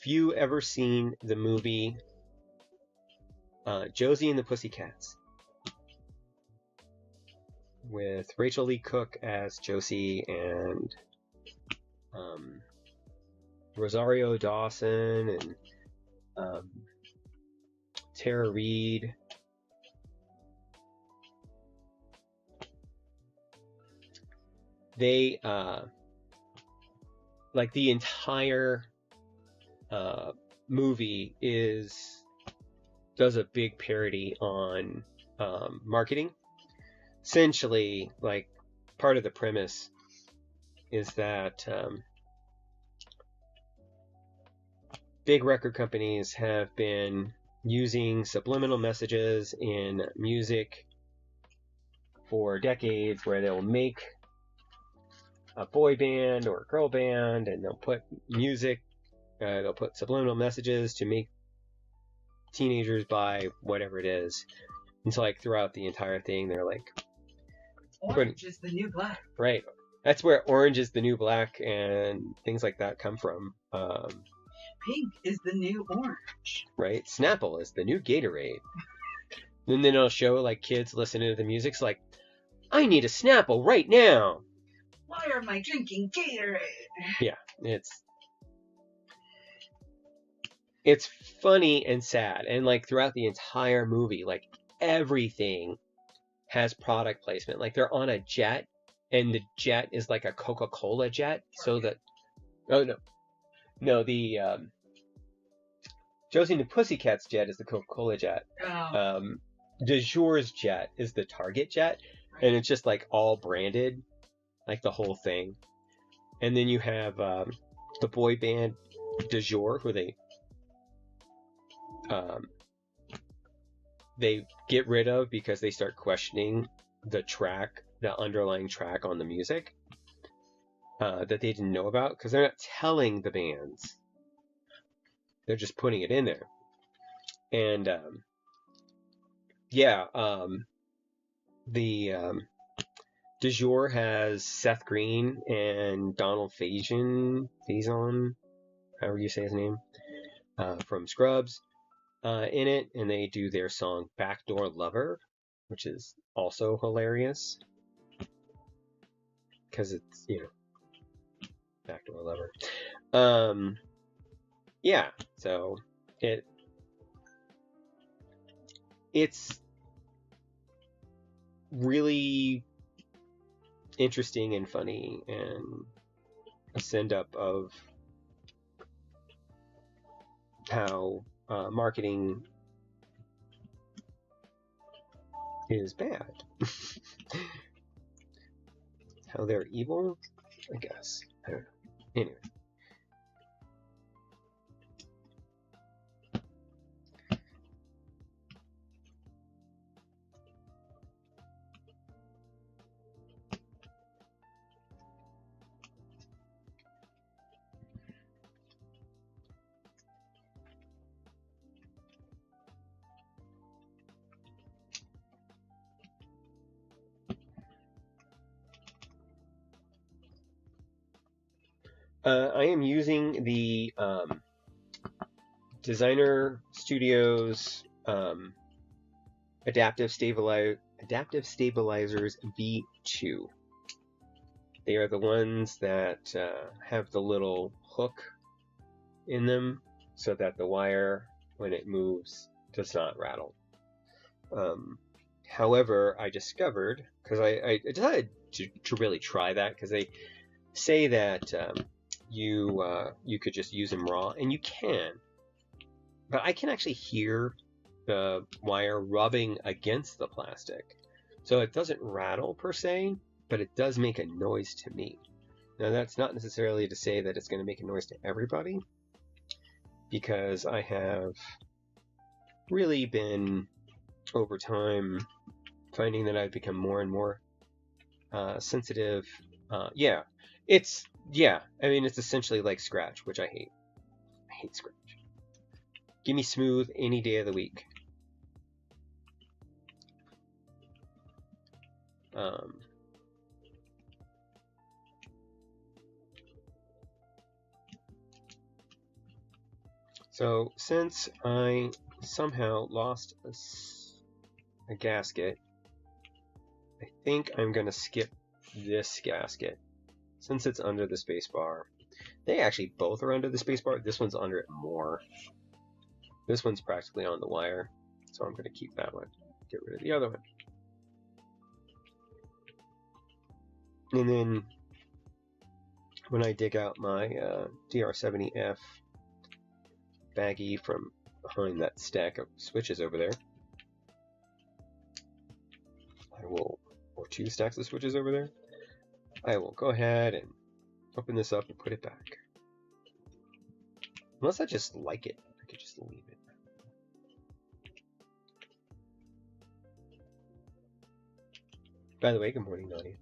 you ever seen the movie Josie and the Pussycats? With Rachel Lee Cook as Josie and Rosario Dawson and Tara Reid. They like the entire movie does a big parody on marketing. Essentially, like, part of the premise is that big record companies have been using subliminal messages in music for decades, where they'll make a boy band or a girl band, and they'll put music, they'll put subliminal messages to make teenagers buy whatever it is. And so, like, throughout the entire thing, they're like, orange is the new black. Right. That's where orange is the new black and things like that come from. Pink is the new orange. Right. Snapple is the new Gatorade. And then it'll show, like, kids listening to the music. It's like, I need a Snapple right now. Why am I drinking Gatorade? Yeah, it's funny and sad. And, like, throughout the entire movie, like, everything has product placement. Like, they're on a jet, and the jet is like a Coca-Cola jet. So that, the Josie and the Pussycats jet is the Coca-Cola jet. Oh. De Jour's jet is the Target jet, and it's just like all branded, like the whole thing. And then you have the boy band De Jour, who they get rid of because they start questioning the underlying track on the music that they didn't know about, because they're not telling the bands, they're just putting it in there. And the De Jour has Seth Green and Donald Faison, however you say his name, from Scrubs, in it, and they do their song Backdoor Lover, which is also hilarious because it's, Backdoor Lover. Yeah, so it's really interesting and funny, and a send up of how marketing is bad. How they're evil, I guess. I don't know. Anyway. I am using the Designer Studios Adaptive Stabilizers V2. They are the ones that have the little hook in them so that the wire, when it moves, does not rattle. However, I discovered, because I decided to really try that, because they say that you could just use them raw, and you can, but I can actually hear the wire rubbing against the plastic, so it doesn't rattle per se, but it does make a noise to me. Now, that's not necessarily to say that it's going to make a noise to everybody, because I have really been, over time, finding that I've become more and more sensitive. I mean, it's essentially like Scratch, which I hate. I hate Scratch. Give me smooth any day of the week. So since I somehow lost a gasket, I think I'm going to skip this gasket since it's under the spacebar. They actually both are under the spacebar. This one's under it more. This one's practically on the wire, so I'm going to keep that one. Get rid of the other one. And then when I dig out my DR70F baggie from behind that stack of switches over there, I will, or two stacks of switches over there, I will go ahead and open this up and put it back. Unless I just like it, I could just leave it. By the way, good morning, Nadia.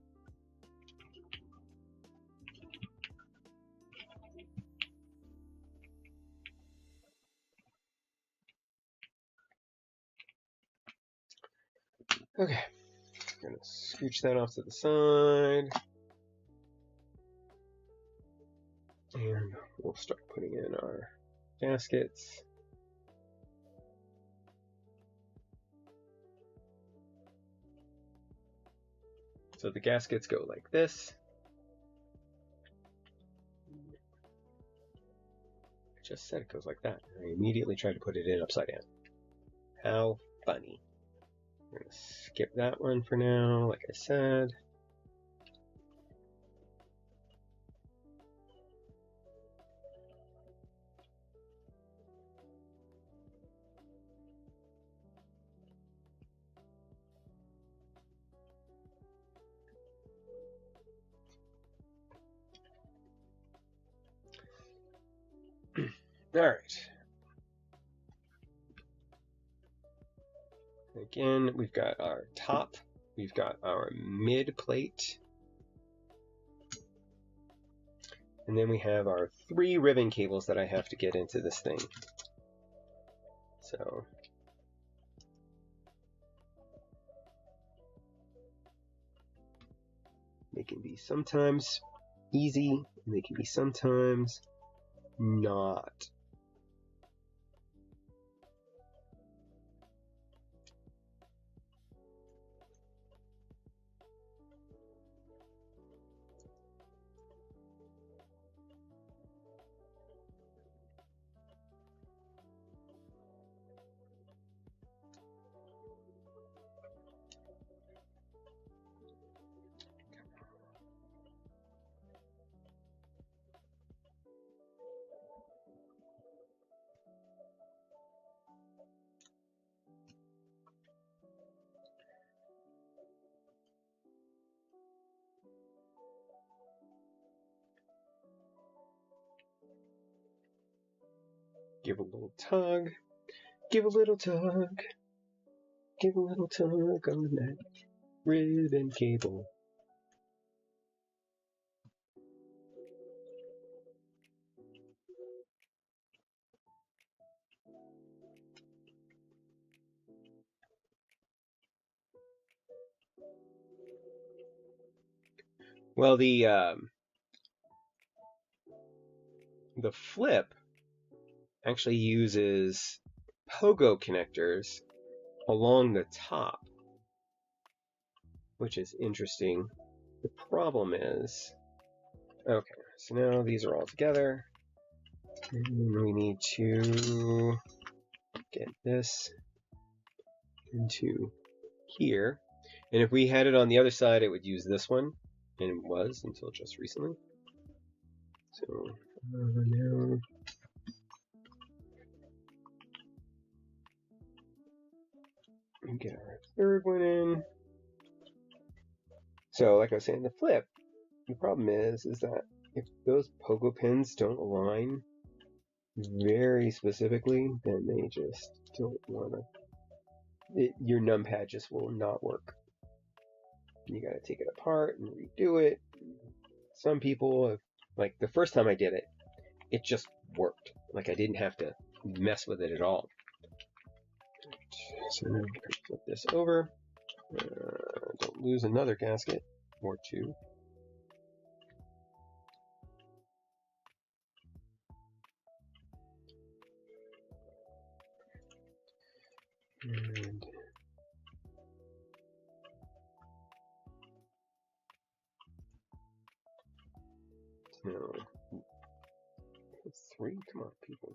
Okay, I'm gonna scooch that off to the side. And we'll start putting in our gaskets. So the gaskets go like this. I just said it goes like that. I immediately tried to put it in upside down. How funny. I'm going to skip that one for now, like I said. All right. Again, we've got our top, we've got our mid plate, and then we have our 3 ribbon cables that I have to get into this thing. So they can be sometimes easy, and they can be sometimes not. Give a little tug, give a little tug, give a little tug on that ribbon cable. Well, the flip actually uses pogo connectors along the top, which is interesting. The problem is, okay, so now these are all together, and we need to get this into here. And if we had it on the other side, it would use this one, and it was until just recently. So now we get our third one in. So like I was saying, the flip, the problem is that if those pogo pins don't align very specifically, then they just don't want to, your numpad just will not work. You got to take it apart and redo it. Some people have, like the first time I did it, it just worked. Like I didn't have to mess with it at all. So now I'm going to flip this over. Don't lose another gasket or two. And no, three. Come on, people.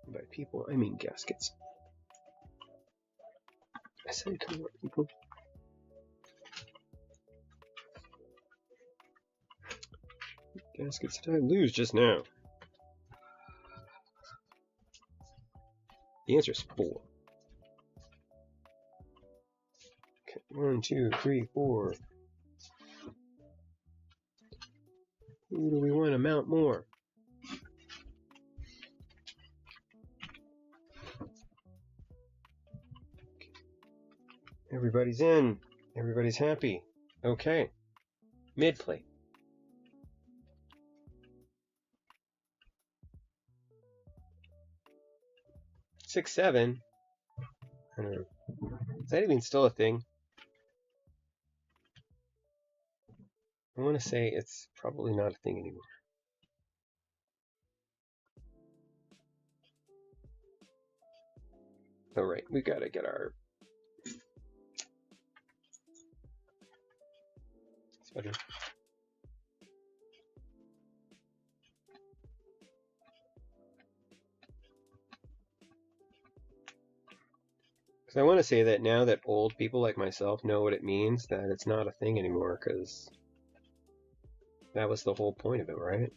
And by people, I mean gaskets. I said, come on, people. Gaskets did I lose just now? The answer is 4. Okay, 1, 2, 3, 4. Who do we want to mount more? Everybody's in. Everybody's happy. Okay. Mid plate. 6, 7. I don't know. Is that even still a thing? I want to say it's probably not a thing anymore. All right, we got to get our sweater. Because I want to say that now that old people like myself know what it means, that it's not a thing anymore, because that was the whole point of it, right?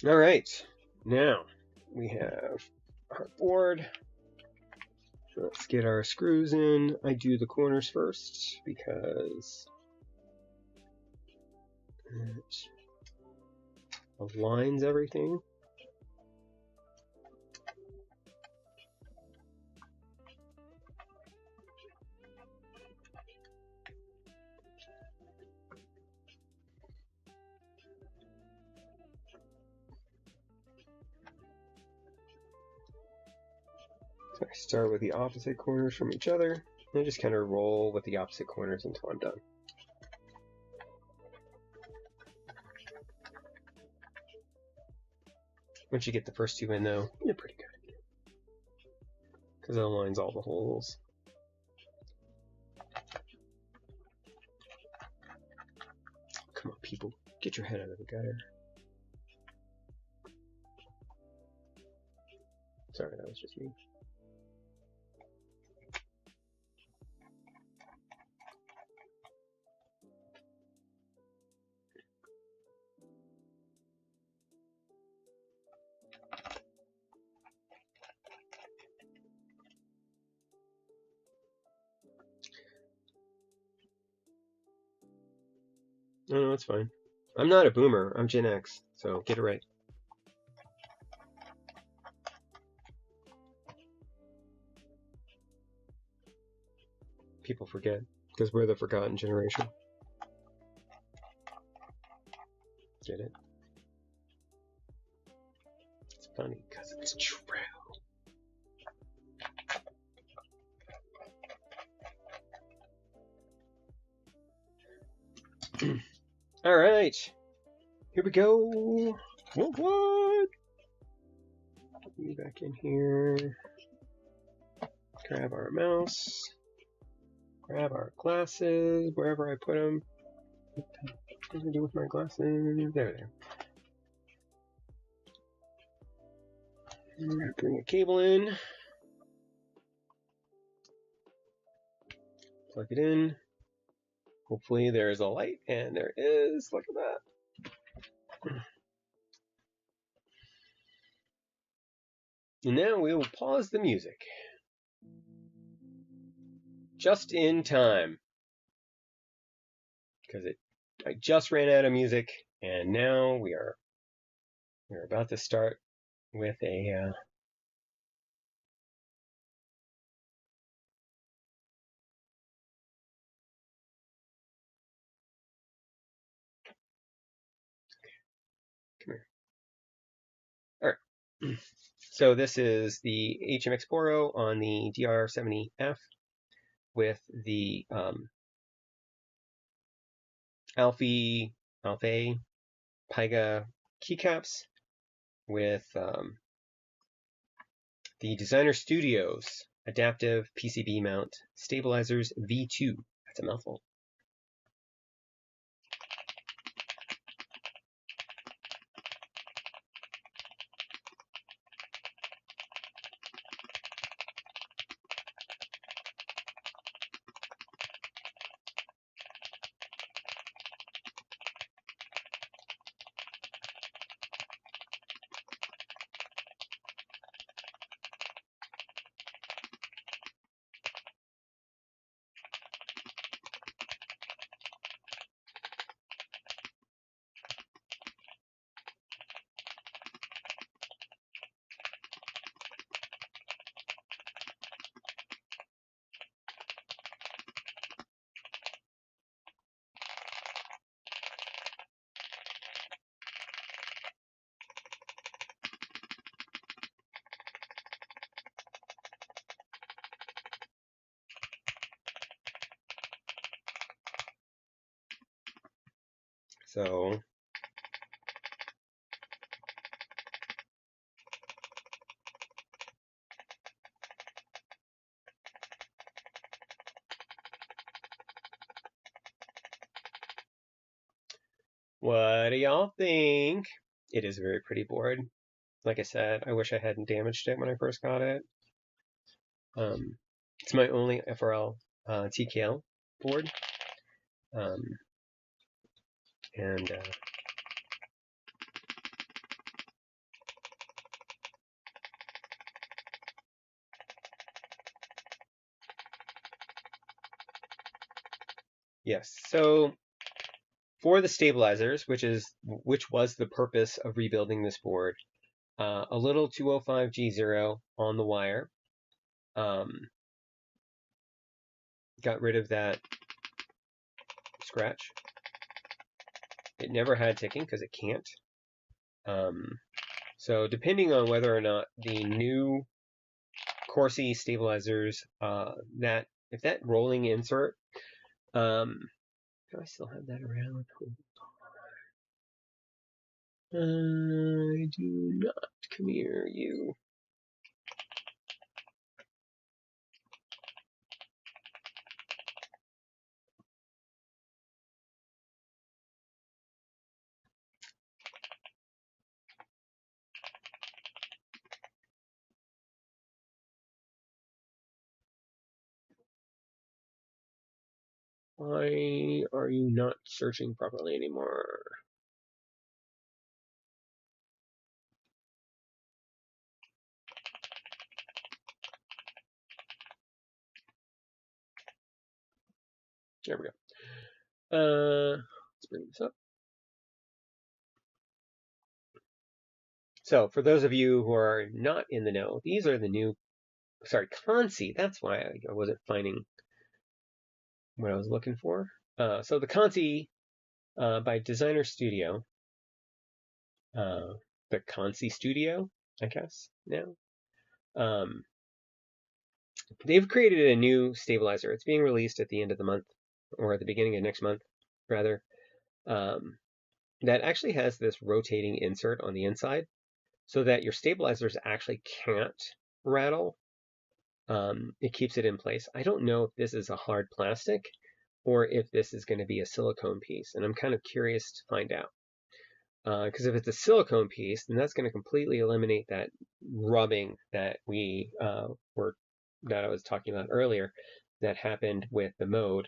All right, now we have our board. Let's get our screws in. I do the corners first because it aligns everything. So I start with the opposite corners from each other, and I just kind of roll with the opposite corners until I'm done. Once you get the first two in, though, you're pretty good, because it aligns all the holes. Come on, people, get your head out of the gutter. Sorry, that was just me. No, it's fine. I'm not a boomer. I'm Gen X, so get it right. People forget, because we're the forgotten generation. Get it? It's funny, because it's true. All right, here we go. What? Put me back in here. Grab our mouse. Grab our glasses, wherever I put them. What do I do with my glasses? There. I'm gonna bring a cable in. Plug it in. Hopefully there is a light, and there is. Look at that. And now we will pause the music. Just in time. Because I just ran out of music, and now we're about to start with a come here. All right. So this is the HMX Boro on the DR70F with the Alpha Pyga keycaps with the Designer Studios Adaptive PCB Mount Stabilizers V2. That's a mouthful. So what do y'all think? It is a very pretty board. Like I said, I wish I hadn't damaged it when I first got it. It's my only FRL TKL board. And yes, so for the stabilizers, which was the purpose of rebuilding this board, a little 205G0 on the wire. Got rid of that scratch. It never had ticking because it can't. So depending on whether or not the new Corsi stabilizers, if that rolling insert, do I still have that around? I do not. Come here, you. Why are you not searching properly anymore? There we go. Let's bring this up. So for those of you who are not in the know, these are the new, Consi. That's why I wasn't finding what I was looking for. So the Consi by Designer Studio, the Consi Studio, I guess now. They've created a new stabilizer. It's being released at the end of the month, or at the beginning of next month, rather. That actually has this rotating insert on the inside, so that your stabilizers actually can't rattle. It keeps it in place. I don't know if this is a hard plastic or if this is going to be a silicone piece, and I'm kind of curious to find out. Because if it's a silicone piece, then that's going to completely eliminate that rubbing that that I was talking about earlier that happened with the mode.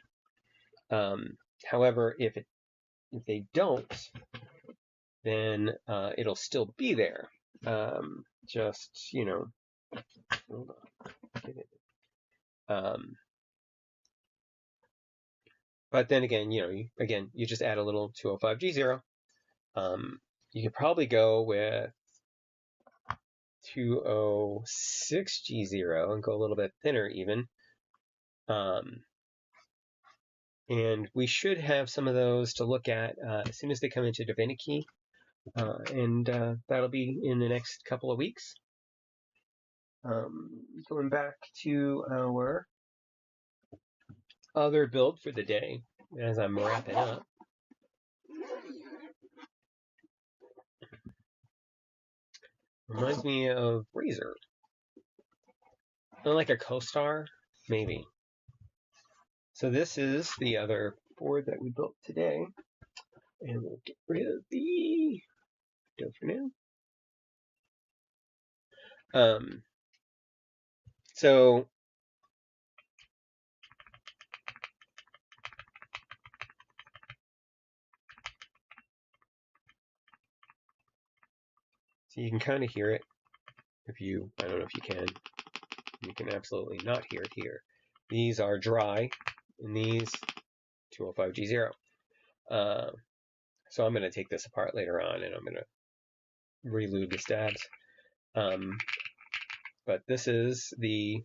However, if they don't, then it'll still be there. Just, Hold on. But then again, you just add a little 205G0. You could probably go with 206G0 and go a little bit thinner even. And we should have some of those to look at as soon as they come into Divinity. And that'll be in the next couple of weeks. Going back to our other build for the day as I'm wrapping up. Reminds me of Razor. Like a co-star, maybe. So this is the other board that we built today. And we'll get rid of the dough for now. So you can kind of hear it I don't know if you can. You can absolutely not hear it here. These are dry, and these 205G0. So I'm going to take this apart later on, and I'm going to relube the stabs. But this is the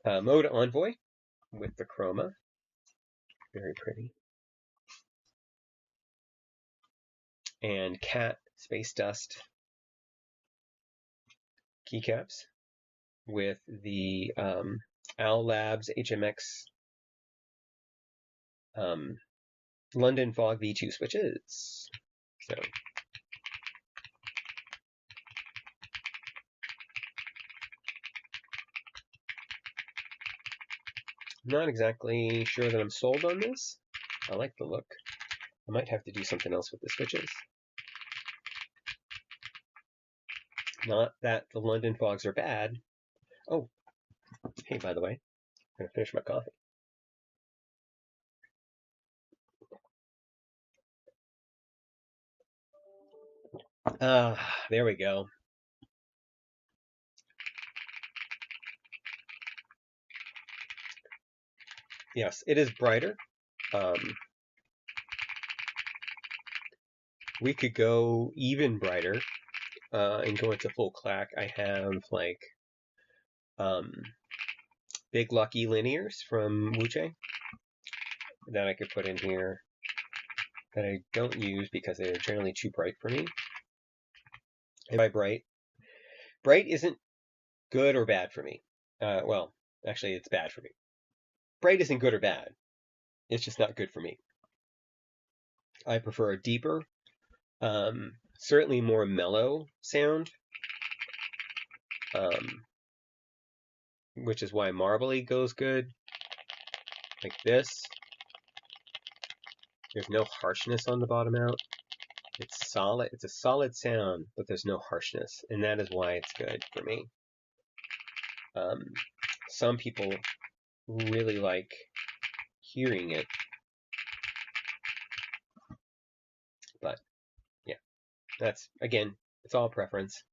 mode Envoy with the chroma. Very pretty. And cat space dust keycaps with the Owl Labs HMX London Fog V2 switches. So I'm not exactly sure that I'm sold on this. I like the look. I might have to do something else with the switches. Not that the London Fogs are bad. Oh, hey, by the way, I'm going to finish my coffee. There we go. Yes, it is brighter. We could go even brighter and go into full clack. I have like Big Lucky linears from Wuche that I could put in here that I don't use because they're generally too bright for me. And by bright isn't good or bad for me. Well, actually, it's bad for me. Bright isn't good or bad. It's just not good for me. I prefer a deeper, certainly more mellow sound, which is why marbly goes good. Like this. There's no harshness on the bottom out. It's solid. It's a solid sound, but there's no harshness, and that is why it's good for me. Some people really like hearing it, but yeah, that's again, it's all preference.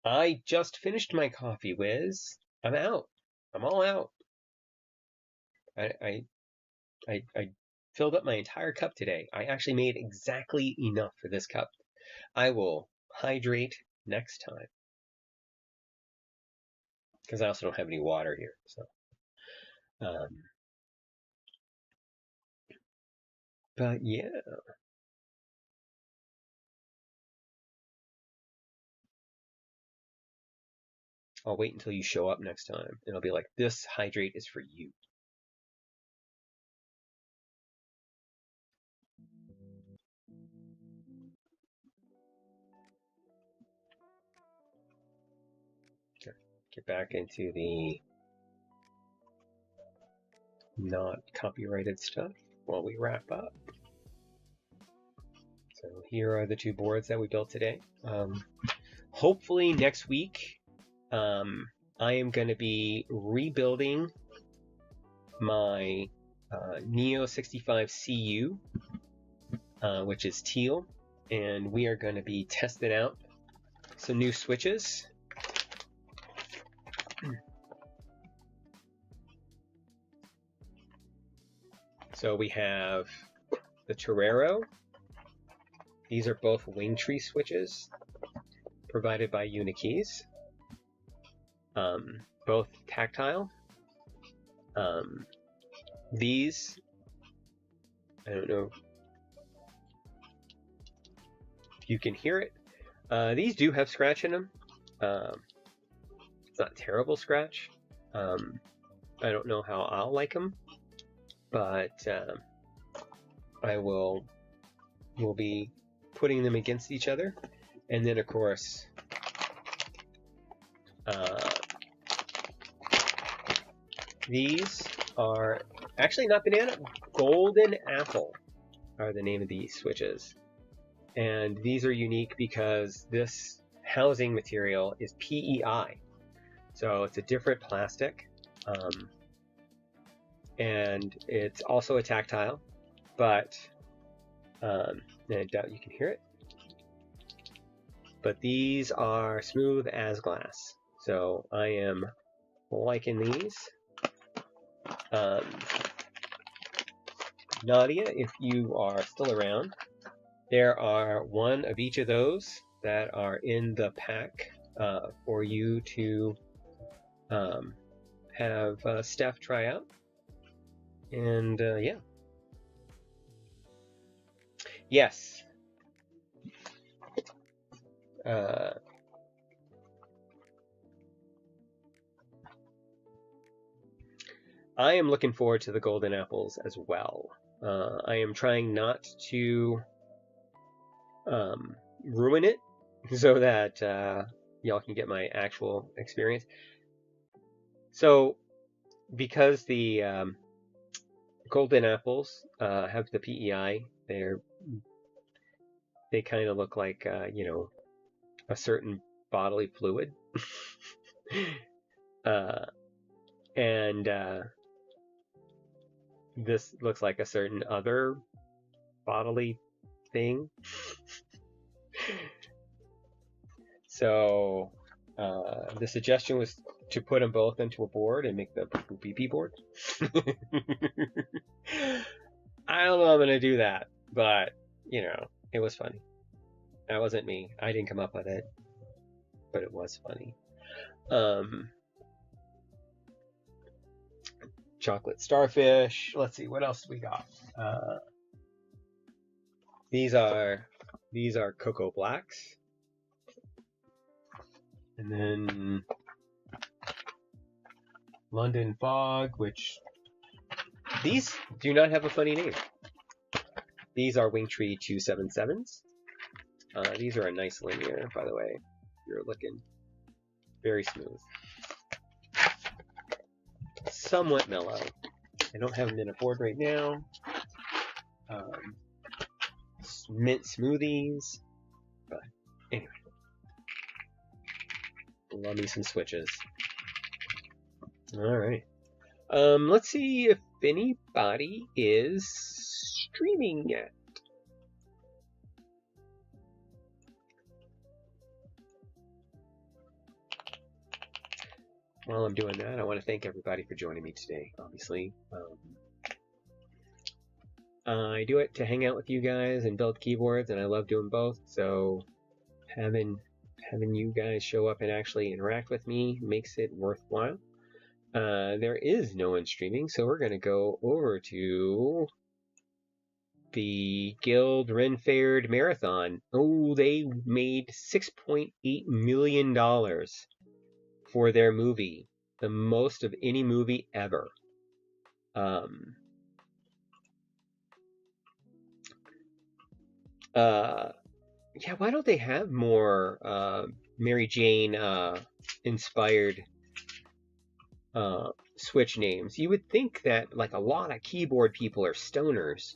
I just finished my coffee, Wiz. I'm out. I'm all out. I filled up my entire cup today. I actually made exactly enough for this cup. I will hydrate next time. Because I also don't have any water here. So, but yeah. I'll wait until you show up next time. And I'll be like, this hydrate is for you. Get back into the not copyrighted stuff while we wrap up. So here are the two boards that we built today. Hopefully next week, I am going to be rebuilding my Neo 65 CU, which is teal, and we are going to be testing out some new switches. So we have the Torero. These are both wing tree switches provided by Unikeys. Both tactile. These, I don't know if you can hear it. These do have scratch in them. It's not terrible scratch. I don't know how I'll like them, but I will be putting them against each other, and then of course these are actually not banana, golden apple are the name of these switches, and these are unique because this housing material is PEI, so it's a different plastic, and it's also a tactile, but I doubt you can hear it. But these are smooth as glass, so I am liking these. Nadia, if you are still around, there are one of each of those that are in the pack for you to have Steph try out. And yeah. Yes. I am looking forward to the golden apples as well. I am trying not to ruin it so that y'all can get my actual experience. So, because the golden apples have the PEI, they kind of look like you know, a certain bodily fluid, and this looks like a certain other bodily thing. So the suggestion was to put them both into a board and make the PP board. I don't know if I'm gonna do that, but you know, it was funny. That wasn't me. I didn't come up with it, but it was funny. Chocolate starfish. Let's see, what else we got? These are cocoa blacks, and then London fog, which these do not have a funny name. These are Wingtree 277s. These are a nice linear, by the way. You're looking very smooth. Somewhat mellow. I don't have them in a board right now. Mint smoothies. But anyway. Love me some switches. Alright. Let's see if anybody is streaming yet. While I'm doing that, I want to thank everybody for joining me today, obviously. I do it to hang out with you guys and build keyboards, and I love doing both, so having you guys show up and actually interact with me makes it worthwhile. There is no one streaming, so we're going to go over to the Guild Renfair Marathon. Oh, they made $6.8 million for their movie, the most of any movie ever. Yeah, why don't they have more Mary Jane inspired Switch names? You would think that like a lot of keyboard people are stoners,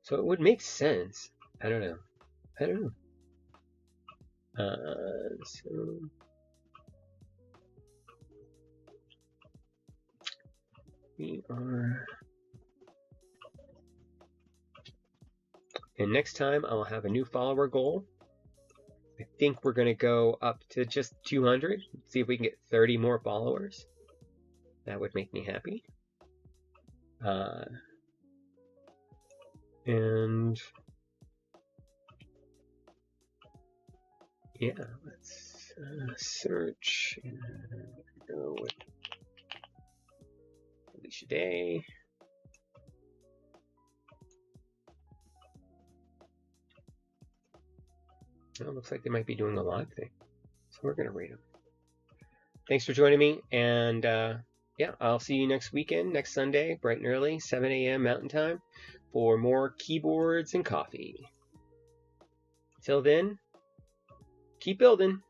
so it would make sense. I don't know. So we are, and next time I'll have a new follower goal. I think we're going to go up to just 200. See if we can get 30 more followers. That would make me happy. And yeah, let's search and go with Alicia Day. Well, it looks like they might be doing a live thing, so we're going to rate them. Thanks for joining me, and yeah, I'll see you next weekend, next Sunday, bright and early, 7 a.m. Mountain Time, for more keyboards and coffee. Till then, keep building.